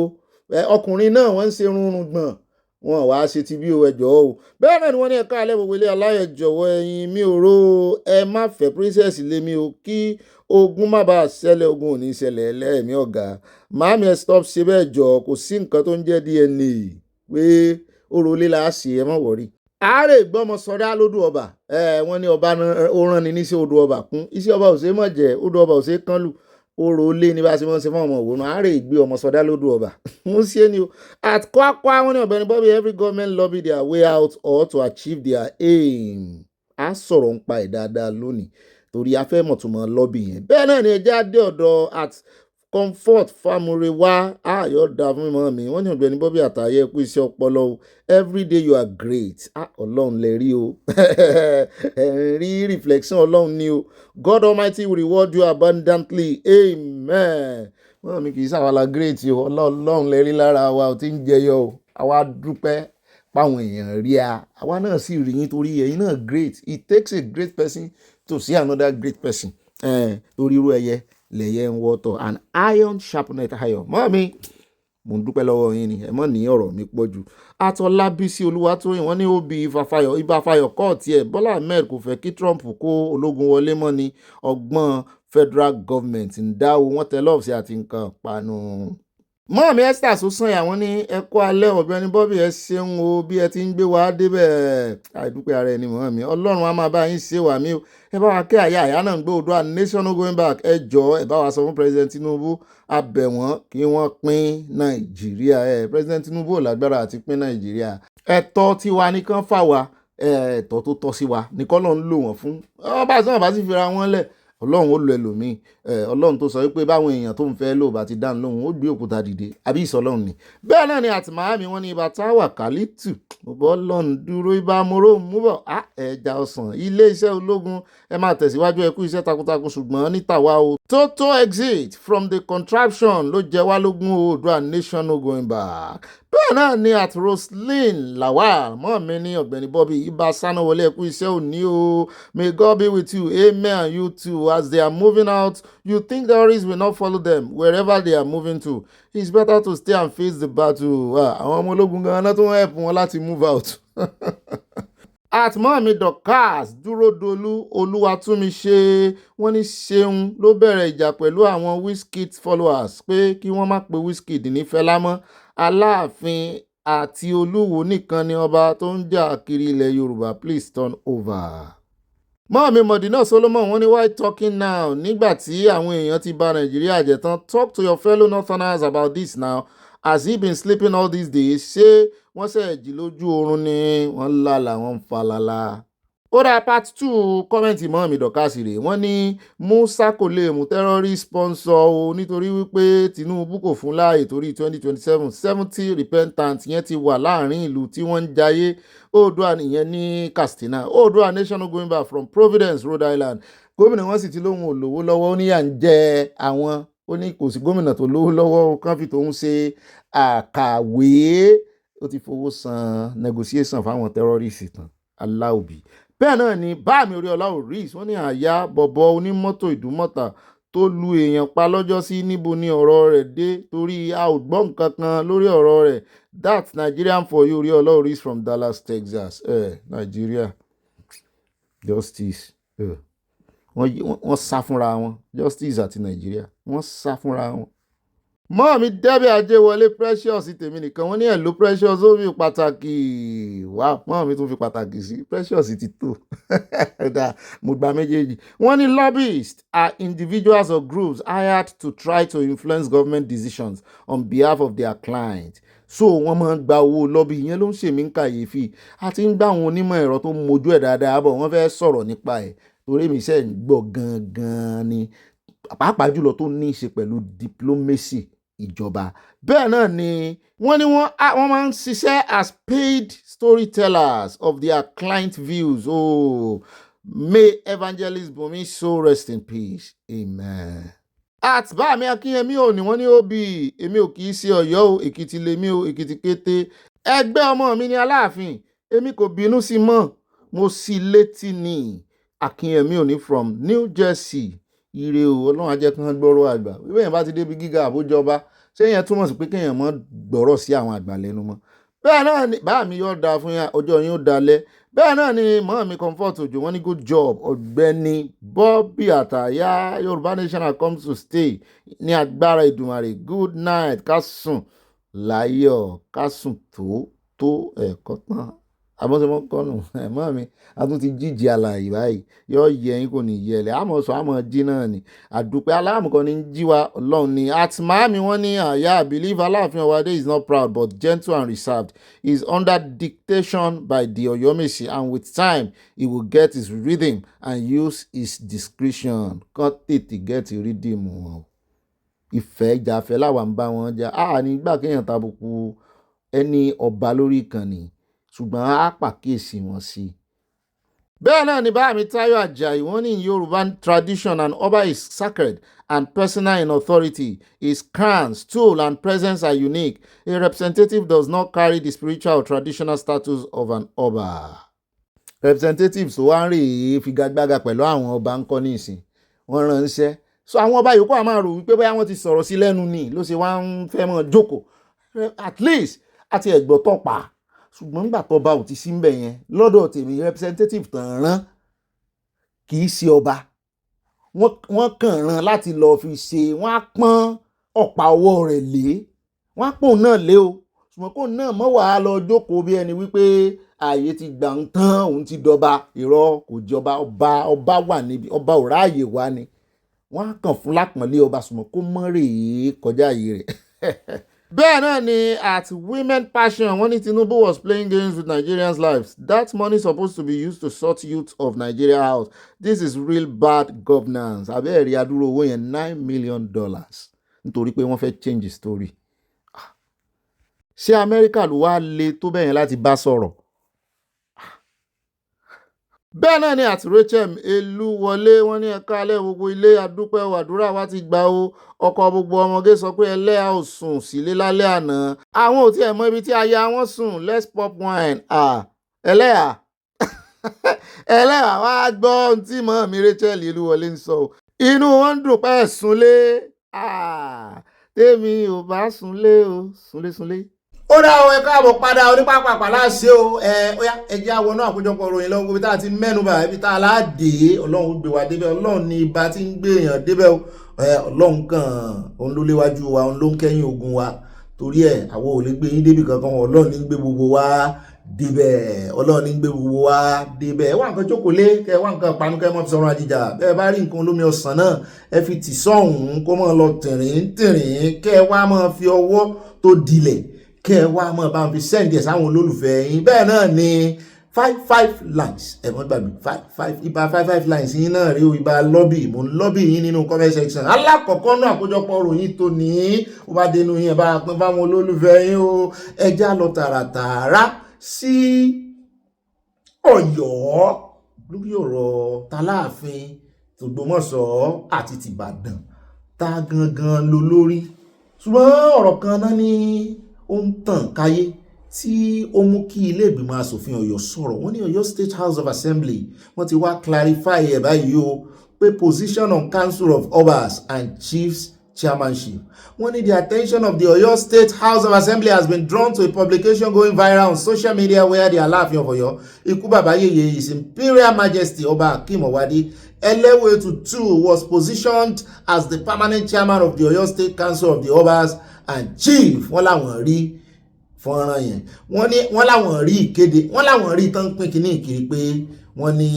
ọkùnrin náà wọ́n ń ṣerun rùngbọ̀n wọn wàá ṣe ti bí o ẹjọ́ o bẹ́ẹ̀ náà ni wọ́n ní ẹ̀ka alẹ́ gbogbo ilé aláyẹ̀ jọ̀wọ́ ẹ̀yin mi ò ró ẹ má fẹ́ princess lé mi o kí ogun má bàa ṣẹlẹ̀ ogun ò ní ṣẹlẹ̀ ẹlẹ́ẹ̀mí ọ̀gá màámi ẹ stop ṣe bẹ́ẹ̀ jọ kò sí nǹkan tó ń jẹ́ DNA pé orò lé la ṣe ẹ má wọ̀rí. Àárẹ̀ ìgbọ́mọ sọdá lódò ọba wọ́n ní ọba ó rán ni níṣẹ́ odò ọba kún iṣẹ́ ọba ò ṣe mọ̀ jẹ́ odò ọba ò ṣe kánlù orò lé ní bá ṣe mọ́ ṣe fún ọmọ òwòrán àárẹ̀ ìgbé ọmọ sọdá lódò ọba mo ṣe ni o at Kwakwa wọ́n ní Ọ̀gbẹ́ni Bobby every government lobby their way out or to achieve their aim. A sọ̀rọ̀ ń pa ẹ̀ dáadáa lónìí torí a fẹ́ mọ̀túnmọ̀ lobby yẹn bẹ́ẹ̀ náà ni ẹja dé ọ̀dọ̀ at Comfort Famure wá ayọ̀ dá fún mọ́ mi wọ́n ní Ọ̀gbẹ́ni Bobby àtàyẹ kú iṣẹ́ ọpọlọ o every day you are great Ọlọ́run lè rí o rí reflection Ọlọ́run ni o God Almighty will reward you abundantly amen. Wọ́n mi kì í ṣàwàlà great o Ọlọ́run lè rí lára wa ò tí ń jẹyọ o àwa dúpẹ́ páwọn èèyàn rí a àwa náà sì rí yín torí ẹ̀yin náà great it takes a great person to see another great person torí irú ẹyẹ lẹ̀yẹ ń wọ́tọ̀ and iron sharpened iron mọ́ mi mo ń dúpẹ́ lọ́wọ́ yín ni ẹ mọ́ ní ọ̀rọ̀ mi pọ̀ jù. Atọ́lábísí Olúwatóyìn wọ́n ní Obi Ifáfayọ̀ kọ́ tiẹ̀ Bọ́lá Ahmed kò fẹ́ kí Trump kó ológun wọlé mọ́ ni ọgbọ́n federal government ń dáwó wọ́n tẹ lọ́ọ̀sì àti nǹkan panu. Mọ́ọ̀mí Esther Sosanya wọ́n ní ẹ kú alẹ́ Ọ̀gbẹ́ni Bobby ẹ ṣeun o bí ẹ ti ń gbé wa débẹ̀ àìdúpẹ́ ara ẹni mọ́ọ̀mí Ọlọ́run á máa bá yín ṣe wà mí o ẹ bá wa kí àyà náà ń gbé Oòduà nation no going back ẹ jọ̀ọ́ ẹ bá wa sọ fún President Tinubu a bẹ̀ wọ́n kí wọ́n pín Nàìjíríà President Tinubu ò lágbára àti pín Nàìjíríà ẹ̀tọ́ tiwa nìkan fà wá ẹ̀tọ́ tó tọ́ sí wa nìkan ló ń lò wọ́n fún ọba bá sì fira wọn lẹ̀ Ọlọ́run ó lo ẹlòmíì Ọlọ́run tó sọ wípé báwọn èèyàn tó ń fẹ́ lò bá ti dáhùn lóhùn ó gbé òkúta dìde àbí ìsọlọ́run ni bẹ́ẹ̀ náà ni àti màámi wọn ní ibà táwà kálítù bọ́ lọ́n dúró ibà mọ́rọ́ múbọ̀ ẹja ọ̀sán iléeṣẹ́ ológun ẹ máa tẹ̀síwájú ẹ kú iṣẹ́ takuntakun ṣùgbọ́n ní tàwa o total exit from the contraption ló jẹ wá lógún Oòduà nation no going back bẹ́ẹ̀ náà ni at Roslyn Lawal mọ́ mi ní Ọ̀gbẹ́ni Bobby Abala Sanawole ẹ kú iṣẹ́ òní o may God be with you amen and you too as they are moving out you think terrorists will not follow them wherever they are moving to it's better to stay and face the battle àwọn ọmọ ológun gan-an tó ń help wọn láti move out. Àtìmọ́ọ̀mí Dorcas Dúródolú Olúwatúnmiṣe wọ́n ní Ṣeun ló bẹ̀rẹ̀ ìjà pẹ̀lú àwọn Wizkid followers pé kí wọ́n má pe Wizkid ní Fẹlá mọ́ Aláàfin àti Olúwo nìkan ni ọba tó ń jà kiri ilẹ̀ Yorùbá please turn over. Mọ́ọ̀mí Mọ̀dínà Solomon wọ́n ní why talking now nígbà tí àwọn èèyàn ti bà Nàìjíríà jẹ́ tán talk to your fellow Northerners about this now has he been sleeping all these days ṣé wọ́n ṣe jí lójú oorun ni wọ́n lálà wọ́n ń falala. Ó dá part 2 kọ́mẹ́ǹtì Mọ́ọ̀mí Dorcas rè wọ́n ní Musa kò lè mú terrorist sponsor o nítorí wípé Tinubu kò fún láàyè torí 2027 70 repentant yẹn ti wà láàrin ìlú tí wọ́n ń jayé Oòduà nìyẹn ní Katsina Oòduà nation no going back from Providence Rhode Island gómìnà wọn sì ti lóhun ò lówó lọ́wọ́ ó ní à ń jẹ àwọn ó ní kò sí gómìnà tó lówó lọ́wọ́ kan fi tòun ṣe àkàwé ó ti fowó san negotiation fáwọn terrorist tán aláòbí. Bẹ́ẹ̀ náà ni báàmì Oríọlá Oris wọ́n ní àyà bọ̀bọ̀ onímọ́tò Ìdúmọ̀tà tó lu èèyàn pa lọ́jọ́ sí níbo ni ọ̀rọ̀ rẹ̀ dé torí a ò gbọ́ nǹkan kan lórí ọ̀rọ̀ rẹ̀ that's Nigerian for you Oríọlá Oris from Dallas Texas Nigeria justice wọ́n sá fúnra wọn justice àti Nigeria wọ́n sá fúnra wọn. Mọ́ọ̀mí Debbie Ajéwọlé Precious tèmi nìkan wọ́n ní ẹ̀lò Precious ó fi pàtàkì wá mọ́ọ̀mí tún fi pàtàkì sí Precious ti tó mo gba méjèèjì. Wọ́n ní lobbyists are individuals or groups hired to try to influence government decisions on behalf of their client. So wọ́n máa ń gba owó lọ́bì yẹn ló ń ṣèmí ń kàyéfì àti ń gbà àwọn onímọ̀ ẹ̀rọ tó ń mojú ẹ̀ dáadáa bọ̀ wọ́n fẹ́ sọ̀rọ̀ nípa ẹ̀ torí mi ṣe ń gbọ́ gangan ni pàápàá jùlọ tó ní í ṣe pẹ̀lú diplomacy ìjọba. Bẹ́ẹ̀ náà ni wọ́n máa ń ṣiṣẹ́ as paid storytellers of their client views. May Evangelist Bùnmi so rest in peace. Amen. Àtìbáàmí Akínyẹmí ò ní wọ́n ní òbí èmi ò kì í ṣe Ọ̀yọ́ o Èkìtì lèmi o Èkìtì kété ẹgbẹ́ ọmọ mi ní Aláàfin èmi kò bínú sí mọ́ mo sì létí ní Akínyẹmí ò ní from New Jersey ire o Ọlọ́run á jẹ́ kí wọ́n gbọ́rọ̀ àgbà wíwẹ̀ yẹn bá ti débi gíga àbójọba ṣé yẹn túmọ̀ sí pé kéèyàn mọ́ gbọ́rọ̀ sí àwọn àgbà lẹ́nu mọ́. Bẹ́ẹ̀ náà ni bá mi yóò dáa fún yín ọjọ́ yín ó dalẹ̀. Bẹ́ẹ̀ náà ni Mọ́ọ̀mí Comfort Òjò wọ́n ní good job Ọ̀gbẹ́ni Bobby àtàyà Yorùbá Nation comes to stay ní agbára Ìdùmarè good night ká sùn láyọ̀ ká sùn tó ẹ̀kọ́ tán àbọ̀sẹ̀mọ́ kọ́nù Mọ́ọ̀mí a tún ti jíjì àlàyé báyìí yóò yẹ yín kò ní yẹ lẹ̀ àmọ́ sọ àmọ́ jí náà ni àdúpẹ́ aláàmùkọ́ ní jí wa Ọlọ́run ni àti màámi wọ́n ní àyà I believe Aláàfin Ọwádé is not proud but gentle and reserved he is under dictation by the Ọ̀yọ́mèsì and with time he will get his rhythm and use his discretion kán tètè get rhythm wọn. Ìfẹ́ ìjàfẹ́ làwọn ń bá wọn jà nígbà kéèyàn tàbùkù ẹni ọba lórí ìkànnì ṣùgbọ́n á pàkíyèsí wọn sí. Bẹ́ẹ̀ náà ni báàmí Táyọ̀ Àjàyí wọ́n ní in Yorùbá tradition an Ọba is sacred and personal in authority. His crowns, tool and presence are unique. A representative does not carry the spiritual or traditional status of an Ọba. Representatives tó wá ń rè é figagbága pẹ̀lú àwọn ọba ń kọ́ ní ìsìn wọ́n ránṣẹ́ so àwọn ọba yòókù àmọ́ rò wípé bóyá wọ́n ti sọ̀rọ̀ sí lẹ́nu ni ló ṣe wá ń fẹ́ mọ́ jókòó at least àti ẹ̀gbọ́ tọ́pa ṣùgbọ́n nígbà tó bá ò ti sí ń bẹ̀ yẹn lọ́dọ̀ tèmi representative tàn rán kì í ṣe ọba wọ́n kàn rán láti lọ fi ṣe, wọ́n á pọ́n ọ̀pá ọwọ́ rẹ̀ lé, wọ́n á pòun náà lé o, ṣùgbọ́n kóun náà mọ́ wàá lọ jókòó bí ẹni wípé ààyè ti gbà ń tán, òun ti dọba. Irọ́ kò jọba, ọba wà níbi, ọba ò ráàyè wá ni. Wọ́n á kàn fún lápọ̀nlé ọba, ṣùgbọ́n kó mọ́ rèé kọjá ààyè rẹ̀. Bẹ́ẹ̀ náà ni at Women Passion, wọ́n ní Tinubu was playing games with Nigerians' lives. That money supposed to be used to sort youth of Nigeria out. This is real bad governance. Abẹ́ẹ̀rí adúró owó yẹn $9 million nítorí pé wọ́n fẹ́ change the story. Ṣé Amẹ́ríkà ló wá le tó bẹ́yẹn láti bá sọ̀rọ̀? Bẹ́ẹ̀ náà ni àti Rachel Elúwọlé, wọ́n ní ẹ̀ka alẹ́ gbogbo ilé adúpẹ́ àdúrà wa ti gbà o. Ọkọ gbogbo ọmọge sọ pé ẹlẹ́yà ò sùn sílé lálẹ́ àná. Àwọn ò tiẹ̀ mọ ibi tí aya wọn sùn. Let's pop wine. Ẹlẹ́yà ẹlẹ́yà wá gbọ́ ohun tí mọ́ mi Rachel Elúwọlé ń sọ. Inú wọn ń dùn pé ẹ̀ súnlé. Tèmi ò bá súnlé o, súnlé. Ó dá o, ẹ káàbọ̀ padà onípàpàpà láṣẹ o. Óyá ẹjẹ́ àwọn náà àkójọpọ̀ ìròyìn lọ́wọ́ ibi tá a ti mẹ́nubà, ibi tá a láàdé. Ọlọ́run gbé wa débẹ̀, ọlọ́run ní ibà tí ń gbé èèyàn débẹ̀ o. Ọlọ́run kan òun ló léwájú wa, òun ló ń kẹ́yìn ogun wa. Torí àwọn ò lè gbé yín débì kankan, ọlọ́run ní gbé gbogbo wa débẹ̀, ọlọ́run ní gbé gbogbo wa débẹ̀. Wá nǹkan jókòó lé, kẹ wá nǹkan panu, kẹ mọ́ fi sọ̀rọ̀ àjíjà. Bẹ́ẹ̀ bá rí nǹkan olómi ọsàn náà, ẹ fi tì sọ́hùn kó mọ́ lọ tìrín, kẹ wá mọ́ fi ọwọ́ tó dilẹ̀, kẹ wá mọ́ bá fi sẹ́ǹdì ẹ̀ sáwọn olólùfẹ́ yín. Bẹ́ẹ̀ náà ni 5 lines, ẹ̀mọ́ gbàgbé 5 lines yín náà rí o, ibà lọ́bì, mo ń lọ́bì yín nínú comment section. Alákọ̀ọ́kọ́ náà àkójọpọ̀ ròyìn tó ní ó bá dénú yín, ẹ̀ bá pín fáwọn olólùfẹ́ yín o. Ẹjá lọ tààràtààrà sí Ọ̀yọ́ lórí ọ̀rọ̀ t'Aláàfin, t'Ògbómọ̀ṣọ́ àti t'Ìbàdàn. Ta gangan ló lórí? Ṣùgbọ́n ọ̀rọ̀ kan náà ni ó ń tàn káyé tí ó mú kí ilé ìgbìmọ̀ asòfin Ọ̀yọ́ sọ̀rọ̀. Wọ́n ní Ọ̀yọ́ State House of Assembly wọ́n ti wá clarify ẹ̀ báyìí o, pé position on Council of Obas and Chiefs chairmanship. Wọ́n ní the attention of the Ọ̀yọ́ State House of Assembly has been drawn to a publication going viral on social media where the Aláàfin of Ọ̀yọ́, Ikú Bàbá Yèyé, His Imperial Majesty Ọba Akeem Ọwádé Elewetu II was positioned as the permanent chairman of the Ọ̀yọ́ State Council of the Obas and Chief. Wọ́n láwọn rí fọ́nrán yẹn, wọ́n láwọn rí ìkéde, wọ́n láwọn rí tán pín kíní ìkiri pé wọ́n ní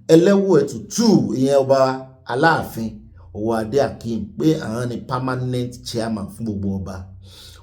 Elewetu II, ìyẹn ọba Aláàfin Ọwádé Akeem, pé àwọn ni permanent chairman fún gbogbo ọba.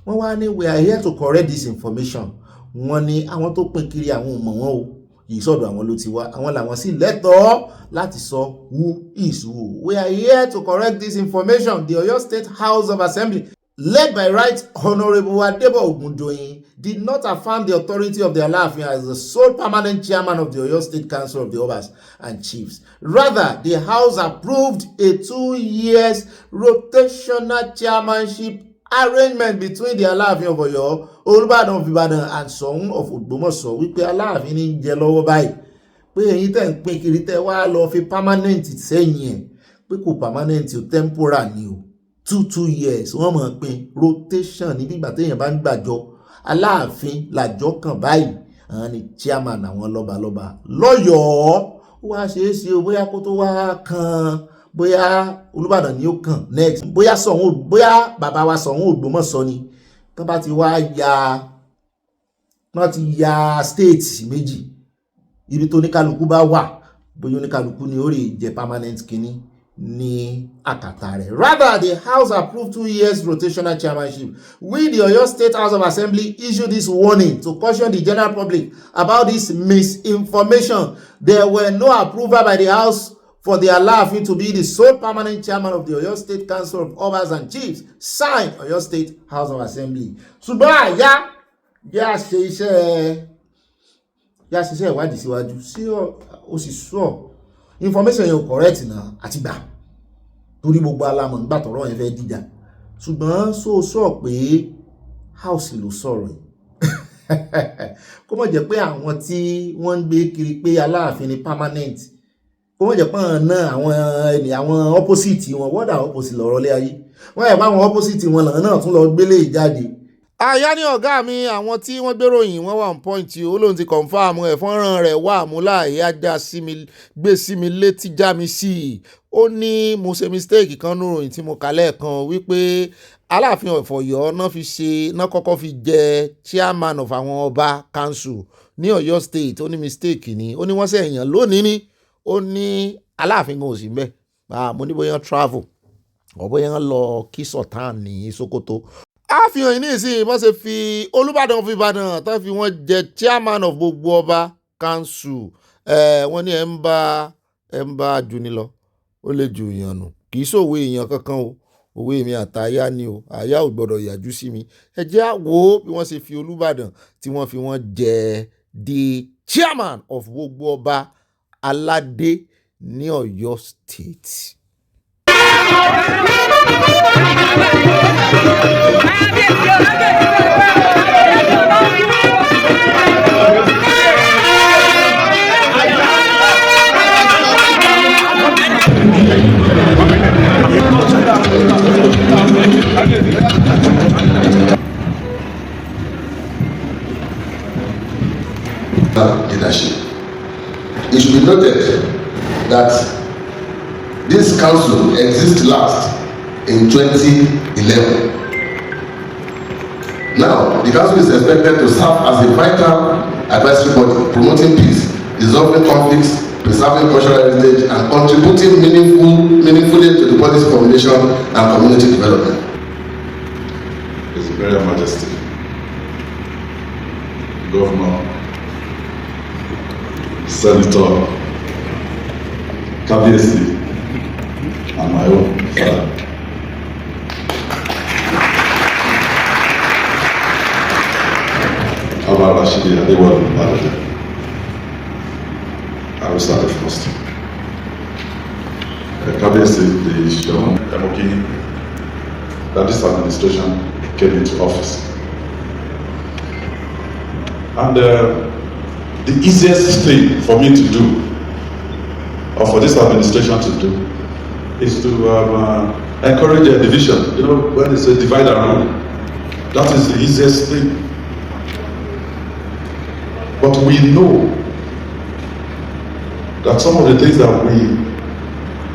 Wọ́n wá ní we are here to correct this information. Wọ́n ní àwọn tó pín kiri àwọn ọmọ wọn o, yìí sọ́dọ̀ àwọn ló ti wá, àwọn làwọn sì lẹ́tọ̀ọ́ láti sọ who is who. We are here to correct this information. The Ọ̀yọ́ State House of Assembly, led by Right Honourable Adebo Ogundoyin, did not affirm the authority of the Aláàfin as the sole permanent chairman of the Ọ̀yọ́ State Council of the Obas and Chiefs. Rather, the House approved a 2 years rotational chairmanship arrangement between the Aláàfin of Ọ̀yọ́, Olúbàdàn of Ìbàdàn and Ṣọ̀ún of Ògbómọ̀ṣọ́, wípé Aláàfin ní jẹ lọ́wọ́ báyìí, pé èyí tẹ́ ń pín kiri tẹ́ wá lọ fi permanent sẹ́yìn ẹ̀, pé kò permanent o, temporal ni o. 2 years wọ́n mọ̀ pé rotation ní bígbà téèyàn bá ń gbàjọ. Aláàfin làjọ kan báyìí, àwọn ni chairman àwọn lọ́balọ́ba lọ́yọ̀ọ́. Ó wá ṣeé ṣe o, bóyá kó tó wá kan, bóyá Olúbàdàn ni ó kàn next, bóyá Ṣọ̀ún, bóyá bàbá wa Ṣọ̀ún Ògbómọ̀ṣọ́ ni, tó bá ti wá wọ́n ti ya state méjì, ibi tó oníkálukú bá wà, bóyá oníkálukú ni ó lè jẹ permanent kínní ní àkàtà rẹ̀. Rather, the House approved 2 years rotational chairmanship. We, the Ọ̀yọ́ State House of Assembly, issue this warning to caution the general public about this misinformation. There were no approval by the House for the Aláàfin to be the sole permanent chairman of the Ọ̀yọ́ State Council of Obas and Chiefs. Signed, Ọ̀yọ́ State House of Assembly. Ṣùgbọ́n yá ṣe iṣẹ́ ìwádìí síwájú sí ó sì sọ information yẹn ò correct náà àti gbà, torí gbogbo alamọ̀ nígbà tọ́rọ̀ yẹn fẹ́ dìjà. Ṣùgbọ́n sọ pé house ló sọ̀rọ̀ yìí kó mọ̀ jẹ́ pé àwọn tí wọ́n ń gbé kiri pé Aláàfin ni permanent, kó mọ̀ jẹ́ pé àwọn opposite wọn, wọ́n dà opposite lọ́rọ̀ lé ayé, wọ́n yẹ pé àwọn opposite wọn làwọn náà tún lọ gbélé ìjáde. Àyá ní ọ̀gá mi, àwọn tí wọ́n gbéròyìn wọ́n wà on point ó lóun ti confirm ẹ̀, fọ́nrán rẹ̀ wà múlá ìyá gbé sí mi létí já mi sí i. ó ní mo ṣe mistake kan nínú ìròyìn tí mo kà lẹ́ẹ̀kan wípé Aláàfin of Ọ̀yọ́ náà kọ́kọ́ fi jẹ chairman of àwọn ọba council ní Ọ̀yọ́ state. Ó ní mistake ni, ó ní wọ́n ṣe èèyàn lónìí ni, ó ní Aláàfin gan ò sí ńbẹ̀. Mo ní bóyá travel ọ̀ bóyá lọ kí Sultan ní Sokoto. Àfihàn yìí ní ìsìn wọ́n ṣe fi Olúbàdàn of Ìbàdàn tán fi wọ́n jẹ chairman of gbogbo ọba council. Wọ́n ní ẹ̀ ń bá jù ní lọ ó lè ju èèyàn nù, kì í ṣòwe èèyàn kankan o, òwe mi àtàyà ni o, àyà ò gbọ́dọ̀ yàjú sí mi. Ẹ jẹ́ á wò bí wọ́n ṣe fi Olúbàdàn tí wọ́n fi wọ́n jẹ the chairman of gbogbo ọba aládé ní Ọ̀yọ́ state. Leadership. It should be noted that this council exists last in 2011. Now, the council is expected to serve as a vital advisory body, promoting peace, resolving conflicts, preserving cultural heritage, and contributing meaningfully to the policy formulation and community development. His Imperial Majesty, Governor, Senator, Kabiyesi, and my own father. Abala Lerefe. I will start first. Kabiyesi, the Shaman Emoki, that this administration came into office. And the easiest thing for me to do, or for this administration to do, is to encourage a division. You know, when they say divide and rule, that is the easiest thing. But we know that some of the things that we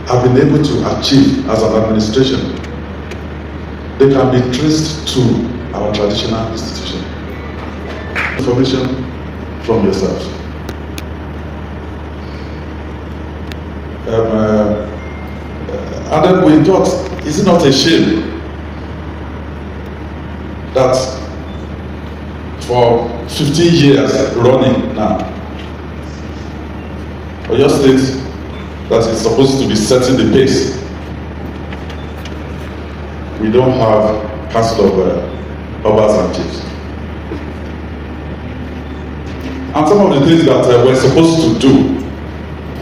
have been able to achieve as an administration, they can be traced to our traditional institution. Information from yourselves. And then we thought, is it not a shame that for 15 years running now, Oyo State, that is supposed to be setting the pace, we don't have council of Obas and chiefs. And some of the things that we're supposed to do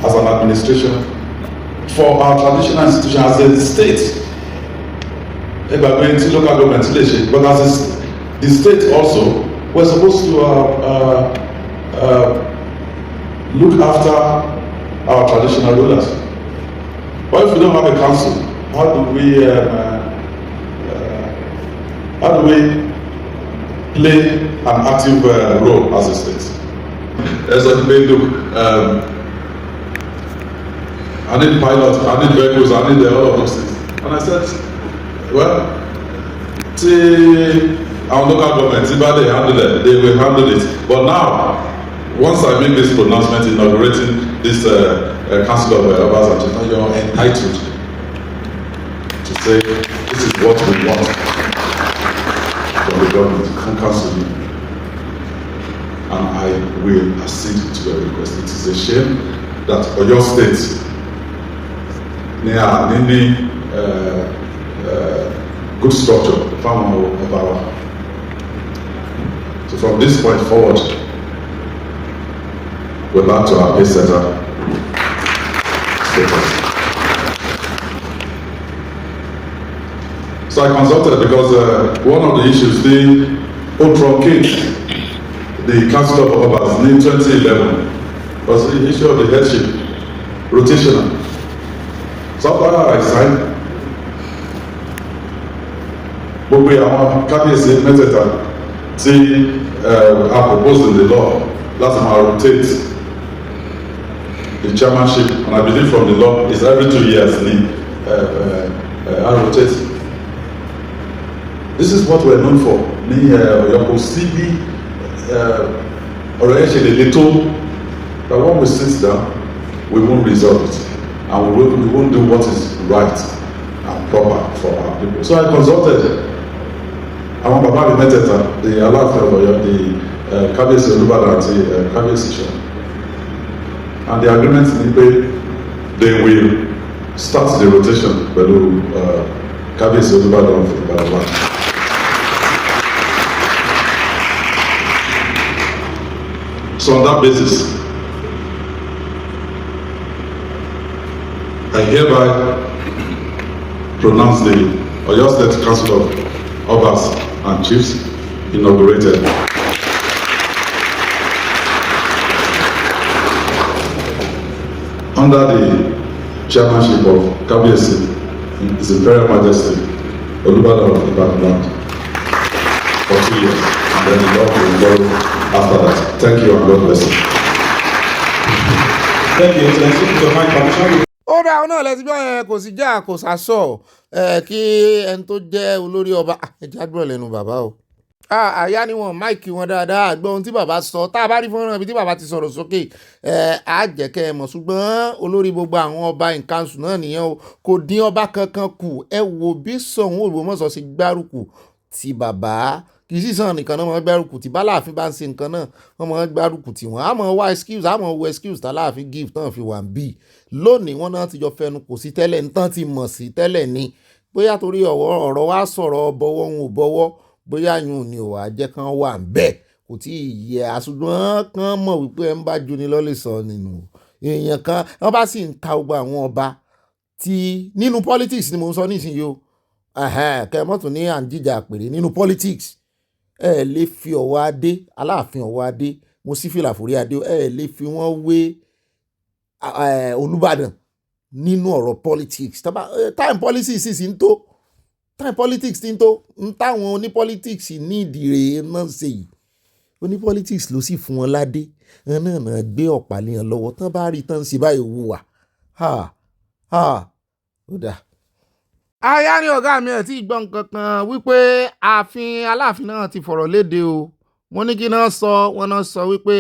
as an administration for our traditional institution as a state, but as the state also, we're supposed to look after our traditional rulers. But if we don't have a council, how do we play an active role as a state? As a look, I need pilots, I need vehicles, I need all of those things. And I said, well, our local government, they will handle it. But now, once I make this pronouncement inaugurating this Council of Obas and Chiefs, you're entitled to say, this is what we want from the government, from Council. And I will accede to your request. It is a shame that Oyo State, good structure, so from this point forward, we're back to our pace setter status. So I consulted because one of the issues, they truncate the Council of Obas in 2011 was the issue of the headship, rotational. So after I signed, gbogbo àwọn kábíyèsí mẹ́tẹ̀ẹ̀ta tí a proposed in the law láti máa rotate the chairmanship, and I believe from the law is every 2 years I rotate. This is what we're known for. Me, Oyoko CB, Orientation, a little, but when we sit down, we won't resolve it, and we won't do what is right and proper for our people. So I consulted our Baba Meteta, the Alaf of the Kabiyesi Olúbàdàn àti Kabiyesi Ṣọ̀ún, and the agreement in they will start the rotation pẹ̀lú Kabiyesi Olúbàdàn of Ibadan. So on that basis, I hereby pronounce the Oyo State Council of Obas and Chiefs inaugurated. Under the chairmanship of Kabiyesi, His Imperial Majesty Olúbàdàn of Ibadan for 2 years, and then the Lord will follow after that. Thank you and God bless you. Thank you, Excellency, for my permission. Ó dá ọ náà lẹ́sí bí wọ́n kò sí já kò sásọ̀ kí ẹni tó jẹ́ olórí ọba ẹja gbọ́ lẹ́nu bàbá o. Àyá ni wọn máìkì wọn dáadáa àgbọ̀ ohun tí bàbá sọ tá a bá rí fọ́nrán ibi tí bàbá ti sọ̀rọ̀ sókè á jẹ́ kẹ́ ẹ mọ̀ ṣùgbọ́n olórí gbogbo àwọn ọba in council náà nìyẹn o kò dín ọba kankan kù ẹ wo bí Ṣọ̀ún Ògbómọ̀ṣọ́ ṣe gbárùkù ti bàbá kì í sì sàn nìkan náà wọ́n gbárùkù tí báláàfin bá ń ṣe nǹkan náà wọ́n máa ń gbárùkù tí wọ́n á mọ̀ wá excuse á mọ̀ wo excuse táláàfin give tán fi wà ń bì lónìí wọ́n náà ti jọ fẹnu kò sí tẹ́lẹ̀ ní tán ti mọ̀ sí tẹ́lẹ̀ ni bóyá torí ọ̀rọ̀ wa sọ̀rọ̀ bọ́wọ́ ń ò bọ́wọ́ bóyá yun ni ò wá jẹ́ kán wà ń bẹ̀ kò tí ì yẹ àṣùgbọ́n kán mọ̀ wípé ẹ ń bá juni lọ́lẹ̀ sọ nínú èèyàn kan wọ́n bá sì ń ka gbogbo àwọn ọba tí nínú politics ni mo ń sọ nísìnyí o kẹ́mọ́tò ní à ń jíjà àpèrè nínú politics ẹ lè fi ọwọ́ adé aláàfin ọwọ́ adé mo sì fìlà forí adé ẹ lè fi wọ́n wé Olúbàdàn nínú ọ̀rọ̀ politics time politics sì ń tó time politics ti ń tó ń táwọn onípolitics ní ìdìrè náà ṣe yìí onípolitics ló sì fún wọn ládé náà náà gbé ọ̀pá lé wọn lọ́wọ́ tán bá rí tán ṣe báyìí wùwà ó dáa. Aya ni ọ̀gá mi ẹ̀ tí gbọ́ nǹkan kan wípé ààfin Aláàfin náà ti fọ̀rọ̀ léde o wọ́n ní kí náà sọ wọ́n náà sọ wípé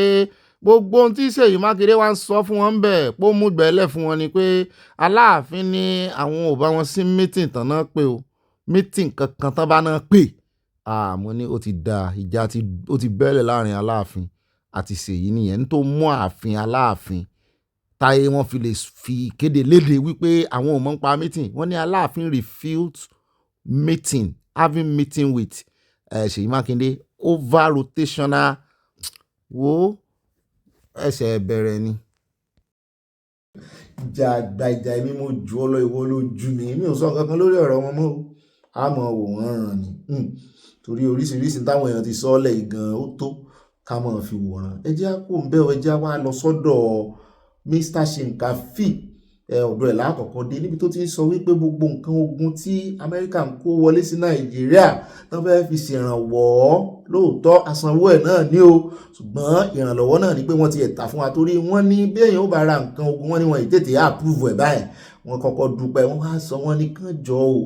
gbogbo ohun tí Ṣèyí Mákindé wá ń sọ fún wọn ń bẹ̀ pé ó mú gbẹ̀lẹ̀ fún wọn ni pé Aláàfin ní àwọn ò bá wọn sí mítìn tán náà pé o mítìn kankan tán bá náà pè mo ní ó ti da ìjà ó ti bẹ́lẹ̀ láàrin Aláàfin àti Ṣèyí nìyẹn tó mú ààfin Aláàfin táyé wọn fi lè fi kéde léde wípé àwọn ò mọ̀ ń pa meeting wọ́n ní Aláàfin refused meeting having meeting with Ṣèyí Mákindé over rotational wo ẹsẹ̀ bẹ̀rẹ̀ ni. ìjà èmi mo jù ọ lọ ìwọ ló jù mí mi ò sọ kankan lórí ọ̀rọ̀ wọn mọ́ o a mọ̀ wò wọ́n ràn ní torí oríṣiríṣi táwọn èèyàn ti sọ ọ́ lẹ̀ gan ó tó ká mọ̀ fi wòran ẹ jẹ́ kó ń bẹ́ ọ ẹ jẹ́ wá lọ sọ́dọ̀ Mr. Shinkafi ọ̀dọ̀ ẹ̀ lákọ̀ọ́kọ́ dé níbi tó ti ń sọ wípé gbogbo nǹkan ogun tí Amẹ́ríkà ń kó wọlé sí Nàìjíríà tó fẹ́ fi ṣèrànwọ́ lóòótọ́ àsanwó ẹ̀ náà ní o ṣùgbọ́n ìrànlọ́wọ́ náà ni pé wọ́n ti ẹ̀ta fún wa torí wọ́n ní bí èèyàn ó bá ra nǹkan ogun wọn ni wọ́n ìtètè approve ẹ̀ báyìí wọ́n kọ́kọ́ dúpẹ́ wọ́n wá sọ wọ́n ní kán jọ o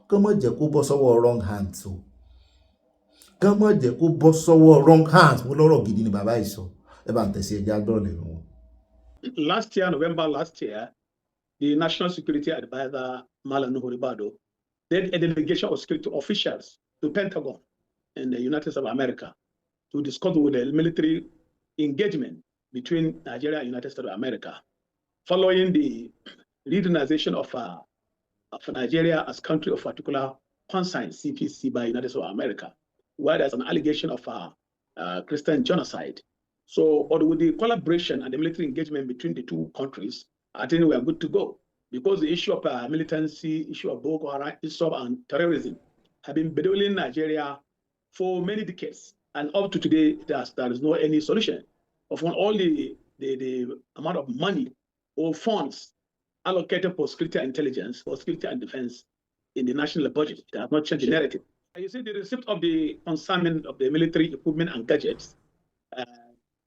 kán má jẹ́ kó bọ́ sọ́wọ́ wrong hands o kán má jẹ́ kó bọ́ sọ́wọ́ wrong hands mo lọ́rọ̀ gidi ni bàbá yìí sọ ẹ bá ń tẹ̀sí ẹja dọ́ọ̀lẹ̀ wọn. Last year, November last year, the National Security Advisor, Malam Nuhu Ribado, led a delegation of security officials to Pentagon and the United States of America to discuss with the military engagement between Nigeria and United States of America, following the regionalization of Nigeria as country of particular concern, CPC, by United States of America, where there's an allegation of Christian genocide. So, with the collaboration and the military engagement between the two countries, I think we are good to go. Because the issue of militancy, issue of Boko Haram, issue of terrorism have been bedeviling Nigeria for many decades. And up to today, there is no any solution. Of all the amount of money or funds allocated for security and intelligence, for security and defense in the national budget, they have not changed the narrative. And you see the receipt of the consignment of the military equipment and gadgets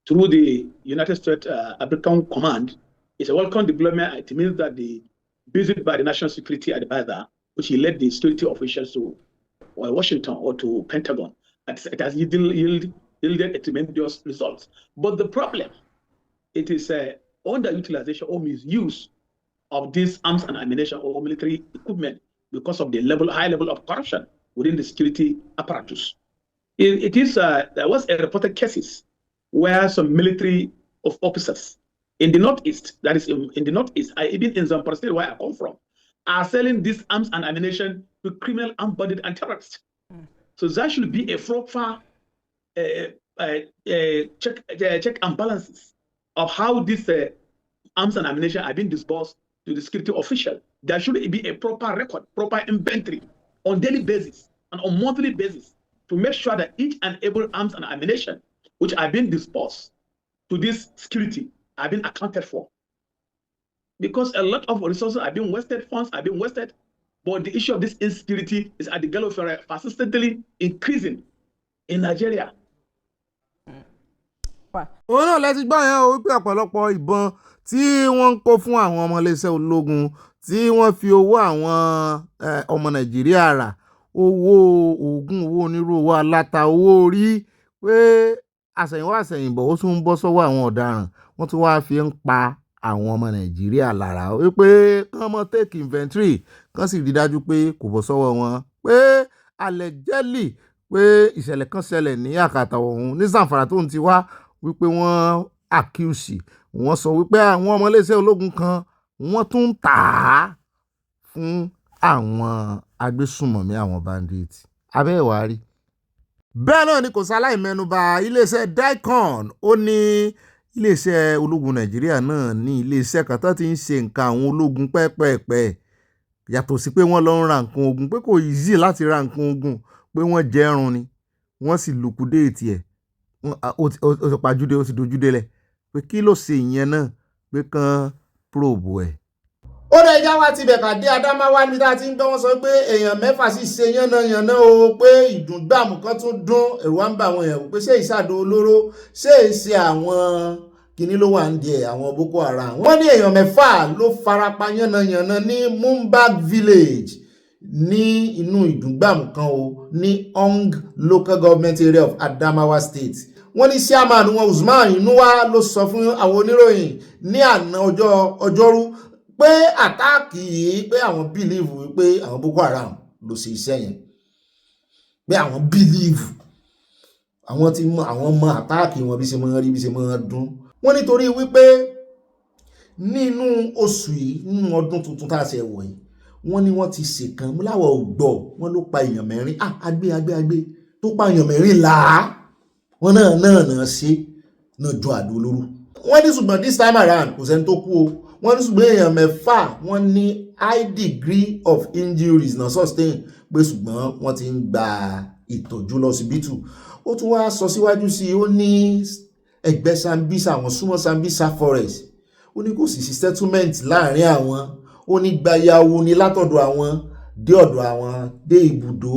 through the United States African Command It's a welcome development. It means that the visit by the National Security Advisor, which he led the security officials to Washington or to Pentagon, it has yielded a tremendous results. But the problem, it is underutilization or misuse of these arms and ammunition or military equipment because of the high level of corruption within the security apparatus. There was a reported cases where some military officers in the Northeast, that is in the Northeast, even in Zamfara State where I come from, are selling these arms and ammunition to criminal armed bandits and terrorists. So that should be a proper check and balances of how these arms and ammunition are being disbursed to the security official. There should be a proper record, proper inventory on daily basis and on monthly basis to make sure that each and every arms and ammunition which are being disbursed to this security are being accounted for. Because a lot of resources are being wasted, funds are being wasted, but the issue of this insecurity is at the gallop persistently increasing in Nigeria. òun náà lẹ́tí gbọ́ yẹn o wípé ọ̀pọ̀lọpọ̀ ìbọn tí wọ́n ń kó fún àwọn ọmọ iléeṣẹ́ ológun tí wọ́n fi owó àwọn ọmọ Nàìjíríà rà, owó oògùn, owó onírú, owó aláta, owó orí, pé àsẹ̀yìnwá àsẹ̀yìnbọ̀ ó tún ń bọ́ sọ́wọ́ àwọn ọ̀daràn, wọ́n tún wá fi ń pa àwọn ọmọ Nàìjíríà lára, wípé kán mọ́ take inventory kán sì rí dájú pé kò bọ́ sọ́wọ́ wọn, pé allegedly pé ìṣẹ̀lẹ̀ kan ṣẹlẹ̀ ní àkàtà ọ̀hún ní Zamfara tó ń ti wá, wípé wọ́n accuse, wọ́n sọ wípé àwọn ọmọ iléeṣẹ́ ológun kan wọ́n tún ń tà á fún àwọn agbésùnmọ̀mí, àwọn bandit. Abẹ́ẹ̀wá rí. Bẹ́ẹ̀ náà ni kò sáláì mẹ́nubà iléeṣẹ́ Dicon. Ó ní iléeṣẹ́ ológun Nàìjíríà náà ní iléeṣẹ́ kan tó ti ń ṣe nǹkan àwọn ológun pẹ́ẹ́pẹ́ẹ́pẹ́, yàtọ̀ sí pé wọ́n lọ ń ra nǹkan ogun, pé kò easy láti ra nǹkan ogun, pé wọ́n jẹ́run ni wọ́n sì liquidate ẹ̀, ó ti pàjúdé, ó ti dojúdélẹ̀, pé kí ló ṣe ìyẹn náà, pé kán probe ẹ̀. Ó lè já wá tibẹ̀ kàdé Adámáwá níbi tá a ti ń gbọ́ wọ́n sọ pé èèyàn 6 sì ṣe yánnayànna o, pé ìdùngbàmù kan tún dún, ẹ̀rù wá ń bà àwọn èèyàn pé ṣé ìṣàdó olóró, ṣé ìṣe àwọn kìíní ló wà ń di ẹ̀, àwọn Boko Haram. Wọ́n ní èèyàn 6 ló farapa yánnayànna ní Mumbag village ní inú ìdùngbàmù kan o, ní Ong local government area of Adamawa state. Wọ́n ní chairman wọn Usman Inuwa ló sọ fún àwọn oníròyìn ní àná ọjọ́rú pé àtáàkì yìí, pé àwọn believe wípé àwọn Boko Haram ló ṣe iṣẹ́ yẹn, pé àwọn believe, àwọn ti mọ àwọn ọmọ àtáàkì wọn bí ṣe máa rí, bí ṣe máa dún. Wọ́n nítorí wípé nínú oṣù yìí, nínú ọdún tuntun tá a ṣe wọ̀ yìí, wọ́n ní wọ́n ti ṣèkan mú láwọ̀ ògbọ̀, wọ́n ló pa èèyàn 4, agbé tó pa èèyàn 14 wọ́n náà ṣe náà jọ àdó olóró. Wọ́n ní ṣùgbọ́n this time around kò sẹ́ni tó kú o. Wọ́n ní ṣùgbọ́n èèyàn 6 wọ́n ní high degree of injuries náà sustain, pé ṣùgbọ́n wọ́n ti ń gba ìtọ́jú lọ́sibítù. Ó tún wá sọ síwájú sí i, ó ní ẹgbẹ́ Sambisa, àwọn súnmọ́ Sambisa forest, ó ní kò sì sí settlement láàrin àwọn, ó ní gbayawo ni látọ̀dọ̀ àwọn dé ọ̀dọ̀ àwọn dé ibùdó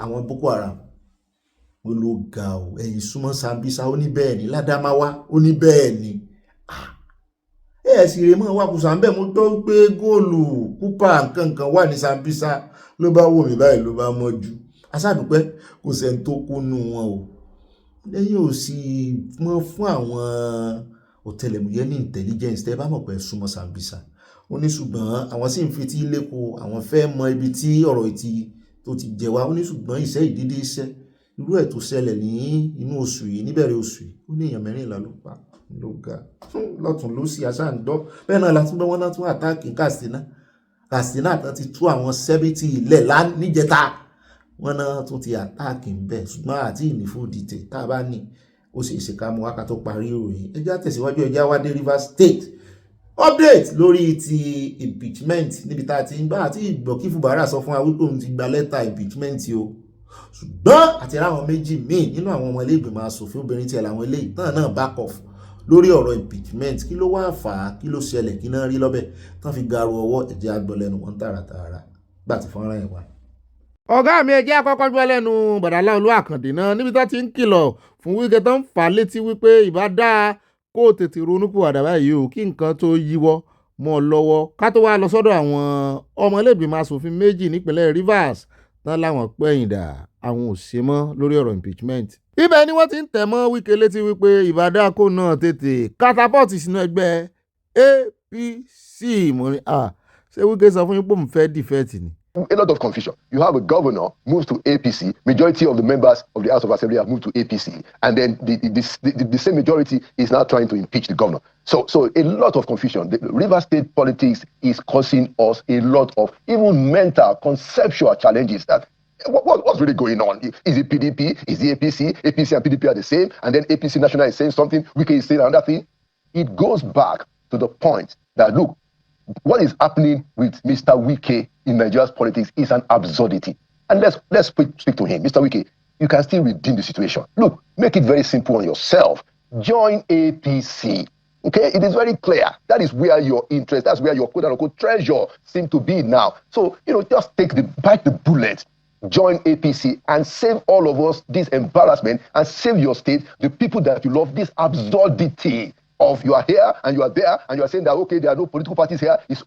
àwọn Boko Haram. Ó ló ga o, ẹ̀yin súnmọ́ Sambisa, ó ní bẹ́ẹ̀ ni, l'Adamawa, ó ní bẹ́ẹ̀ ni. Sì rè mọ́ wákùsà ń bẹ̀ mú tó gbé góòlù kúpà nǹkan wà ní Sambisa, ló bá wò mí báyìí ló bá mọ́jú. Aṣáàdúpẹ́ kò sẹ́ni tó kúnnú wọn o. Lẹ́yìn ò sì mọ́ fún àwọn ọ̀tẹlẹ̀múyẹ́ ní intelligence tẹ́ bá mọ̀ pé súnmọ́ Sambisa. Ó ní ṣùgbọ́n àwọn sì ń fetí lẹ́kọ̀ọ́, àwọn fẹ́ mọ ibi tí ọ̀rọ̀ tó ti jẹ wá. Ó ní ṣùgbọ́n iṣẹ́ ìdídé iṣẹ́ irú ẹ̀ tó ṣẹlẹ̀ ní inú oṣù yìí, níbẹ̀rẹ̀ oṣù yìí, ó ní èèyàn 14 ló pa, ló ga lọ́tún ló sì aṣáà ń dọ́. Bẹ́ẹ̀ náà láti gbọ́ wọn náà tún àtáàkì Katsina tán ti tú àwọn 70 ilẹ̀ níjẹta, wọn náà tún ti àtáàkì ń bẹ̀, ṣùgbọ́n àti ìnífò dìtẹ̀ tá a bá ní ó sì ṣe ká mú wákà tó parí ìròyìn. Ẹjá tẹ̀síwájú, ẹjá wá dé Rivers State. Update lórí ti impeachment, níbi tá a ti ń gbá àti ìgbọ́ kí Fubara sọ fún wa wípé òun ti gba lẹ́tà impeachment o, ṣùgbọ́n àti ráwọn méjì míì nínú àwọn ọmọ ilé ìgbìmọ̀ asòfin obìnrin tiẹ̀ làwọn eléyìí náà back off lórí ọ̀rọ̀ impeachment. Kí ló wá fà á, kí ló ṣẹlẹ̀, kí náà rí lọ́bẹ̀ tán fi garu ọwọ́, ẹ̀jẹ̀ agbọ́lẹ́nu wọn tààràtààrà gbà tí fọ́nrán ẹ̀ wá. Ọ̀gá mi, ẹjẹ́ àkọ́kọ́ gbọ́ lẹ́nu Bọ̀dálá Olú Àkàndé náà níbi tó ti ń kìlọ̀ fún Wike tó ń fà á létí wípé ìbá dáa kó o tètè ronúpìwàdà báyìí o kí nǹkan tó yíwọ́ mọ́ ọ lọ́wọ́ ká tó wá lọ sọ́dọ̀ àwọn ọmọlẹ́gbìmọ̀ asòfin méjì nípínlẹ̀ Rivers tán láwọn pẹ̀yìndà àwọn ò ṣe mọ́ lórí ọ̀rọ̀ impeachment. Ibẹ̀ ni wọ́n ti ń tẹ̀ mọ́ Wike létí wípé ìbádàkọ náà tètè catapult sínú ẹgbẹ́ APC mo ní ṣé Wike sọ fún yín pé òun fẹ́ defect ni. A lot of confusion. You have a governor moves to APC. Majority of the members of the House of Assembly have moved to APC, and then the same majority is now trying to impeach the governor. So a lot of confusion. The Rivers State politics is causing us a lot of even mental, conceptual challenges. That what's really going on? Is it PDP? Is it APC? APC and PDP are the same, and then APC National is saying something. Wike is saying another thing. It goes back to the point that look, what is happening with Mr. Wike in Nigeria's politics is an absurdity. And let's speak to him. Mr. Wike, you can still redeem the situation. Look, make it very simple on yourself. Join APC. Okay, it is very clear. That is where your interest, that's where your quote-unquote treasure seems to be now. So, just bite the bullet, join APC and save all of us this embarrassment and save your state, the people that you love, this absurdity of you are here and you are there and you are saying that, okay, there are no political parties here. It's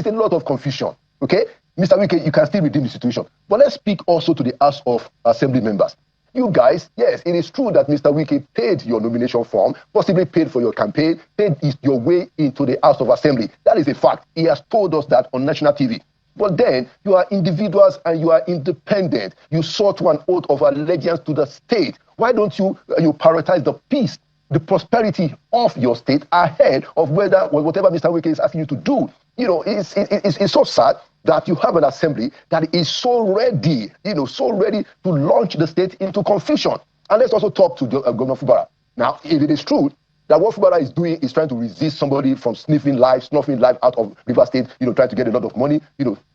a lot of confusion. Okay? Mr. Wike, you can still redeem the situation. But let's speak also to the House of Assembly members. You guys, yes, it is true that Mr. Wike paid your nomination form, possibly paid for your campaign, paid your way into the House of Assembly. That is a fact. He has told us that on national TV. But then you are individuals and you are independent. You swore to an oath of allegiance to the state. Why don't you prioritize the peace, the prosperity of your state ahead of whatever Mr. Wike is asking you to do? It's so sad that you have an assembly that is so ready, to launch the state into confusion. And let's also talk to Governor Fubara. Now, if it is true that what Fubara is doing is trying to resist somebody from snuffing life out of River State, trying to get a lot of money,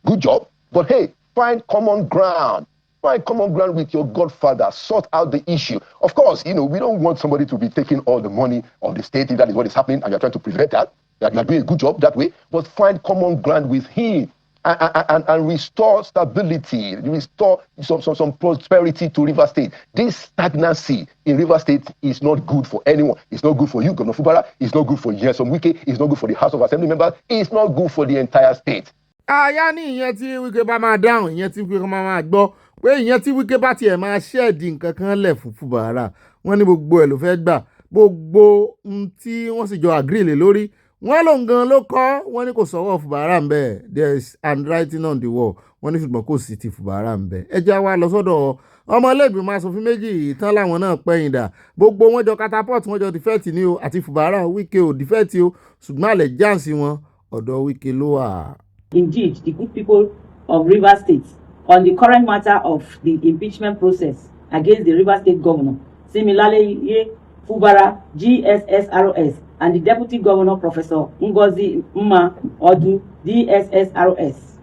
good job. But hey, find common ground. Find common ground with your godfather. Sort out the issue. Of course, we don't want somebody to be taking all the money of the state if that is what is happening and you're trying to prevent that. That you are doing a good job that way. But find common ground with him and restore stability, restore some prosperity to River State. This stagnancy in River State is not good for anyone. It's not good for you, Governor Fubara. It's not good for Nyesom Wike. It's not good for the House of Assembly members. It's not good for the entire state. Àyà ní ìyẹn tí Wike bá máa dáhùn, ìyẹn tí Wike máa gbọ́ pé ìyẹn tí Wike bá tiẹ̀ máa ṣẹ́ẹ̀dì nǹkan kan lẹ̀ fún Fubara. Wọ́n ní gbogbo ẹ̀ ló fẹ́ gbà. Gbogbo ohun tí wọ́n sì jọ agree lé lórí. Wọ́n lòun gan ló kọ́, wọ́n ní kò sọ́wọ́ Fubara ń bẹ̀. There is handwriting on the wall. Wọ́n ní ṣùgbọ́n kò sí ti Fubara ń bẹ̀. Ẹ jẹ́ wá lọ sọ́dọ̀ ọmọlẹ́gbìmọ̀ asòfin méjì tán láwọn náà pẹ̀yìndà. Gbogbo wọn jọ catapult, wọn jọ defect ni o àti Fubara. Wike ò defect o, ṣùgbọ́n àlẹ́ jáǹsì wọn ọ̀dọ̀ Wike ló wà. Indeed, the good people of Rivers State on the current matter of the impeachment process against the Rivers State governor, similarly Fubara, GSSROS, and the Deputy Governor, Professor Ngozi Mma Odu, DSSROS.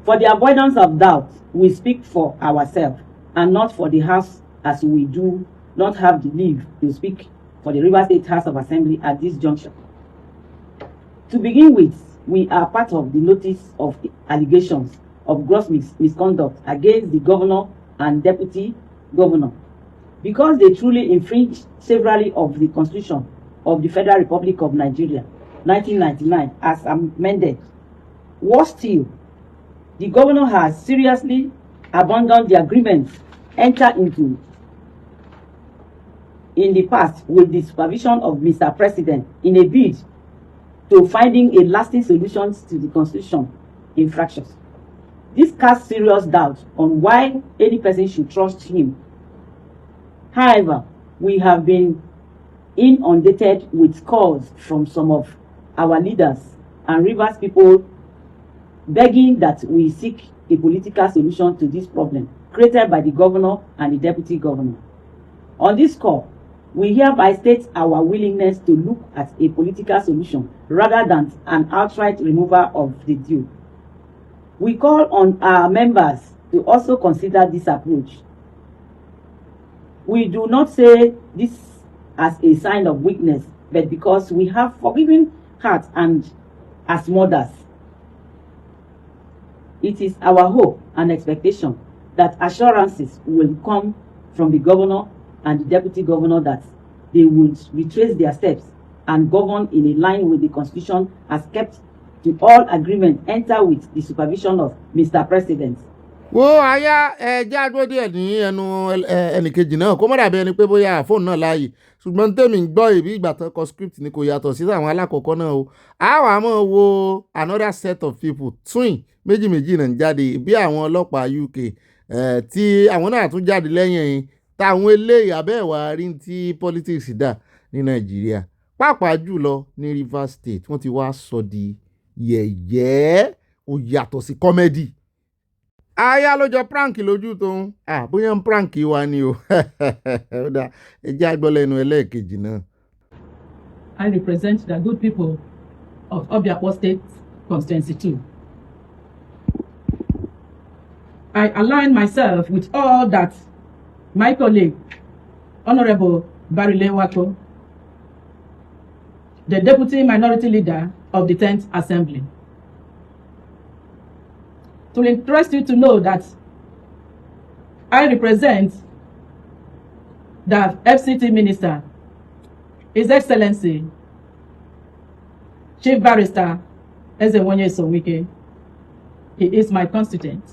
For the avoidance of doubt, we speak for ourselves and not for the House, as we do not have the leave to speak for the Rivers State House of Assembly at this juncture. To begin with, we are part of the notice of allegations of gross misconduct against the governor and deputy governor because they truly infringed severally of the Constitution of the Federal Republic of Nigeria, 1999, as amended. Worse still, the governor has seriously abandoned the agreements entered into in the past with the supervision of Mr. President in a bid to finding a lasting solution to the Constitution infractions. This casts serious doubt on why any person should trust him. However, we have been inundated with calls from some of our leaders and Rivers people begging that we seek a political solution to this problem created by the governor and the deputy governor. On this call, we hereby state our willingness to look at a political solution rather than an outright removal of the deal. We call on our members to also consider this approach. We do not say this as a sign of weakness, but because we have forgiving hearts and as mothers. It is our hope and expectation that assurances will come from the governor and the deputy governor that they would retrace their steps and govern in a line with the Constitution has kept to all agreement enter with the supervision of Mr. President. wo aya ẹja dúró díẹ̀ ní ẹnu ẹnìkejì náà kó má dàbí ẹni pé bóyá fóònù náà láàyè ṣùgbọ́n tèmi ń gbọ́ ìbí ìgbà tán kọ script ni kò yàtọ̀ sí àwọn alákọ̀ọ́kọ́ náà o a wà mọ́ wo another set of people twin méjì náà ń jáde bí àwọn ọlọ́pàá UK tí àwọn náà tún jáde lẹ́yìn táwọn eléyìí abẹ́ẹ̀wá rí tí politics dà ní Nàìjíríà pàápàá jùlọ ní Rivers State wọ́n ti wá sọ di yẹ̀yẹ́ ó yàtọ̀ sí comedy. Aya ló jọ prank lójú tóun bóyá ń prank wa ni o ẹ jẹ́ àgbọ́lẹ́nu ẹlẹ́ẹ̀kejì náà. I represent the good people of Obiakpo State Constituency 2. I align myself with all that my colleague, Honorable Barile Wako, the Deputy Minority Leader of the 10th Assembly, to interest you to know that I represent the FCT Minister, His Excellency, Chief Barrister Ezewonye Sowike. He is my constituent.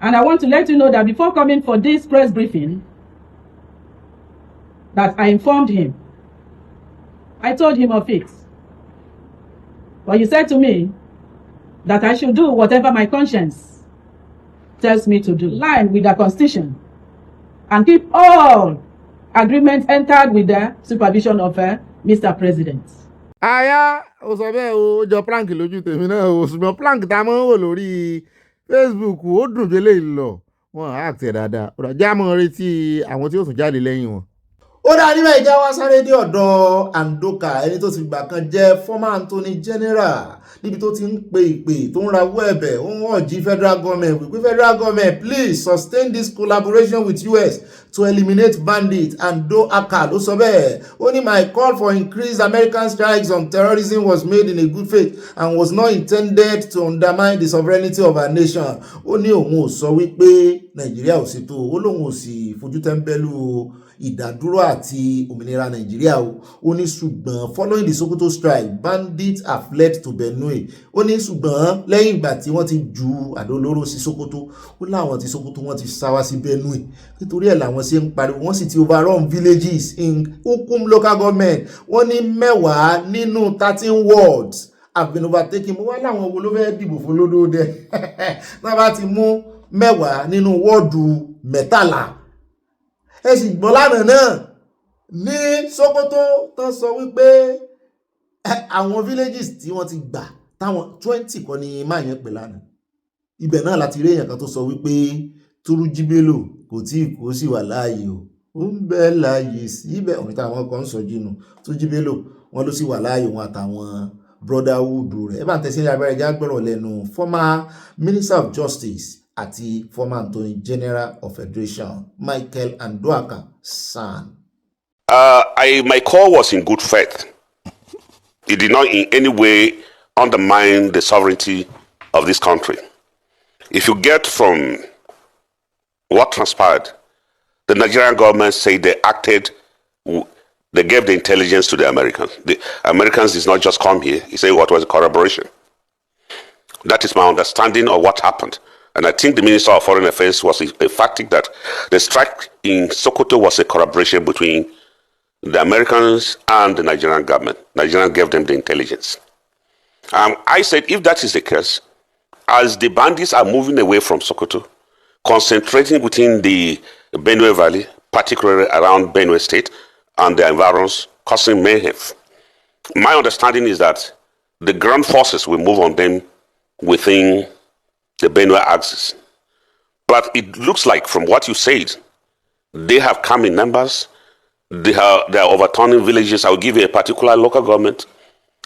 And I want to let you know that before coming for this press briefing, that I informed him. I told him of it. But he said to me that I should do whatever my conscience tells me to do, line with the Constitution, and keep all agreements entered with the supervision of Mr. President. Aya ó sọ bẹ́ẹ̀ ó jọ prank lójú tèmi náà o ṣùgbọ́n prank tá a máa ń wò lórí Facebook ó dùn délé lọ wọn act ẹ̀ dáadáa ọ̀rọ̀ ajá mọ́ retí àwọn tí ó tún jáde lẹ́yìn wọn. Ó dá níbẹ̀ ìjà wá sáré dé ọ̀dọ̀ Andoka ẹni tó ti gbà kan jẹ́ former Attorney General níbi tó ti ń pe ìpè tó ń rawọ́ ẹ̀bẹ̀ ó ń wọ̀n federal government wípé federal government please sustain this collaboration with US to eliminate bandits. Andoka ló sọ bẹ́ẹ̀ ó ní my call for increased American strikes on terrorism was made in a good faith and was not intended to undermine the sovereignty of our nation. Ó ní òun ò sọ wípé Nàìjíríà ò sí tó ó lóun ò sì fojú tẹ́ńbẹ́lú ìdádúró àti òmìnira Nàìjíríà o. Ó ní ṣùgbọ́n following the Sokoto strike bandits have fled to Benue. Ó ní ṣùgbọ́n lẹ́yìn ìgbà tí wọ́n ti ju àdó olóró sí Sokoto ó láwọn ti Sokoto wọ́n ti sá wá sí Benue nítorí ẹ̀ làwọn ṣe ń pariwo wọ́n sì ti overrun villages in Ukum local government wọ́n ní 10 nínú 13 wards have been overtaken. Mo wá láwọn wo ló fẹ́ dìbò fún lódòdẹ náà bá ti mú 10 nínú wọ́ọ̀dù 13 ẹ sì gbọ́ lánàá náà ní Sokoto tán sọ wípé àwọn villages tí wọ́n ti gbà táwọn 20 kọ́ ni máa yẹn pè lánàá ibẹ̀ náà láti rí èèyàn kan tó sọ wípé Túrújí Bello kò tí kò sì wà láàyè o ó ń bẹ láàyè síbẹ̀ òun táwọn kan ń sọ jìnnà Túrújí Bello wọn ló sì wà láàyè wọn àtàwọn brotherhood rẹ̀ ẹ bá ń tẹ̀sí abẹ́rẹ́ já gbọ́rọ̀ lẹ́nu former Minister of Justice àti former Attorney General of Federation Michael Andoka San. My call was in good faith. It did not in any way undermine the sovereignty of this country. If you get from what transpired, the Nigerian government said they acted, they gave the intelligence to the Americans. The Americans did not just come here. He said what was a collaboration. That is my understanding of what happened. And I think the Minister of Foreign Affairs was emphatic that the strike in Sokoto was a collaboration between the Americans and the Nigerian government. Nigeria gave them the intelligence. I said, if that is the case, as the bandits are moving away from Sokoto, concentrating within the Benue Valley, particularly around Benue State and the environs, causing mayhem, my understanding is that the ground forces will move on them within the Benue axis. But it looks like, from what you said, they have come in numbers. They are overturning villages. I'll give you a particular local government,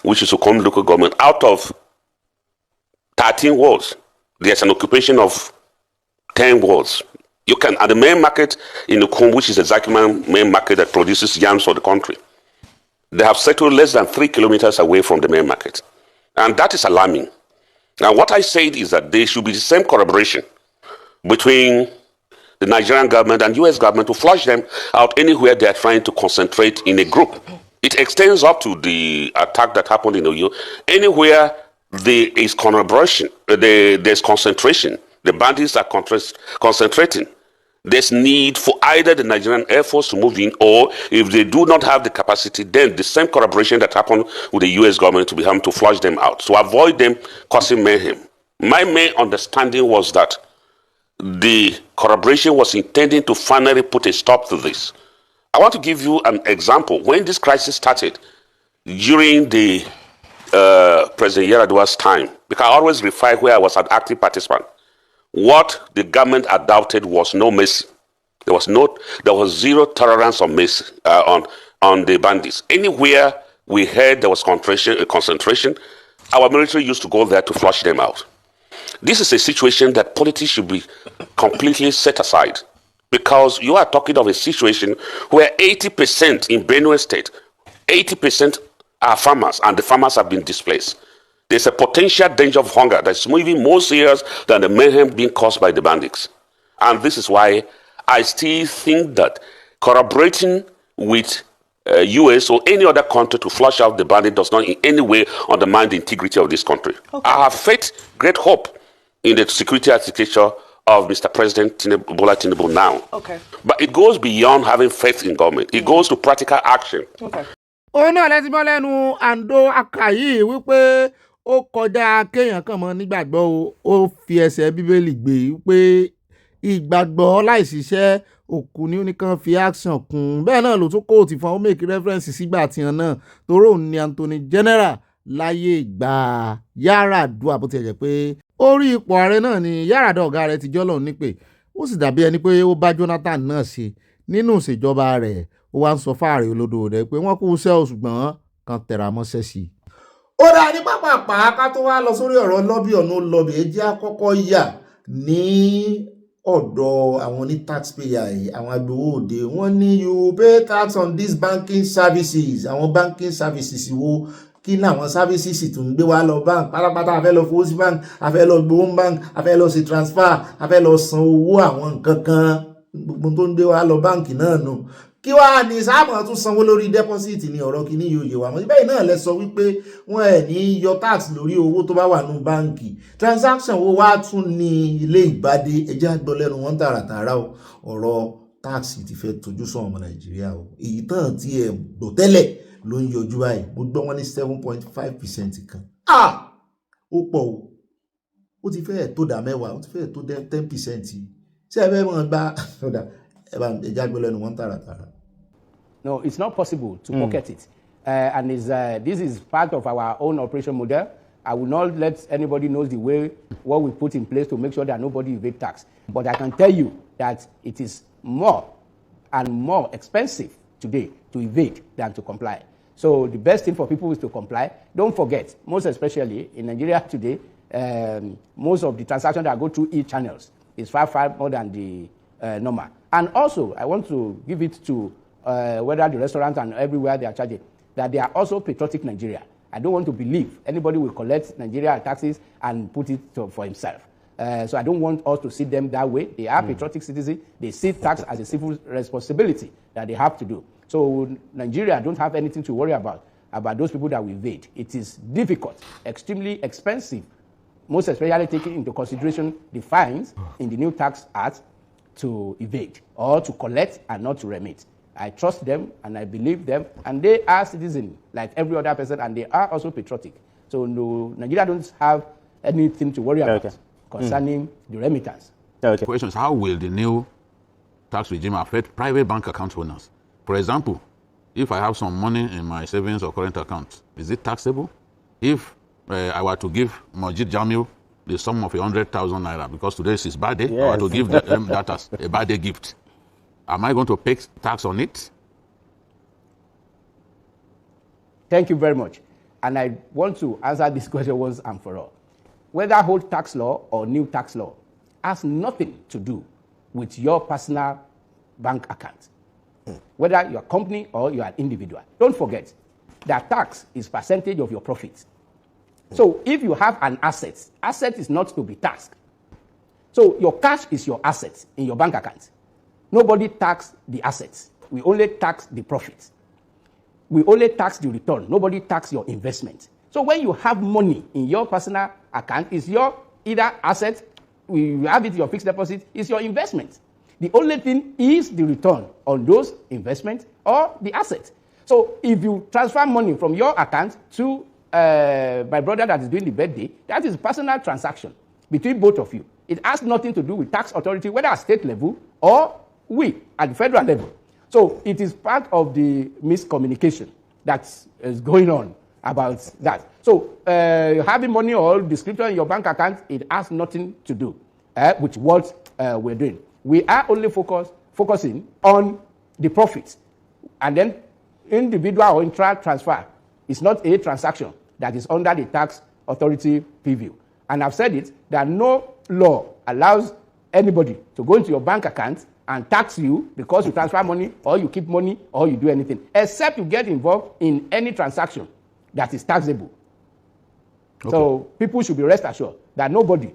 which is Ukom local government. Out of 13 wards, there's an occupation of 10 wards. You can, at the main market in Ukom, which is the Zakiman main market that produces yams for the country, they have settled less than 3 kilometers away from the main market. And that is alarming. Now, what I said is that there should be the same collaboration between the Nigerian government and US government to flush them out anywhere they are trying to concentrate in a group. It extends up to the attack that happened in Oyo. Anywhere there is collaboration, there's concentration. The bandits are concentrating. There's need for either the Nigerian Air Force to move in, or if they do not have the capacity, then the same collaboration that happened with the U.S. government to be able to flush them out, to avoid them causing mayhem. My main understanding was that the collaboration was intending to finally put a stop to this. I want to give you an example. When this crisis started, during the President Yar'Adua's time, because I always refer where I was an active participant, what the government adopted was no mercy. There was zero tolerance on mercy on the bandits. Anywhere we heard there was concentration, our military used to go there to flush them out. This is a situation that politics should be completely set aside, because you are talking of a situation where 80% in Benue State, 80% are farmers, and the farmers have been displaced. There's a potential danger of hunger that's even more serious than the mayhem being caused by the bandits. And this is why I still think that collaborating with US or any other country to flush out the bandit does not in any way undermine the integrity of this country. Okay. I have faith, great hope in the security architecture of Mr. President Bola Tinubu now. Okay. But it goes beyond having faith in government. It goes to practical action. Okay. Ó náà lẹ́tí mọ́ lẹ́nu Ando Akayi wípé ó kọjá kéèyàn kàn mọ́ nígbàgbọ́ ó fi ẹsẹ̀ Bíbélì gbé wípé ìgbàgbọ́ láìsíṣẹ́ òkú ní oníkan fi action kún. Bẹ́ẹ̀ náà ló tún kóòtù fún ó make reference sígbà tiwọn náà toró ní Anthony General láyé ìgbà Yar'Adua, bó ti jẹ́ pé orí ipò ààrẹ náà ni Yar'Adua ọ̀gá rẹ̀ ti jọ́lọ̀ nípè. Ó sì dàbí ẹni pé ó bá Jonathan náà ṣe nínú ìṣèjọba rẹ̀. Ó wá ń sọ fáàrẹ̀ olódò rẹ̀ pé wọ́n kú iṣẹ́ o, ṣùgbọ́n kan tẹ̀ra mọ́ṣẹ́ sí i. Ó dá ní pápápá ká tó wá lọ sórí ọ̀rọ̀ lọ́bì ọ̀nà lọ́bì ẹ jẹ́ àkọ́kọ́ yà ní ọ̀dọ̀ àwọn ní taxpayer yìí, àwọn agbowó òde. Wọ́n ní you pay tax on these banking services. Àwọn banking services wo kí ní àwọn services tó ń gbé wá lọ bank pátápátá? A fẹ́ lọ fowó sí bank, a fẹ́ lọ gbowó bank, a fẹ́ lọ ṣe transfer, a fẹ́ lọ san owó àwọn nǹkan kan, gbogbo tó ń gbé wá lọ bank náà nù. Kí wá ní sáàmù tún sanwó lórí deposit ní ọ̀rọ̀ kí ní yóò yé wa mọ́. Bẹ́ẹ̀ náà lẹ sọ wípé wọ́n ẹ̀ ní yọ tax lórí owó tó bá wà ní báǹkì. Transaction wo wá tún ní ilé ìbádé ẹjẹ́ àgbọ̀ lẹ́nu wọn tààràtààrà o. Ọ̀rọ̀ tax ti fẹ́ tojú sọ ọmọ Nàìjíríà o. Èyí tán tí ẹ gbọ́ tẹ́lẹ̀ ló ń yọjú báyìí. Mo gbọ́ wọn ní 7.5% kan. Ó pọ̀ o. Ó ti fẹ́ tó dá mẹ́wàá, ó ti fẹ́ tó 10%. Ṣé ẹ fẹ́ mọ̀ gbá ọ̀dà ẹjẹ́ àgbọ̀ lẹ́nu wọn tààràtààrà. No, it's not possible to pocket it. And this is part of our own operation model. I will not let anybody know the way what we put in place to make sure that nobody evade tax. But I can tell you that it is more and more expensive today to evade than to comply. So the best thing for people is to comply. Don't forget, most especially in Nigeria today, most of the transactions that go through e-channels is far more than the normal. And also, I want to give it to whether the restaurants and everywhere they are charging, that they are also patriotic Nigeria. I don't want to believe anybody will collect Nigeria taxes and put it for himself. So I don't want us to see them that way. They are patriotic citizens. They see tax as a civil responsibility that they have to do. So Nigeria don't have anything to worry about those people that we evade. It is difficult, extremely expensive, most especially taking into consideration the fines in the new tax act to evade or to collect and not to remit. I trust them and I believe them, and they are citizens like every other person, and they are also patriotic. So no, Nigeria don't have anything to worry about concerning the remittance. The question is, how will the new tax regime affect private bank account owners? For example, if I have some money in my savings or current account, is it taxable? If I were to give Majid Jamil the sum of 100,000 naira because today is his birthday, yes. I were to give them that as a birthday gift, am I going to pay tax on it? Thank you very much. And I want to answer this question once and for all. Whether old tax law or new tax law has nothing to do with your personal bank account. Whether you're a company or you're an individual. Don't forget that tax is percentage of your profits. So if you have an asset is not to be taxed. So your cash is your asset in your bank account. Nobody tax the assets. We only tax the profits. we only tax the return. Nobody tax your investment. So when you have money in your personal account, it's your either asset, you have it in your fixed deposit, it's your investment. The only thing is the return on those investments or the asset. So if you transfer money from your account to my brother that is doing the birthday, that is a personal transaction between both of you. It has nothing to do with tax authority, whether at state level or we at the federal level. So it is part of the miscommunication that is going on about that. So having money or description in your bank account, it has nothing to do with what we're doing. We are only focusing on the profits. And then individual or intra-transfer is not a transaction that is under the tax authority preview. And I've said it, that no law allows anybody to go into your bank account and tax you because you transfer money or you keep money or you do anything, except you get involved in any transaction that is taxable. Okay. So people should be rest assured that nobody,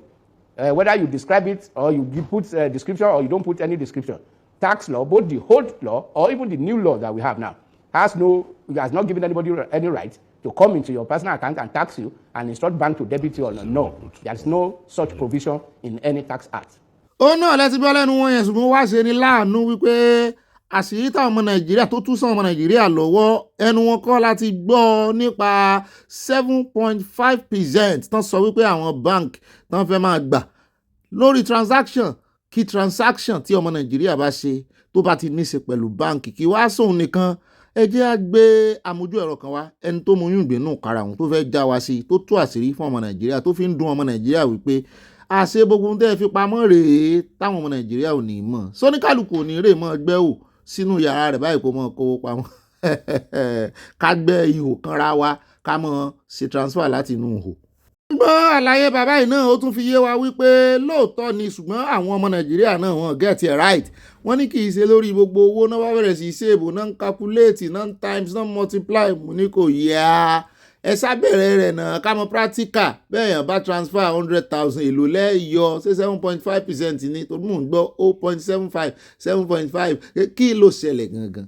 whether you describe it or you put a description or you don't put any description, tax law, both the old law or even the new law that we have now, has not given anybody any right to come into your personal account and tax you and instruct bank to debit you or no. There's no such provision in any tax act. Ó náà lẹ́tí bí ọlẹ́nu wọn yẹn ṣùgbọ́n wá ṣe ní láàánú wípé àṣírí táwọn ọmọ Nàìjíríà tó tún sàn ọmọ Nàìjíríà lọ́wọ́ ẹnu wọn kọ́ láti gbọ́ nípa 7.5% tán sọ wípé àwọn bank tán fẹ́ máa gbà lórí transaction kí transaction tí ọmọ Nàìjíríà bá ṣe tó bá ti ní ṣe pẹ̀lú báǹkì kí wá sóun nìkan ẹ jẹ́ á gbé amójú ẹ̀rọ kan wá ẹni tó mú yún ìgbénú karahun tó fẹ́ já wa sí tó tú àṣírí fún ọmọ Nàìjíríà tó fi ń dùn ọmọ Nàìjíríà wípé àṣẹ gbogbo tẹ́ fi pamọ́ rèé táwọn ọmọ Nàìjíríà ò ní mọ̀ sóníkàlùkù ò ní rè mọ́ gbẹ́ ò sínú yàrá rẹ̀ báyìí kó mọ́ kó pamọ́ ká gbẹ́ ihò kanra wa ká mọ́ ṣe transfer láti inú ihò. Ṣùgbọ́n àlàyé bàbá yìí náà ó tún fi yé wa wípé lóòótọ́ ni ṣùgbọ́n àwọn ọmọ Nàìjíríà náà wọ́n get it right. Wọ́n ní kì í ṣe lórí gbogbo owó náà bá bẹ̀rẹ̀ sí í ṣèbò náà ń calculate náà ń times náà ń multiply mú ní kò yá. Ẹ sábẹ̀rẹ̀ rẹ̀ náà ká mọ practical bẹ́ẹ̀ yàn bá transfer 100,000 èlò lẹ́yọ ṣé 7.5% ní tó mú un gbọ́ 0.75 7.5 kí ló ṣẹlẹ̀ gangan.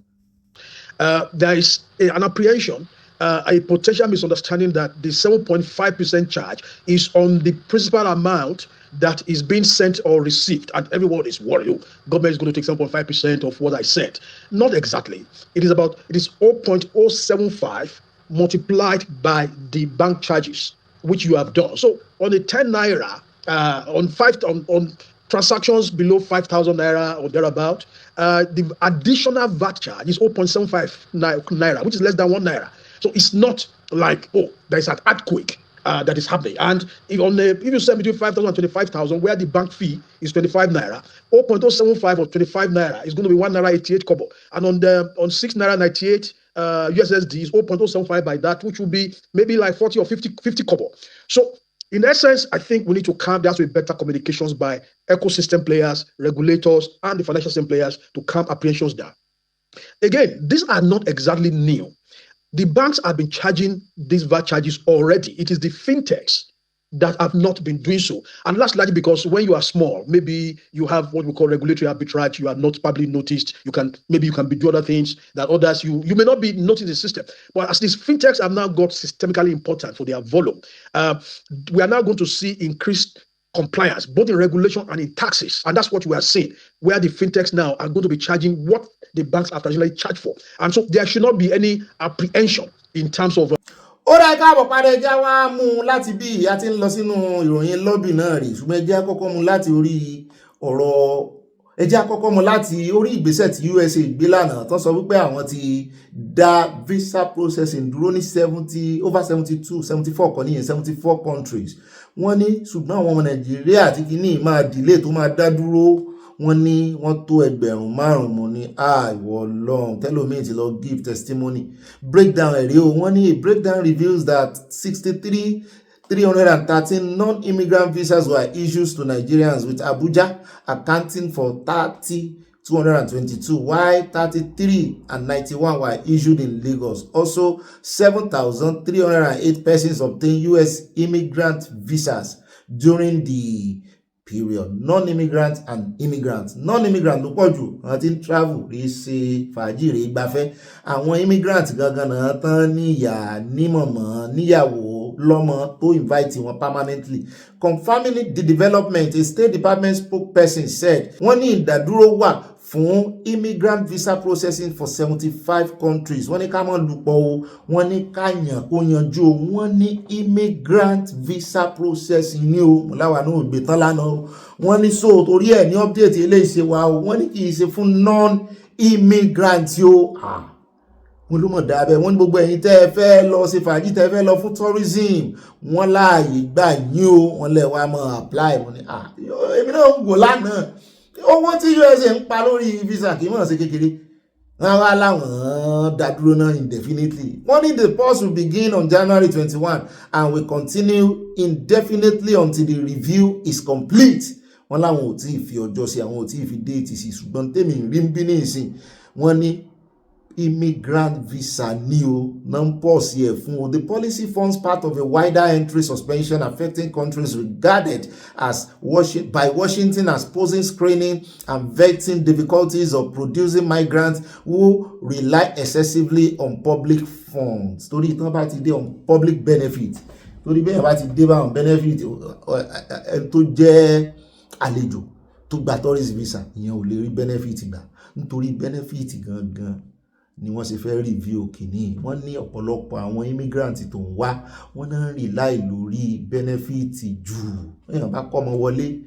There is an apprehension. A potential misunderstanding that the 7.5% charge is on the principal amount that is being sent or received, and everyone is worried. Oh, government is going to take 7.5% of what I sent. Not exactly. It is 0.075 multiplied by the bank charges which you have done. So on a 10 naira, on transactions below 5,000 naira or thereabout, the additional VAT charge is 0.75 naira, which is less than 1 naira. So it's not like, oh, there's an earthquake that is happening. And if you send between 5,000 and 25,000, where the bank fee is 25 naira, 0.075 of 25 naira is going to be 1 naira 88 kobo. And on 6 naira 98 USSD is 0.075 by that, which will be maybe like 40 or 50 kobo. So in essence, I think we need to calm down with better communications by ecosystem players, regulators, and the financial system players to calm apprehensions down. Again, these are not exactly new. The banks have been charging these VAT charges already. It is the fintechs that have not been doing so. And that's largely because when you are small, maybe you have what we call regulatory arbitrage, you are not publicly noticed, you can be do other things that others, you may not be noticing the system. But as these fintechs have now got systemically important for their volume, we are now going to see increased compliance, both in regulation and in taxes. And that's what we are seeing, where the fintechs now are going to be charging what the banks are traditionally charged for. And so there should not be any apprehension in terms of... Ó dá káàbọ̀ padà ẹja wá mú un láti bí ìyá tí ń lọ sínú ìròyìn lọ́bì náà rí ṣùgbọ́n ẹjẹ́ àkọ́kọ́ mú láti orí ọ̀rọ̀ ẹjẹ́ àkọ́kọ́ mú láti orí ìgbésẹ̀ tí USA gbé lánàá tán sọ wípé àwọn ti dá visa processing dúró ní 74 kan níyẹn 74 countries. Wọ́n ní ṣùgbọ́n àwọn ọmọ Nàìjíríà tí kìíní máa delay tó máa dá dúró wọ́n ní wọ́n tó 5,000 mọ́ ní ìwọ Ọlọ́run tẹ́lómi ti lọ give testimony breakdown ẹ̀rí o wọ́n ní a breakdown reveals that 313 non-immigrant visas were issued to Nigerians, with Abuja accounting for 222, while 33 and 91 were issued in Lagos. Also, 7,308 persons obtained U.S. immigrant visas during the period. Non-immigrant and immigrant. Non-immigrant ló pọ̀ jù àwọn tí ń travel rí ṣe fàájì rí gbafẹ́. Àwọn immigrant gangan náà tán níyà nímọ̀mọ́ níyàwó lọ́mọ tó invite wọn permanently. Confirming the development, a State Department spokesperson said wọ́n ní ìdádúró wà fún immigrant visa processing for 75 countries. Wọ́n ní ká mọ́ lùpọ̀ o, wọ́n ní ká yàn kó yanjú o, wọ́n ní immigrant visa processing ní o, láwa náà gbé tán lánàá o. Wọ́n ní so torí ẹ̀ ní update eléyìí ṣe wa o, wọ́n ní kì í ṣe fún non-immigrant o. Wọ́n ló mọ̀ dábẹ́, wọ́n ní gbogbo ẹ̀yin tẹ́ ẹ fẹ́ lọ ṣe fàájì tẹ́ ẹ fẹ́ lọ fún tourism, wọ́n láàyè gbà yín o, wọ́n lẹ̀ wá mọ́ apply. Wọ́n ní èmi náà ń wò lánàá owó tí USA ń pa lórí visa kì í mọ̀ sí kékeré. Wọ́n wá láwọn dádúró náà indefinitely. Wọ́n ní the pause will begin on January 21 and will continue indefinitely until the review is complete. Wọ́n láwọn ò tí ì fi ọjọ́ sí, àwọn ò tí ì fi déètì sí, ṣùgbọ́n tèmi rí ń bí ní ìsìn wọ́n ní immigrant visa ní o non pause here fún o. The policy forms part of a wider entry suspension affecting countries regarded as by Washington as posing screening and vetting difficulties of producing migrants who rely excessively on public funds. Torí ìtàn bá ti dé on public benefit, torí bẹ́ẹ̀ bá ti dé bá on benefit tó jẹ́ àlejò tó gba tourist visa ìyẹn ò lè rí benefit gbà, nítorí benefit gangan ni wọ́n ṣe fẹ́ review kìíní. Wọ́n ní ọ̀pọ̀lọpọ̀ àwọn immigrant tó ń wá wọ́n náà rí láì lórí benefit jù. Èèyàn bá kọ́ ọmọ wọlé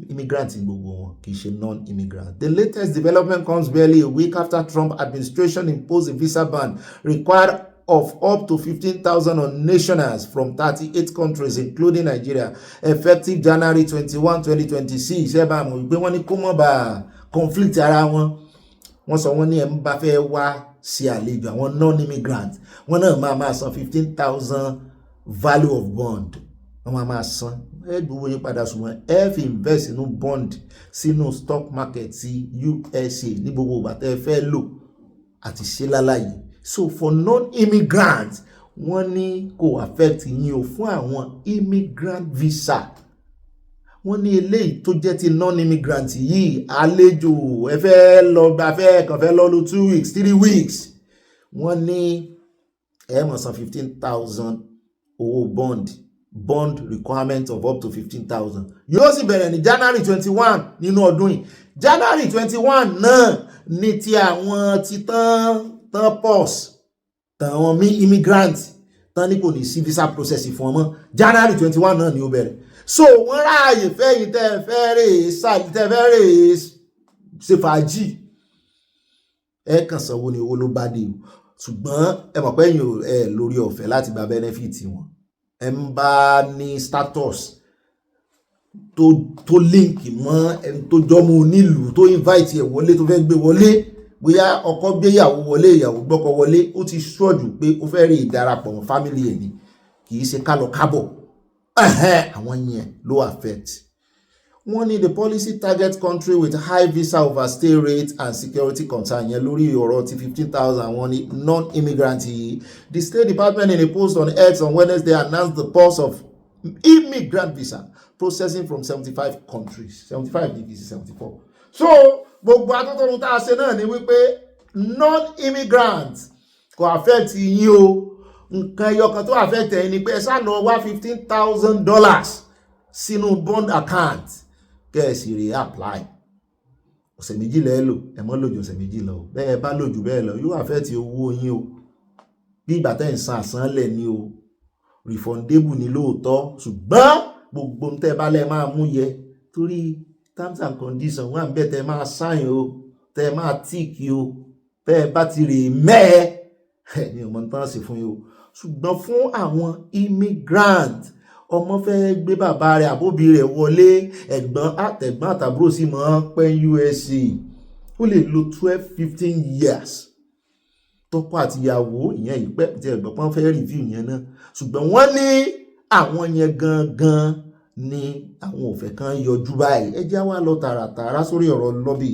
immigrant gbogbo wọn kì í ṣe non-immigrant. The latest development comes barely a week after Trump administration imposed a visa ban required of up to 15,000 on nationals from 38 countries including Nigeria effective January 21, 2026. Ẹ bá mọ̀ pé wọ́n ní kó mọ̀ bá conflict ara wọn. Wọ́n sọ wọ́n ní ẹ̀ ń bá fẹ́ wá sí àlejò àwọn non-immigrant wọ́n náà máa san 15,000 value of bond. Wọ́n máa san gbowó yín padà, ṣùgbọ́n ẹ fi invest nínú bond sínú stock market sí USA ní gbogbo ìgbà tẹ́ ẹ fẹ́ lò àti ṣe lálàyé. So for non-immigrants wọ́n ní kò affect yín o. Fún àwọn immigrant visa wọ́n ní eléyìí tó jẹ́ ti non-immigrant yìí àlejò ẹ fẹ́ lọ gbafẹ́ kàn fẹ́ lọ lò 2 weeks 3 weeks wọ́n ní ẹ máa san 15,000 owó bond requirement of up to 15,000. Yóò sì bẹ̀rẹ̀ ní January 21 nínú ọdún yìí. January 21 náà ní ti àwọn ti tán pause tàwọn immigrant tán ní kò ní sí visa processing fún ọmọ. January 21 náà ni ó bẹ̀rẹ̀. So wọ́n ráàyè fẹ́yìn tẹ́ fẹ́ rè ṣe fàájì ẹ kàn sanwó ní owó ló bá dé o. Ṣùgbọ́n ẹ mọ̀ pé ẹ lórí ọ̀fẹ́ láti gba benefit wọn. Ẹ ń bá ní status tó link mọ́ ẹni tó jọmọ onílùú tó invite ẹ wọlé tó fẹ́ gbé wọlé, bóyá ọkọ gbé ìyàwó wọlé ìyàwó gbọ́kọ wọlé, ó ti ṣọ́jú pé ó fẹ́ rí ìdarapọ̀ mọ́ family ẹ̀ ni, kì í ṣe kálọ kábọ̀. Àwọn yẹn ló affect. Wọ́n ní the policy target country with high visa overstay rate and security concern yẹn lórí ọ̀rọ̀ ti 15,000 wọ́n ní non-immigrant yìí. The State Department in a post on X on Wednesday announced the pause of immigrant visa processing from 75 countries. 75 ní kì í ṣe 74. So gbogbo atótónu tá a ṣe náà ni wípé non-immigrant kò affect yín o. Nǹkan ẹyọkan tó affect ẹ̀yin ni pé ẹ sá lọ wá $15,000 sínú bond account kẹ́ẹ̀sì rè apply. Ọ̀sẹ̀ méjì lẹ́ lò, ẹ mọ́ lòjù ọ̀sẹ̀ méjì lọ. Bẹ́ẹ̀ bá lòjù bẹ́ẹ̀ lọ yóò affect owó yín o. Bí ìgbà tẹ́ ń san àsánlẹ̀ ni o. Refundable ni lóòótọ́, ṣùgbọ́n gbogbo ń tẹ́ bá lẹ́ máa mú yẹ torí terms and conditions wà ń bẹ̀ tẹ́ máa sign o, tẹ́ máa tick o, tẹ́ bá ti rè mẹ́ẹ̀ ní ọmọ tán sí fún yín o. Ṣùgbọ́n fún àwọn immigrant ọmọ fẹ́ gbé bàbá rẹ̀ àbóbí rẹ̀ wọlé, ẹ̀gbọ́n àtàbúrò sì máa ń pẹ́ USA, ó lè lo 12-15 years. Tọ́kọ àtìyàwó ìyẹn ìpẹ́ tí ẹ̀gbọ́n pọ́n fẹ́ review yẹn náà, ṣùgbọ́n wọ́n ní àwọn yẹn gangan ni àwọn òfẹ́ kan yọjú báyìí. Ẹ jẹ́ wá lọ tààràtàrà sórí ọ̀rọ̀ lọ́bì.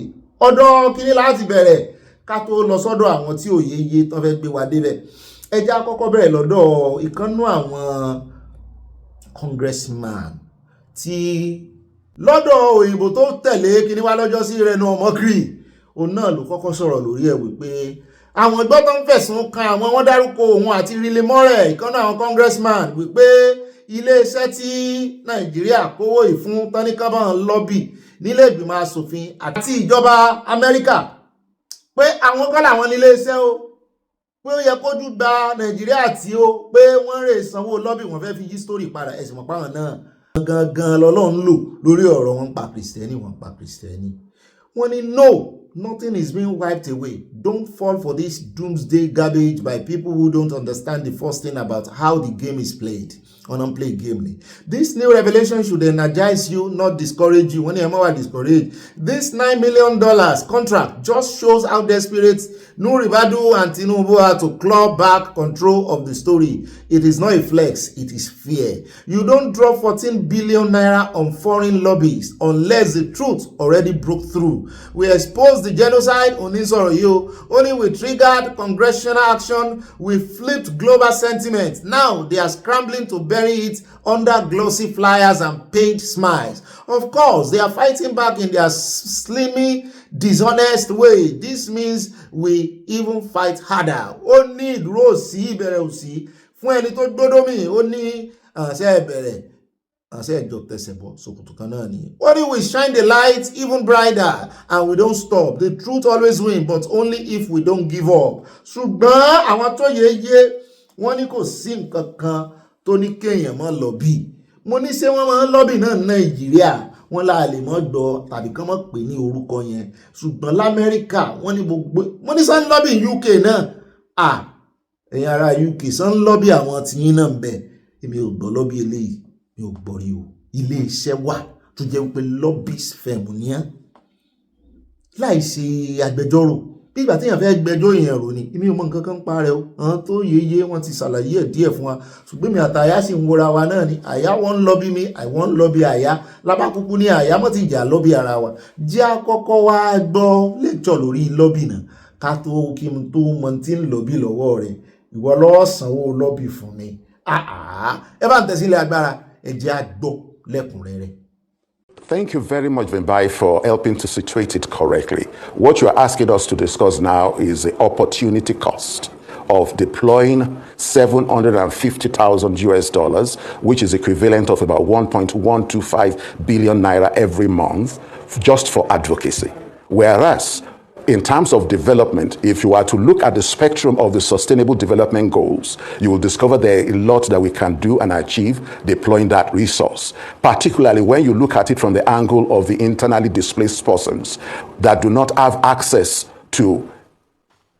Ọ̀dọ̀ kíní láti bẹ̀rẹ̀ ká tó lọ sọ́dọ̀ àwọn tí òye yé tán fẹ́ gbé wa débẹ̀. Ẹ jẹ́ á kọ́kọ́ bẹ̀rẹ̀ lọ́dọ̀ ìkànnú àwọn congressman tí lọ́dọ̀ òyìnbó tó tẹ̀lé kíní wá lọ́jọ́ sí Rẹ̀nà Ọmọkírì òun náà ló kọ́kọ́ sọ̀rọ̀ lórí ẹ̀ wípé àwọn gbọ́ tó ń fẹ̀sùn kan àwọn wọ́n dárúkọ òun àti Riley Murray ìkànnì àwọn congressman wípé iléeṣẹ́ tí Nàìjíríà kówó ìfún tọ́níkàbọ̀n lọ́bì nílé ìgbìmọ̀ asòfin àti ìjọba Amẹ́ríkà pé àwọn kọ́ làwọn níléeṣẹ́ o pé ó yẹ kójú gba Nàìjíríà tí ó pé wọ́n rè sanwó lọ́bì wọ́n fẹ́ fi yí sítórì padà ẹ̀sìn mọ̀ páwọn náà gangan lọ́lọ́run lò lórí ọ̀rọ̀ wọn pa Kristẹni wọ́n ní no, nothing is being wiped away. Don't fall for this doomsday garbage by people who don't understand the first thing about how the game is played. Unplayed game. This new revelation should energize you, not discourage you. When you are discouraged, this $9 million contract just shows how desperate Nuribadu and Tinubu are to claw back control of the story. It is not a flex, it is fear. You don't drop 14 billion naira on foreign lobbies unless the truth already broke through. We exposed the genocide on Israel. Only we triggered congressional action. We flipped global sentiment. Now they are scrambling to bury it under glossy flyers and paid smiles. Of course, they are fighting back in their slimy, dishonest way. This means we even fight harder. Ó ní ìdúró sí ìbẹ̀rẹ̀ òsì fún ẹni tó gbódó mi. Ó ní àṣẹ ìbẹ̀rẹ̀ àṣẹ ìjọ tẹsẹ̀bọ̀ sòkòtò kan náà ni. Only we shine the light even brighter and we don't stop. The truth always wins, but only if we don't give up. Ṣùgbọ́n àwọn tó yeye wọ́n ní kò sí nǹkan kan tó ní kéèyàn mọ́ lọ́bì. Mo ní ṣé wọ́n máa ń lọ́bì náà ní Nàìjíríà wọ́n la lè mọ́ gbọ́ tàbí kán mọ́ pè ní orúkọ yẹn ṣùgbọ́n l'Amẹ́ríkà wọ́n ní gbogbo mo ní sàn lọ́bì UK náà ẹ̀yin ará UK sàn lọ́bì àwọn tiyín náà ń bẹ èmi ò gbọ́ lọ́bì eléyìí mi ò gbọ́ rí o ilé iṣẹ́ wà tó jẹ́ pé lobbyist firm ní án láì ṣe agbẹjọ́rò bí ìgbà téèyàn fẹ́ gbẹjọ́ èèyàn rò ní èmi ò mọ nǹkan kan pa rẹ o àwọn tó yeye wọn ti ṣàlàyé ẹ̀ díẹ̀ fún wa ṣùgbọ́n mi àtàyà sì ń wora wa náà ni àyà wọn ń lọ́bí mi àìwọ́n ń lọ́bí àyà lábàkúkú ní àyà mọ́ ti jà lọ́bí ara wa jẹ́ àkọ́kọ́ wá gbọ́ lẹ́kṣọ̀ lórí lọ́bí náà ká tó kí n tó mọ tí ń lọ́bí lọ́wọ́ rẹ̀ ìwọ lọ́ọ́ sanwó lọ́bí fún mi ẹ bá ń tẹ̀sílẹ̀ agbára ẹ jẹ́ àgbọ̀ lẹ́kùnrẹ́rẹ́. Thank you very much, Vimbai, for helping to situate it correctly. What you're asking us to discuss now is the opportunity cost of deploying $750,000 US, which is equivalent of about 1.125 billion naira every month, just for advocacy. Whereas, in terms of development, if you are to look at the spectrum of the Sustainable Development Goals, you will discover there are a lot that we can do and achieve deploying that resource, particularly when you look at it from the angle of the internally displaced persons that do not have access to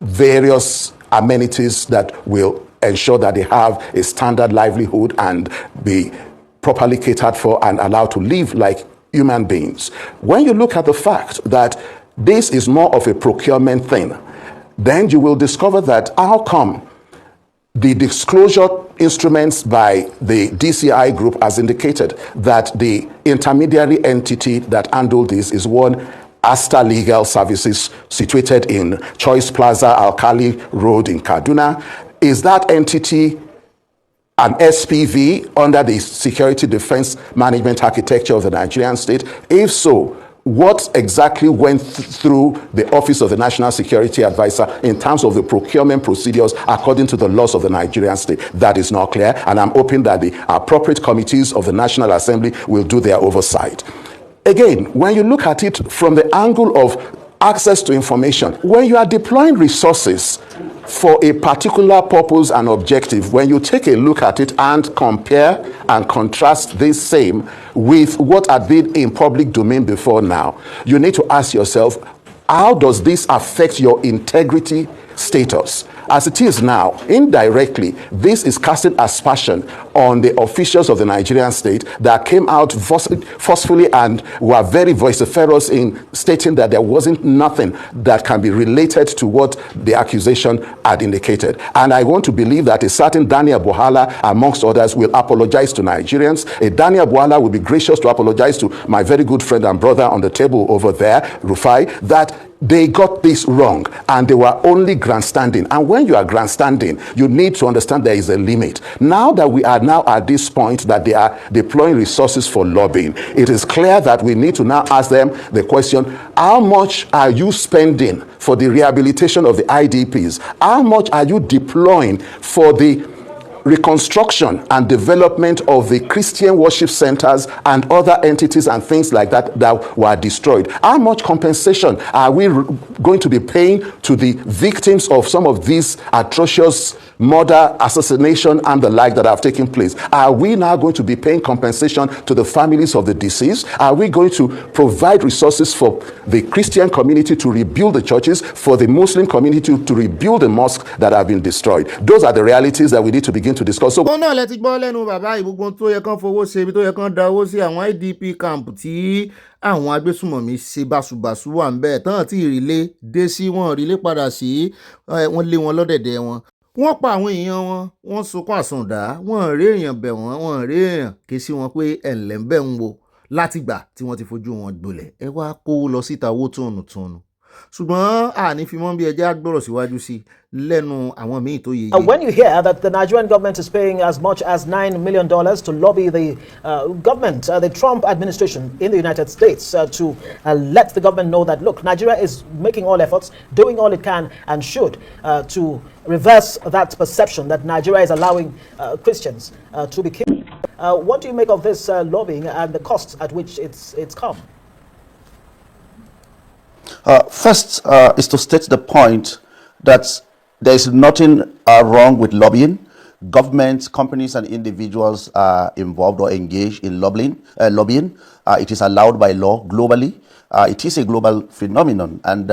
various amenities that will ensure that they have a standard livelihood and be properly catered for and allowed to live like human beings. When you look at the fact that this is more of a procurement thing, then you will discover that how come the disclosure instruments by the DCI group has indicated that the intermediary entity that handled this is one Asta Legal Services situated in Choice Plaza, Alkali Road in Kaduna. Is that entity an SPV under the Security Defense Management Architecture of the Nigerian state? If so, what exactly went through the Office of the National Security Advisor in terms of the procurement procedures according to the laws of the Nigerian state? That is not clear, and I'm hoping that the appropriate committees of the National Assembly will do their oversight. Again, when you look at it from the angle of access to information, when you are deploying resources for a particular purpose and objective, when you take a look at it and compare and contrast this same with what had been in public domain before now, you need to ask yourself, how does this affect your integrity status? As it is now, indirectly, this is casting aspersion on the officials of the Nigerian state that came out forcefully and were very vociferous in stating that there wasn't nothing that can be related to what the accusation had indicated. And I want to believe that a certain Daniel Buhala, amongst others, will apologize to Nigerians. A Daniel Buhala will be gracious to apologize to my very good friend and brother on the table over there, Rufai, that they got this wrong and they were only grandstanding. And when you are grandstanding, you need to understand there is a limit. Now that we are now at this point that they are deploying resources for lobbying, it is clear that we need to now ask them the question, how much are you spending for the rehabilitation of the IDPs? How much are you deploying for the reconstruction and development of the Christian worship centers and other entities and things like that that were destroyed? How much compensation are we going to be paying to the victims of some of these atrocious murder, assassination, and the like that have taken place? Are we now going to be paying compensation to the families of the deceased? Are we going to provide resources for the Christian community to rebuild the churches, for the Muslim community to rebuild the mosques that have been destroyed? Those are the realities that we need to begin to discuss. So, náà lẹ ti gbọ́ lẹ́nu bàbá ìgbógun tó yẹ kán fowó ṣe ibi tó yẹ kán dáwó sí àwọn IDP camp tí àwọn agbésùmọ̀mí ṣe báṣubàṣu wà ń bẹ́ẹ̀ tán tí ìrìlé dé sí wọn ìrìlé padà sí wọ́n lé wọn lọ́dẹ̀dẹ̀ wọn. Wọ́n pa àwọn èèyàn wọn, wọ́n sunkún àsundà, wọ́n rí èèyàn bẹ̀ wọ́n rí èèyàn ké sí wọn pé ẹ̀ǹlẹ́ ń bẹ̀ ń wo látìgbà tí wọ́n ti fojú wọn gbolẹ̀. Ẹ wá kó lọ síta owó tùnùtùnù. Ṣùgbọ́n àní fi mọ́ bí ẹjẹ́ àgbọ̀rọ̀ síwájú sí lẹ́nu àwọn míì tó yeye. When you hear that the Nigerian government is paying as much as $9 million to lobby the government, the Trump administration in the United States to let the government know that, look, Nigeria is making all efforts, doing all it can and should to reverse that perception that Nigeria is allowing Christians to be killed. What do you make of this lobbying and the costs at which it's come? First is to state the point that there is nothing wrong with lobbying. Governments, companies, and individuals are involved or engaged in lobbying. It is allowed by law globally. It is a global phenomenon, and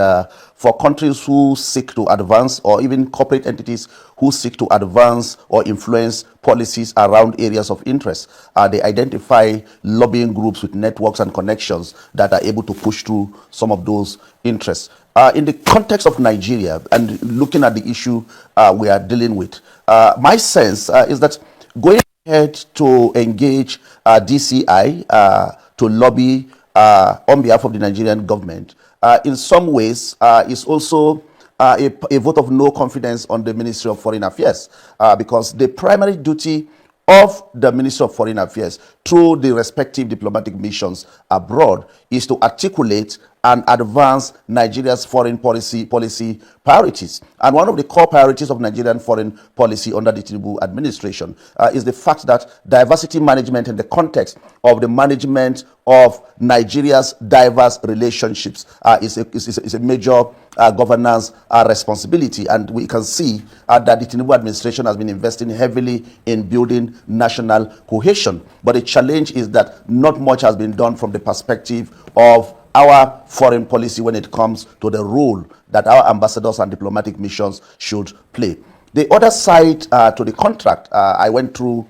for countries who seek to advance, or even corporate entities who seek to advance or influence policies around areas of interest, they identify lobbying groups with networks and connections that are able to push through some of those interests. In the context of Nigeria, and looking at the issue we are dealing with, my sense is that going ahead to engage DCI to lobby on behalf of the Nigerian government, in some ways is also a vote of no confidence on the Ministry of Foreign Affairs, because the primary duty of the Ministry of Foreign Affairs through the respective diplomatic missions abroad is to articulate and advance Nigeria's foreign policy priorities. And one of the core priorities of Nigerian foreign policy under the Tinubu administration is the fact that diversity management in the context of the management of Nigeria's diverse relationships is a major governance responsibility. And we can see that the Tinubu administration has been investing heavily in building national cohesion. But the challenge is that not much has been done from the perspective of our foreign policy when it comes to the role that our ambassadors and diplomatic missions should play. The other side to the contract, I went through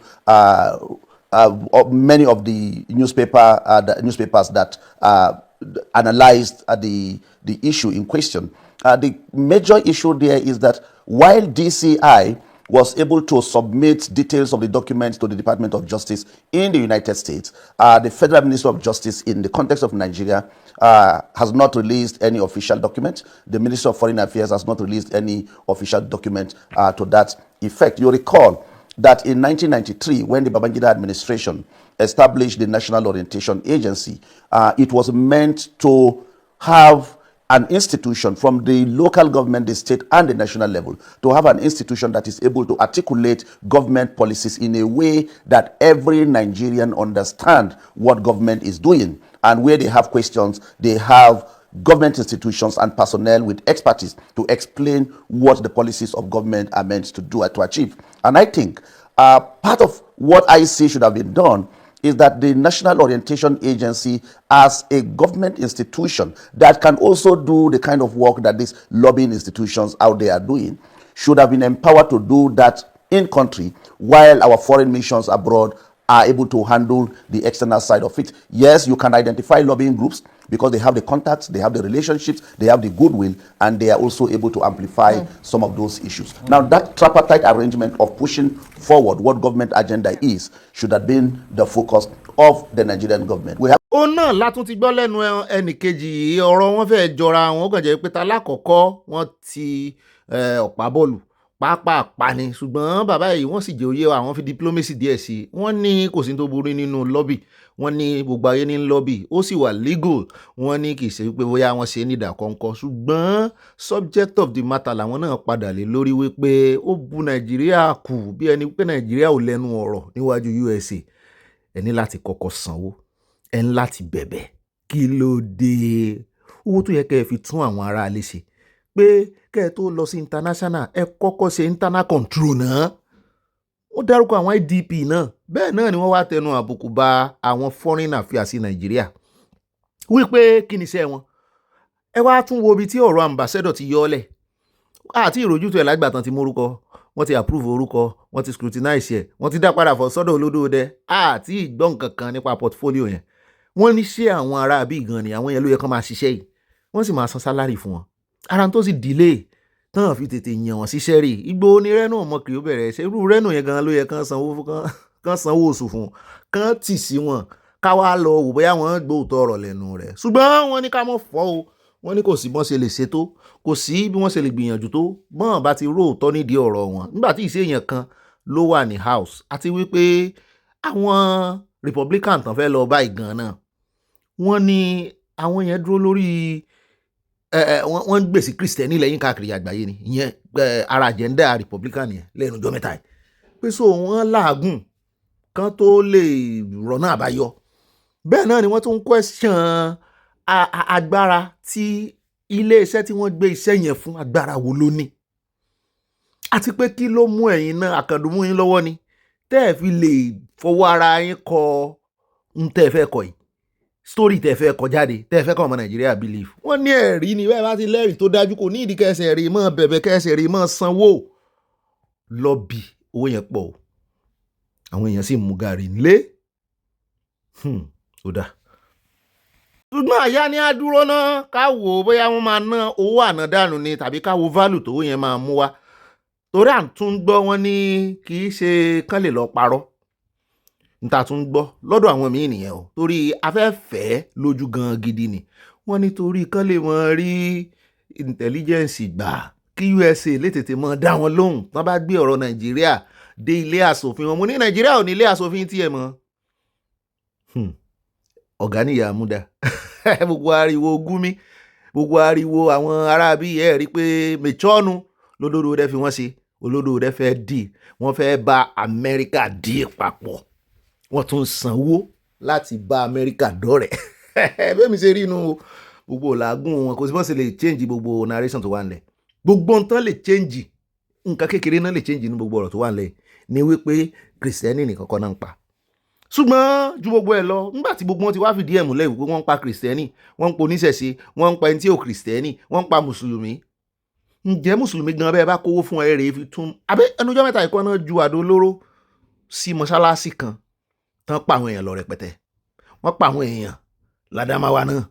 many of the newspapers that analyzed the issue in question. The major issue there is that while DCI was able to submit details of the documents to the Department of Justice in the United States, the Federal Ministry of Justice in the context of Nigeria has not released any official document. The Ministry of Foreign Affairs has not released any official document to that effect. You recall that in 1993, when the Babangida administration established the National Orientation Agency, it was meant to have an institution from the local government, the state, and the national level, to have an institution that is able to articulate government policies in a way that every Nigerian understands what government is doing. And where they have questions, they have government institutions and personnel with expertise to explain what the policies of government are meant to do, to achieve. And I think part of what I see should have been done is that the National Orientation Agency, as a government institution that can also do the kind of work that these lobbying institutions out there are doing, should have been empowered to do that in country, while our foreign missions abroad are able to handle the external side of it. Yes, you can identify lobbying groups because they have the contacts, they have the relationships, they have the goodwill, and they are also able to amplify some of those issues. Now, that tripartite arrangement of pushing forward what government agenda is should have been the focus of the Nigerian government. We have ó náà látún ti gbọ́ lẹ́nu ẹnì kejì yìí, ọ̀rọ̀ wọn fẹ́ẹ́ jọra wọn, ó kàn jẹ́ pé ta lákọ̀ọ́kọ́ wọ́n ti ọ̀pá bọ́ọ̀lù pápá ni, ṣùgbọ́n bàbá yìí wọ́n sì jẹ́ òye àwọn fi diplomacy díẹ̀ sí i. Wọ́n ní kò sí tó burú nínú lobby, wọ́n ní gbogbo ayé ní lobby, ó sì wà legal. Wọ́n ní kì í ṣe wípé bóyá wọ́n ṣe nídàkọ́ńkọ́, ṣùgbọ́n subject of the matter làwọn náà padà lé lórí wípé ó bu Nàìjíríà kù bí ẹni pé Nàìjíríà ò lẹ́nu ọ̀rọ̀ níwájú USA. Ẹ ní láti kọ́kọ́ sanwó, ẹ ní láti bẹ̀bẹ̀, kí ló dé? Owó tó yẹ kẹ́ ẹ fi tún àwọn ará ilé ṣe, pé kẹ́ ẹ tó lọ sí international ẹ kọ́kọ́ ṣe internal control náà. Ó dárúkọ àwọn IDP náà, bẹ́ẹ̀ náà ni wọ́n wá tẹnu àbùkù bà àwọn foreign affairs Nàìjíríà wípé kí ni iṣẹ́ wọn. Ẹ wá tún wo ibi tí ọ̀rọ̀ ambassador ti yọ ọ́lẹ̀, àti ìrójútu ẹ̀ lágbàtàn ti mórúkọ, wọ́n ti approve orúkọ, wọ́n ti scrutinize ẹ̀, wọ́n ti dá padà fọ́ sọ́dọ̀ olódóodẹ, àti ìgbọ́n kankan nípa portfolio yẹn. Wọ́n ní ṣé àwọn ará bí gan ni àwọn yẹn ló yẹ kán máa ṣiṣẹ́ yìí, wọ́n sì máa san sálárì fún wọn. Ara tó sì delay tán fi tètè yàn wọ́n síṣẹ́ rí. Ìgbòho ni Reno mọ̀ kí ó bẹ̀rẹ̀ ṣe irú Reno yẹn gan ló yẹ kán sanwó oṣù fún, kán tì sí wọn, ká wá lọ wò bóyá wọ́n gbóòótọ́ ọ̀rọ̀ lẹ́nu rẹ̀. Ṣùgbọ́n wọ́n ní ká mọ̀ fọ́ o, wọ́n ní kò sí bọ́n ṣe lè ṣe tó, kò sí bí wọ́n ṣe lè gbìyànjú tó, bọ́n bá ti róòtọ́ nídìí ọ̀rọ̀ wọn nígbà tí ìṣe èèyàn kan ló wà ní house, àti wípé àwọn Republican tán fẹ́ lọ báyìí gan náà wọ́n ní àwọn yẹn dúró lórí wọ́n ń gbèsè Kristẹni lẹ́yìn káàkiri àgbáyé ni, ìyẹn ara agenda Republican yẹn lẹ́nu ọjọ́ mẹ́ta yìí, pé so wọ́n làágùn kan tó lè rọ̀nà àbáyọ. Bẹ́ẹ̀ náà ni wọ́n tún ń question agbára tí iléeṣẹ́ tí wọ́n gbé iṣẹ́ yẹn fún, agbára wo ló ní, àti pé kí ló mú ẹ̀yin náà àkàndùnmú yín lọ́wọ́ ni tẹ́ ẹ̀ fi lè fọwọ́ ara yín kọ ń tẹ́ ẹ fẹ́ kọ yìí, story tẹ́ ẹ fẹ́ kọ jáde, tẹ́ ẹ fẹ́ kọ́ ọmọ Nàìjíríà believe. Wọ́n ní ẹ̀rí ni bẹ́ẹ̀ bá ti lẹ́rìí tó dájú, kò ní ìdí kẹsẹ̀ rí mọ́ bẹ̀bẹ̀ kẹsẹ̀ rí mọ́ sanwó lọ́bì, owó yẹn pọ̀ o, àwọn èèyàn sì mú gàrí nílé. Ó dáa. Ṣùgbọ́n àyá ni a dúró náà ká wò ó bóyá wọ́n máa ná owó ànádànù ni tàbí ká wo value tó yẹn máa mú wá. Torí à ń tún gbọ́ wọn ní kì í ṣe kán lè lọ parọ́. Níta tún gbọ́ lọ́dọ̀ àwọn míì nìyẹn o, torí afẹ́fẹ́ lójú gan gidi ni. Wọ́n ní torí kán lè mọ rí intelligence gbà kí USA lè tètè mọ dá wọn lóhùn tán bá gbé ọ̀rọ̀ Nàìjíríà dé ilé asòfin wọn. Mo ní Nàìjíríà ò ní ilé asòfin tiẹ̀ mọ́. Ọ̀gá nìyà múdà gbogbo ariwo gumi, gbogbo ariwo àwọn aráabí ẹ̀ rí pé mẹ̀chọ́nù lódòdó rẹ̀ fi wọ́n ṣe, olódò rẹ̀ fẹ́ dì, wọ́n fẹ́ bá Amẹ́ríkà dì papọ̀, wọ́n tún sanwó láti bá Amẹ́ríkà dọ́rẹ̀. Bẹ́ẹ̀ mi ṣe rí inú gbogbo làágùn wọn, kò sí bọ́n ṣe lè change gbogbo narration tó wà nílẹ̀, gbogbo nǹkan lè change, nǹkan kékeré náà lè change nínú gbogbo ọ̀rọ̀ tó wà nílẹ̀ ni wípé Kristẹni nìkan kọ́ náà ń pa. Ṣùgbọ́n ju gbogbo ẹ̀ lọ, nígbà tí gbogbo wọn ti wá fìdí ẹ̀ múlẹ̀ wípé wọ́n ń pa Kristẹni, wọ́n ń pa oníṣẹ̀ṣe, wọ́n ń pa ẹni tí ò Kristẹni, wọ́n ń pa Mùsùlùmí. Ǹjẹ́ Mùsùlùmí gan bẹ́ẹ̀ bá kówó fún ẹ rèé fi tún abẹ́ ẹnujọ́ mẹ́ta ìkọ́ náà ju àdó olóró sí mọ́ṣáláṣí kan tán pa àwọn èèyàn lọ rẹpẹtẹ. Wọ́n pa àwọn èèyàn l'Adamawa náà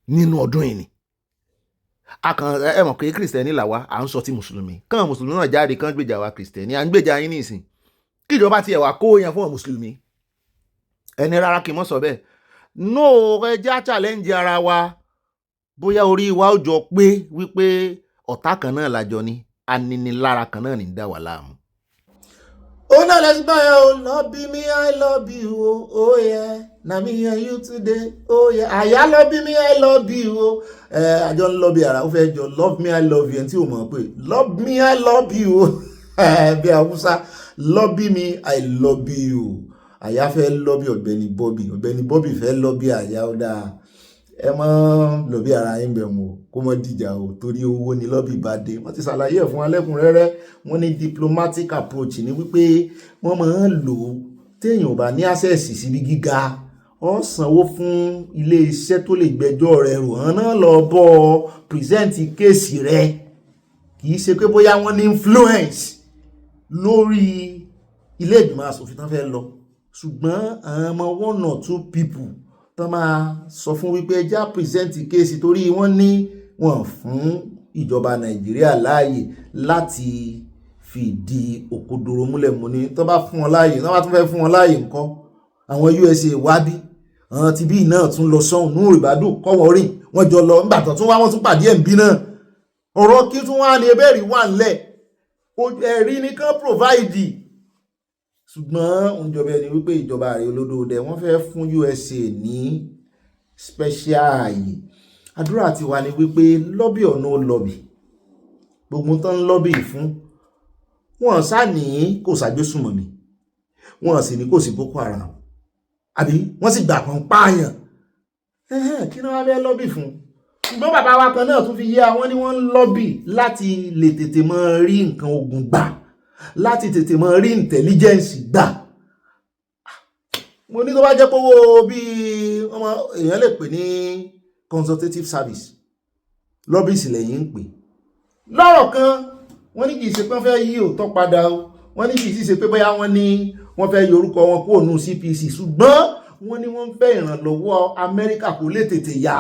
nínú ọdún yìí ni. Ẹ mọ̀ pé Kristẹni làwa, à ń sọ ti Mùsùlùmí. Kán Mùsùlùmí náà jáde kán gbèjà wa Kristẹni, à ń gbèjà yín nísìn. Kí ìjọba tiẹ̀ wá kó yẹn fún Mùsùlùmí. Ẹni rárá kì í mọ̀ sọ bẹ́ẹ̀. No, ẹja challenge ara wa. Bóyá orí wa ó jọ pé wípé ọ̀tá kan náà lájọ ni, aninilára kan náà ní dá wa láàmú. Oh no, let's buy oh, love me, I love you, oh yeah, na me and you today, oh yeah, àyà love me, I love you, oh. Àjọ ń lọ́bì ara, ó fẹ́ jọ love me, I love you, ẹni tí ò mọ̀ pé love me, I love you, oh. Bí Haúsá, love me, I love you. Àyà fẹ́ lọ́bì Ọ̀gbẹ́ni Bobby fẹ́ lọ́bì àyà ó dáa. Ẹ mọ́ lọ́bì ara yín bẹ̀ wọ́n kó mọ́ dìjà o, torí owó ni lọ́bì bá dé. Wọ́n ti ṣàlàyé ẹ̀ fún alẹ́kùnrẹ́rẹ́. Wọ́n ní diplomatic approach ni wípé wọ́n máa ń lò ó téèyàn bá ní access síbi gíga, ó sanwó fún ilé iṣẹ́ tó lè gbẹ́jọ́ rẹ̀ rò hàn náà lọ bọ́ ọ present kéèsì rẹ̀. Kì í ṣe pé bóyá wọ́n ní influence lórí ilé ìgbìmọ̀ asòfin tán fẹ́ lọ, ṣùgbọ́n àwọn ọmọ 1 or 2 people tán máa sọ fún wípé ẹjá present kéèsì torí wọ́n ní wọ́n fún ìjọba Nàìjíríà láàyè láti fìdí òkodoro múlẹ̀ mú ní. Tán bá fún wọn láàyè, tán bá tún fẹ́ fún wọn láàyè ńkọ́, àwọn USA wá bí àwọn ti bí náà tún lọ sọ́hùn nú ìbádùn kọ́wọ́ rìn wọ́n jọ lọ nígbà tó tún wá wọ́n tún pàdé ẹ̀ ń bí náà ọ̀rọ̀ kí tún wá ní ebéèrè wà ńlẹ̀ ẹ̀rí nìkan provide ṣùgbọ́n òǹjọba ẹni wípé ìjọba ààrẹ olódòdẹ wọ́n fẹ́ fún USA ní special ààyè àdúrà ti wà ní wípé lobby or no lobby gbogbo tán lobby fún wọn sá ní kò ṣàgbésùmọ̀mí wọn sì ní kò sí Boko Haram àbí wọ́n sì gbà kan pààyàn kí ni wọ́n fẹ́ lobby fún ṣùgbọ́n bàbá wa kan náà tún fi yé àwọn ni wọ́n ń lobby láti lè tètè mọ rí nǹkan ogun gbà láti tètè mọ rí intelligence gbà mo ní tó bá jẹ́ pówó bí èèyàn lè pè ní consultative service lobbies lẹ́yìn ń pè lọ́rọ̀ kan wọ́n ní kì í ṣe pé wọ́n fẹ́ yí òótọ́ padà o wọ́n ní kì í ṣe pé bóyá wọ́n ní wọ́n fẹ́ yọ orúkọ wọn kúrò nù CPC ṣùgbọ́n wọ́n ní wọ́n fẹ́ ìrànlọ́wọ́ Amẹ́ríkà kó lè tètè yá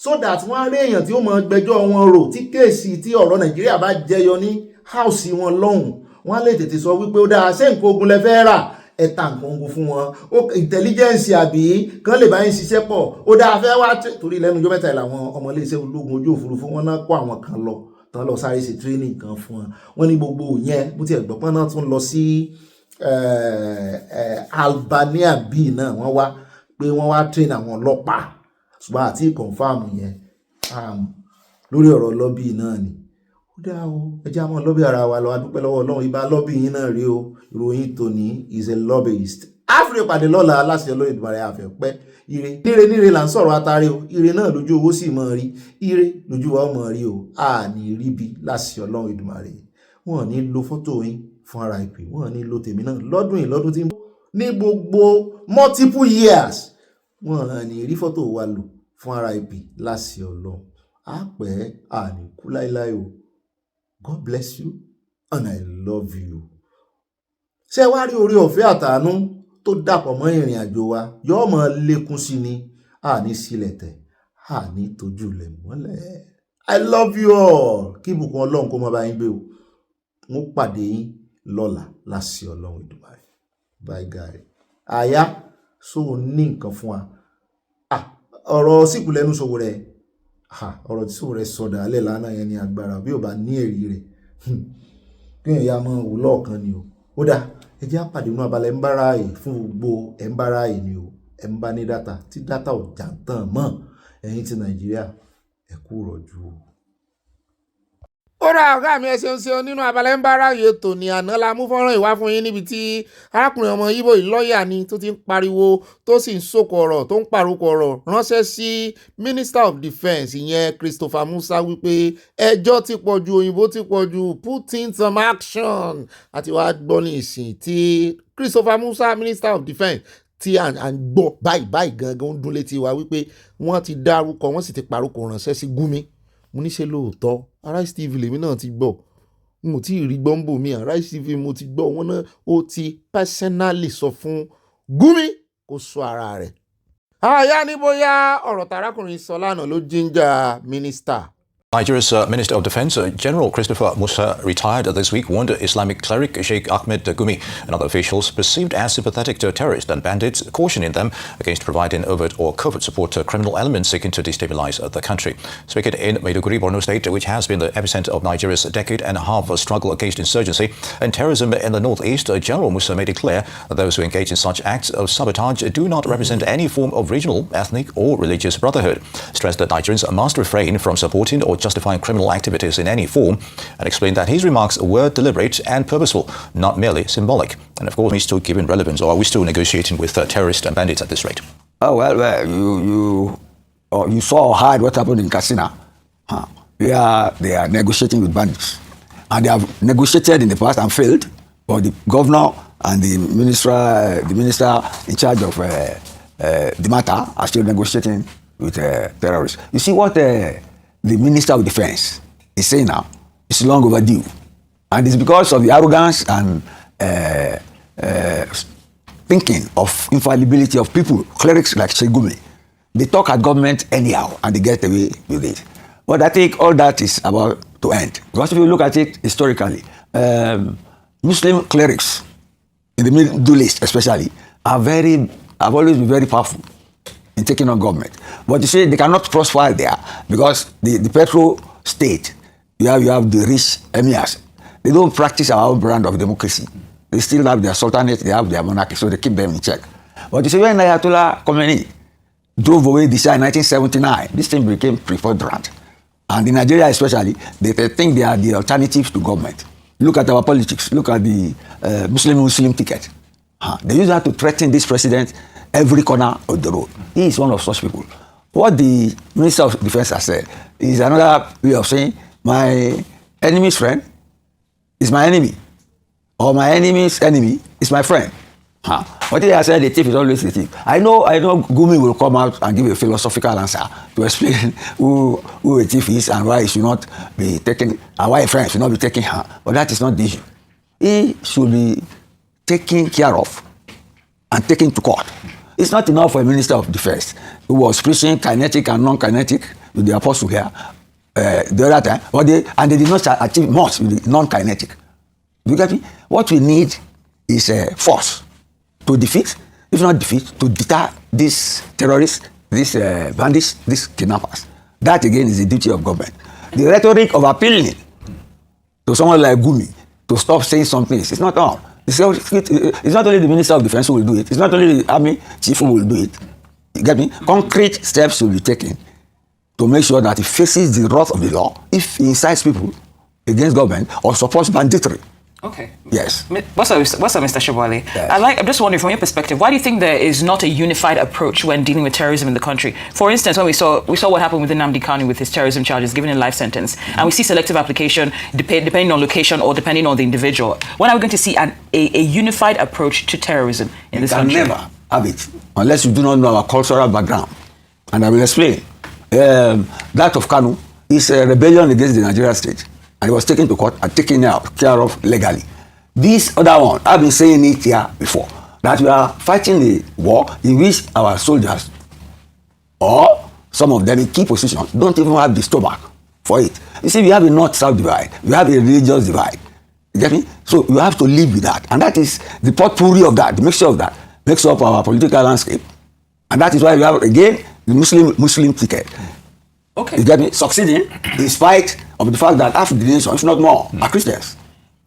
so that wọ́n á rí èèyàn tí ó mọ gbẹ́jọ́ wọn rò tí kéèsì tí ọ̀rọ̀ Nàìjíríà bá jẹyọ ní house wọn lọ́hùn wọ́n á lè tètè sọ wípé ó dáa ṣé nǹkan ogun lẹ fẹ́ rà ẹ̀ta nǹkan ogun fún wọn intelligence àbí kan lè bá yín ṣiṣẹ́ pọ̀ ó dáa fẹ́ wá torí lẹ́nu ọjọ́ mẹ́ta làwọn ọmọ iléeṣẹ́ ológun ojú òfurufú wọn náà kó àwọn kan lọ tán lọ sáré ṣe training kan fún wọn wọ́n ní gbogbo yẹn bó ti ẹ̀gbọ́n pọ́n náà tún lọ sí Albania bíi náà wọ́n wá pé wọ́n wá train àwọn ọlọ́pàá ṣùgbọ́n àti confam yẹn lórí ọ̀rọ̀ lọ́bì náà ni ó dá o ẹjẹ́ àwọn lọ́bì ara wa lọ adúpẹ́ lọ́wọ́ Ọlọ́run ibà lọ́bì yín náà rí o ìròyìn tòní is a lobbyist áfírí pàdé lọ́la aláṣẹ olóyè ìdúbàrẹ̀ àfẹ́pẹ́ ire níre là ń sọ̀rọ̀ atare o ire náà lójú owó sì mọ̀ rí ire lójú wa mọ̀ rí o a ní ríbi láṣẹ Ọlọ́run Ìdùmarè wọn ní lo fọ́tò yín fún RIP wọn ní lo tèmi náà lọ́dún yìí lọ́dún tí ní gbogbo multiple years wọn ní rí fọ́tò wa lò fún RIP láṣẹ Ọlọ́run á pẹ́ a ní kú láíláí o God bless you and I love you. Ṣé wá rí orí ọ̀fẹ́ àtàánú tó dàpọ̀ mọ́ ìrìn àjò wa yóò mọ lékún sí ni àní sílẹ̀ tẹ̀ àní tójú lẹ̀ mọ́lẹ̀. I love you all kí ìbùkún Ọlọ́run kó má bá yín gbé o mo pàdé yín lọ́la láṣẹ Ọlọ́run Ìdùmarè bye guy àyà so ní nǹkan fún wa ọ̀rọ̀ síkù lẹ́nu ṣòwò rẹ̀ ọ̀rọ̀ tí ṣòwò rẹ̀ sọ̀dà alẹ́ lánàá yẹn ní agbára bí ò bá ní èrí rẹ̀ kí èèyàn ya mọ́ òwúlọ̀ kan ni o ó dáa ẹ jẹ́ àpàdé inú abala ń bára ààyè fún gbogbo ẹ̀ ń bára ààyè ni o ẹ̀ ń bá ní dátà tí dátà ò já tán mọ́ ẹ̀yin ti Nàìjíríà ẹ kú rọ̀jú o. ó ra ọ̀gá mi ẹ ṣeun nínú abala ń bára ààyè tòní àná la mú fọ́nrán ìwá fún yín níbi tí arákùnrin ọmọ Ìgbò yìí lọ́ọ̀yà ni tó ti ń pariwo tó sì ń sòkò ọ̀rọ̀ tó ń pàrokò ọ̀rọ̀ ránṣẹ́ sí Minister of Defence ìyẹn Christopher Musa wípé ẹjọ́ ti pọ̀ ju òyìnbó ti pọ̀ ju put in some action àti wàá gbọ́ ní ìsìn tí Christopher Musa Minister of Defence tí à ń gbọ́ báyìí gangan ń dún létí wa wípé wọ́n ti dárúkọ wọ́n sì ti pàrokò ránṣẹ́ sí Gumi mo ní ṣe lóòótọ́ Arise TV lèmi náà ti gbọ́ mo ti rí gbọ́nbò mi Arise TV mo ti gbọ́ wọn náà ó ti personally sọ fún Gumi kó sọ ara rẹ̀. àyà ní bóyá ọ̀rọ̀ tàrákùnrin sọ lánàá ló jíńjà mínísítà. Nigeria's Minister of Defense, General Christopher Musa, retired this week, warned Islamic cleric Sheikh Ahmed Gumi and other officials perceived as sympathetic to terrorists and bandits, cautioning them against providing overt or covert support to criminal elements seeking to destabilize the country. Speaking in Maiduguri, Borno State, which has been the epicenter of Nigeria's decade-and-a-half struggle against insurgency and terrorism in the northeast, General Musa made it clear that those who engage in such acts of sabotage do not represent any form of regional, ethnic, or religious brotherhood. Stressed that Nigerians must refrain from supporting or justifying criminal activities in any form, and explained that his remarks were deliberate and purposeful, not merely symbolic. And of course, he's still giving relevance, or are we still negotiating with terrorists and bandits at this rate? Oh, you saw or heard what happened in Katsina. Where they are negotiating with bandits. And they have negotiated in the past and failed, but the governor and the minister in charge of the matter are still negotiating with terrorists. You see what the Minister of Defense is saying now is long overdue. And it's because of the arrogance and thinking of infallibility of people, clerics like Sheikh Gumi. They talk at government anyhow and they get away with it. But I think all that is about to end. Because if you look at it historically, Muslim clerics in the Middle East especially have always been very powerful in taking on government. But you see, they cannot prosper there because the petro state, you have the rich emirs. They don't practice our own brand of democracy. They still have their sultanate, they have their monarchy, so they keep them in check. But you see, when Ayatollah Khomeini drove away the Shah in 1979, this thing became preponderant. And in Nigeria especially, they think they are the alternatives to government. Look at our politics. Look at the Muslim ticket. They use that to threaten this president every corner of the road. He is one of such people. What the Minister of Defense has said is another way of saying, my enemy's friend is my enemy, or my enemy's enemy is my friend. But he has said the thief is always the thief. I know Gumi will come out and give a philosophical answer to explain who a thief is and why he should not be taken, and why a friend should not be taken harm. But that is not the issue. He should be taken care of and taken to court. It's not enough for a Minister of Defense who was preaching kinetic and non-kinetic with the apostle here the other time, and they did not achieve much with the non-kinetic. You get me? What we need is force to defeat, if not defeat, to deter these terrorists, these bandits, these kidnappers. That again is the duty of government. The rhetoric of appealing to someone like Gumi to stop saying some things, it's not all. It's not only the Minister of Defense who will do it. It's not only the Army Chief who will do it. You get me? Concrete steps will be taken to make sure that he faces the wrath of the law if he incites people against government or supports banditry. Okay. Yes. What's up, Mr. Shabwale? Yes. I'm just wondering, from your perspective, why do you think there is not a unified approach when dealing with terrorism in the country? For instance, when we saw what happened with Nnamdi Kanu with his terrorism charges, given a life sentence, and we see selective application depending on location or depending on the individual. When are we going to see a unified approach to terrorism in this country? You can never have it unless you do not know our cultural background. And I will explain. That of Kanu is a rebellion against the Nigerian state. And it was taken to court and taken care of legally. This other one, I've been saying it here before, that we are fighting a war in which our soldiers, or some of them in key positions, don't even have the stomach for it. You see, we have a north-south divide. We have a religious divide. You get me? So you have to live with that. And that is the potpourri of that, the mixture of that, makes up our political landscape. And that is why we have, again, the Muslim ticket. Okay. You get me? Succeeding in spite of the fact that half the nation, if not more, are Christians.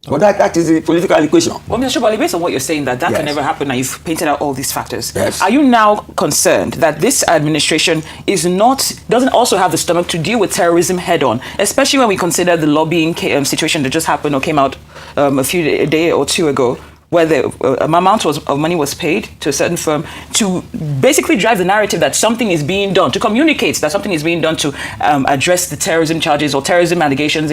But that is the political equation. Well, Mr. Shabwale, based on what you're saying, that Yes. can never happen, and you've painted out all these factors. Yes. Are you now concerned that this administration doesn't also have the stomach to deal with terrorism head on, especially when we consider the lobbying situation that just happened or came out a day or two ago, where the amount of money was paid to a certain firm to basically drive the narrative that something is being done, to communicate that something is being done to address the terrorism charges or terrorism allegations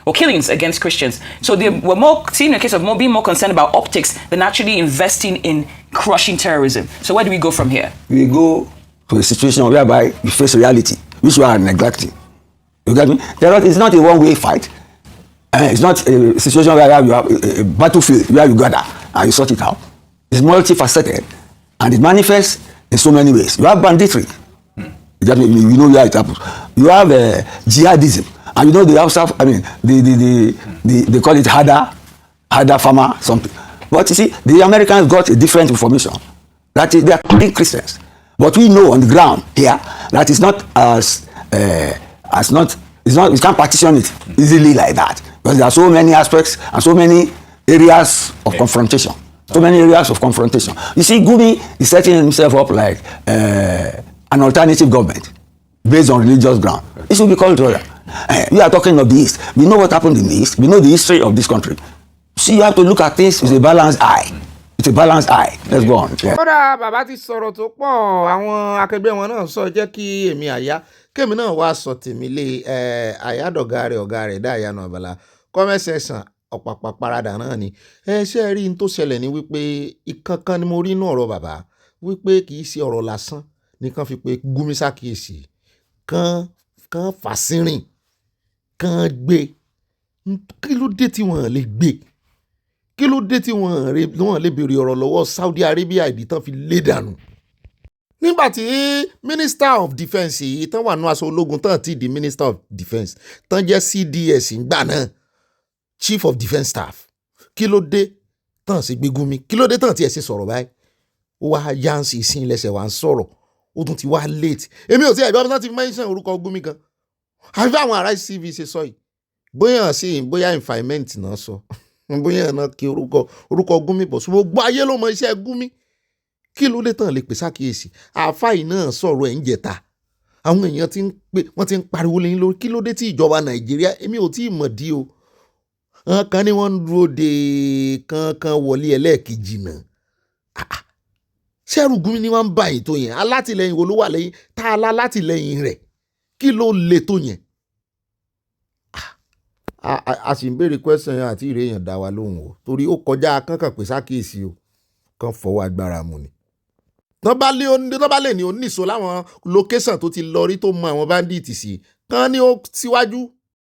or killings against Christians. So they were seeing a case of being more concerned about optics than actually investing in crushing terrorism. So where do we go from here? We go to a situation whereby we face reality, which we are neglecting. You get me? It's not a one-way fight. It's not a situation where you have a battlefield where you gather and you sort it out. It's multifaceted and it manifests in so many ways. You have banditry. You know where it happens. You have jihadism. And you know they call it harder farmer something. But you see, the Americans got a different information. That is, they are killing Christians. But we know on the ground here that it's not we can't partition it easily like that. Because there are so many aspects and so many areas of confrontation. So many areas of confrontation. You see, Gumi is setting himself up like an alternative government based on religious ground. It should be called rather. We are talking of the East. We know what happened in the East. We know the history of this country. See, you have to look at things with a balanced eye. It's a balanced eye. Let's go on. Yeah. kódà bàbá ti sọ̀rọ̀ tó pọ̀ àwọn akẹgbẹ́ wọn náà sọ jẹ́ kí èmi àyá kémi náà wá sọ tèmi lé àyádọ̀gá rẹ̀ Dáyànà Àbàlá comment section ọ̀pàpà paradà náà ni ṣé rí n tó ṣẹlẹ̀ ní wípé ìkankan ni mo rí inú ọ̀rọ̀ bàbá wípé kì í ṣe ọ̀rọ̀ lásán nìkan fi pé Gumi ṣàkíyèsí kan fà sírìn kan gbé kí ló dé tí wọ́n lè gbé kí ló dé tí wọ́n lè béèrè ọ̀rọ̀ lọ́wọ́ Saudi Arabia ìdí tán fi lé dànù. nígbàtí Minister of Defence yìí tán wà nú aṣọ ológun tán ti di Minister of Defence tán jẹ́ CDS ńgbà náà Chief of Defence Staff kí ló dé tán ṣe gbé Gumi kí ló dé tán tiẹ̀ ṣe sọ̀rọ̀ báyìí ó wá yánsì ìsìn lẹ́sẹ̀ wá ń sọ̀rọ̀ ó tún ti wá late èmi ò tí ẹ̀gbọ́n náà ti mention orúkọ Gumi kan àfi àwọn ará CV ṣe sọ yìí bóyá environment náà sọ bóyá náà kí orúkọ Gumi bọ̀ ṣùgbọ́n gbogbo ayé ló mọ iṣẹ́ Gumi kí ló dé tán lè pè sákìyèsí àfáì náà sọ̀rọ̀ ẹ̀ ń jẹta àwọn èèyàn wọ́n ti ń pariwo lẹ́yìn lórí kí ló dé tí ìjọba Nàìjíríà èmi ò tí ì mọ̀ dí o kan ní wọ́n ń dúró de kankan wọlé ẹlẹ́ẹ̀kejì náà ṣẹ́rù Gumi ni wọ́n ń bá yìí tó yẹn alátìlẹyìn wo ló wà lẹ́yìn tá a lá látìlẹyìn rẹ̀ kí ló le tó yẹn a sì ń béèrè question yẹn àti ìrè èèyàn dá wa lóhùn o torí ó kọjá kankan pè sákìyèsí o kan fọwọ́ agbára mu ni tọ́ bá lè ní oníṣó láwọn location tó ti lọ rí tó mọ àwọn bandits sí kan ní ó síwájú